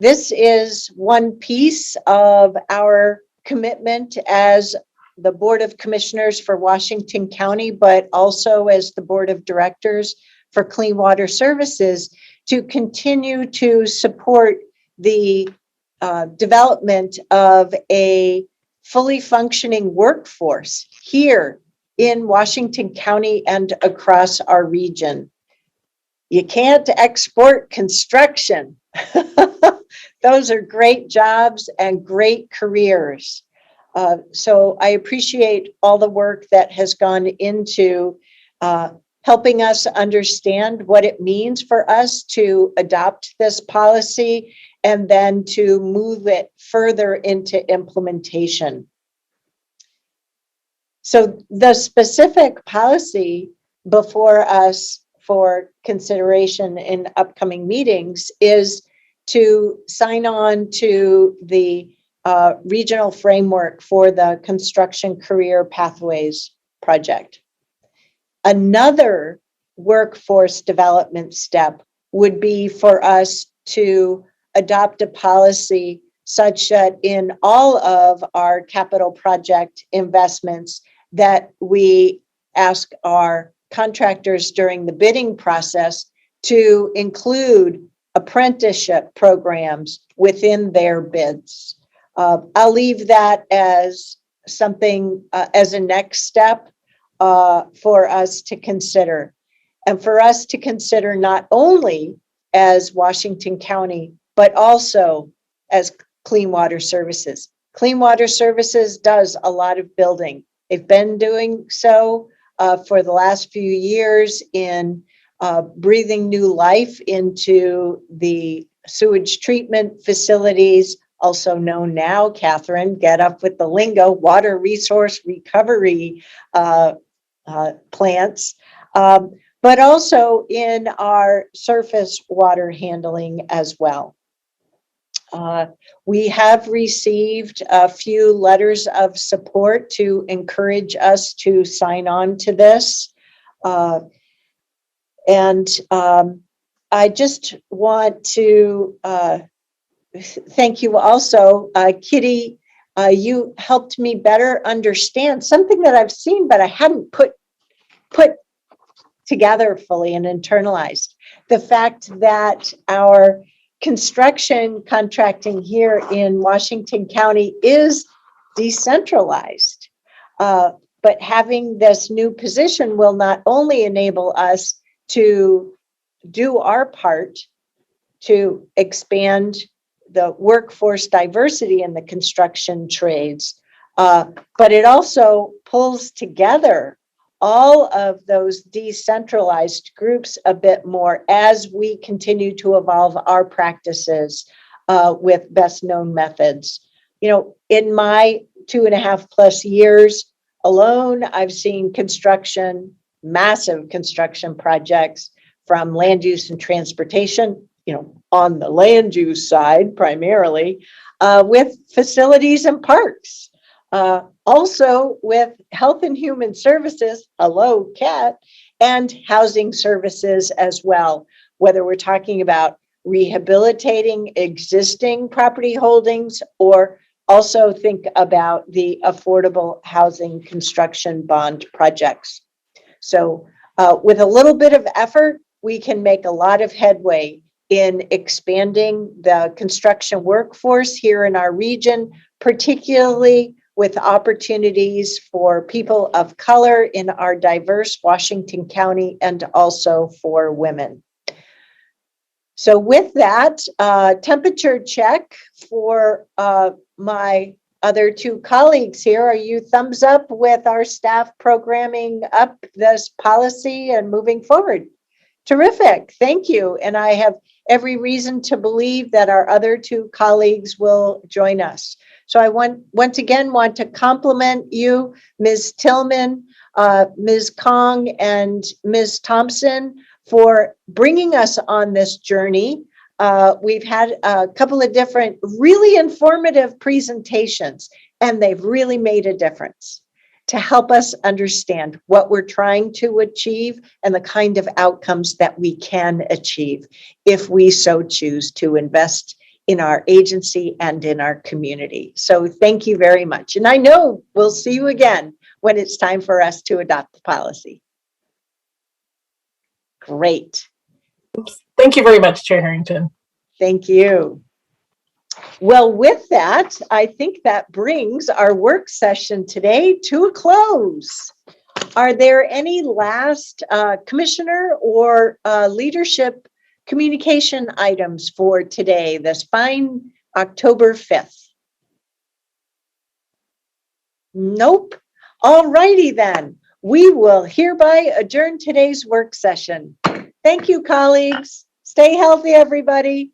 This is one piece of our commitment as the Board of Commissioners for Washington County, but also as the Board of Directors for Clean Water Services, to continue to support the development of a fully functioning workforce here in Washington County and across our region. You can't export construction. Those are great jobs and great careers. So I appreciate all the work that has gone into helping us understand what it means for us to adopt this policy and then to move it further into implementation. So the specific policy before us for consideration in upcoming meetings is to sign on to the regional framework for the Construction Career Pathways project. Another workforce development step would be for us to adopt a policy such that in all of our capital project investments that we ask our contractors during the bidding process to include apprenticeship programs within their bids. I'll leave that as something, as a next step for us to consider. And for us to consider not only as Washington County, but also as Clean Water Services. Clean Water Services does a lot of building. They've been doing so for the last few years in breathing new life into the sewage treatment facilities, also known now, Catherine, get up with the lingo, water resource recovery plants, but also in our surface water handling as well. We have received a few letters of support to encourage us to sign on to this. And I just want to thank you also, Kitty. You helped me better understand something that I've seen, but I hadn't put together fully and internalized. The fact that our construction contracting here in Washington County is decentralized. But having this new position will not only enable us to do our part to expand the workforce diversity in the construction trades, but it also pulls together all of those decentralized groups a bit more as we continue to evolve our practices with best known methods. You know, in my 2.5+ years alone, I've seen construction, massive construction projects from land use and transportation, you know, on the land use side primarily, with facilities and parks. Also with health and human services, hello, Kat, and housing services as well, whether we're talking about rehabilitating existing property holdings or also think about the affordable housing construction bond projects. So with a little bit of effort, we can make a lot of headway in expanding the construction workforce here in our region, particularly with opportunities for people of color in our diverse Washington County and also for women. So with that, temperature check for my other two colleagues here. Are you thumbs up with our staff programming up this policy and moving forward? Terrific, thank you. And I have every reason to believe that our other two colleagues will join us. So I once again want to compliment you, Ms. Tillman, Ms. Kong, and Ms. Thompson for bringing us on this journey. We've had a couple of different really informative presentations, and they've really made a difference to help us understand what we're trying to achieve and the kind of outcomes that we can achieve if we so choose to invest in our agency and in our community. So thank you very much. And I know we'll see you again when it's time for us to adopt the policy. Great. Thank you very much, Chair Harrington. Thank you. Well, with that, I think that brings our work session today to a close. Are there any last commissioner or leadership communication items for today, this fine October 5th? Nope. All righty then. We will hereby adjourn today's work session. Thank you, colleagues. Stay healthy, everybody.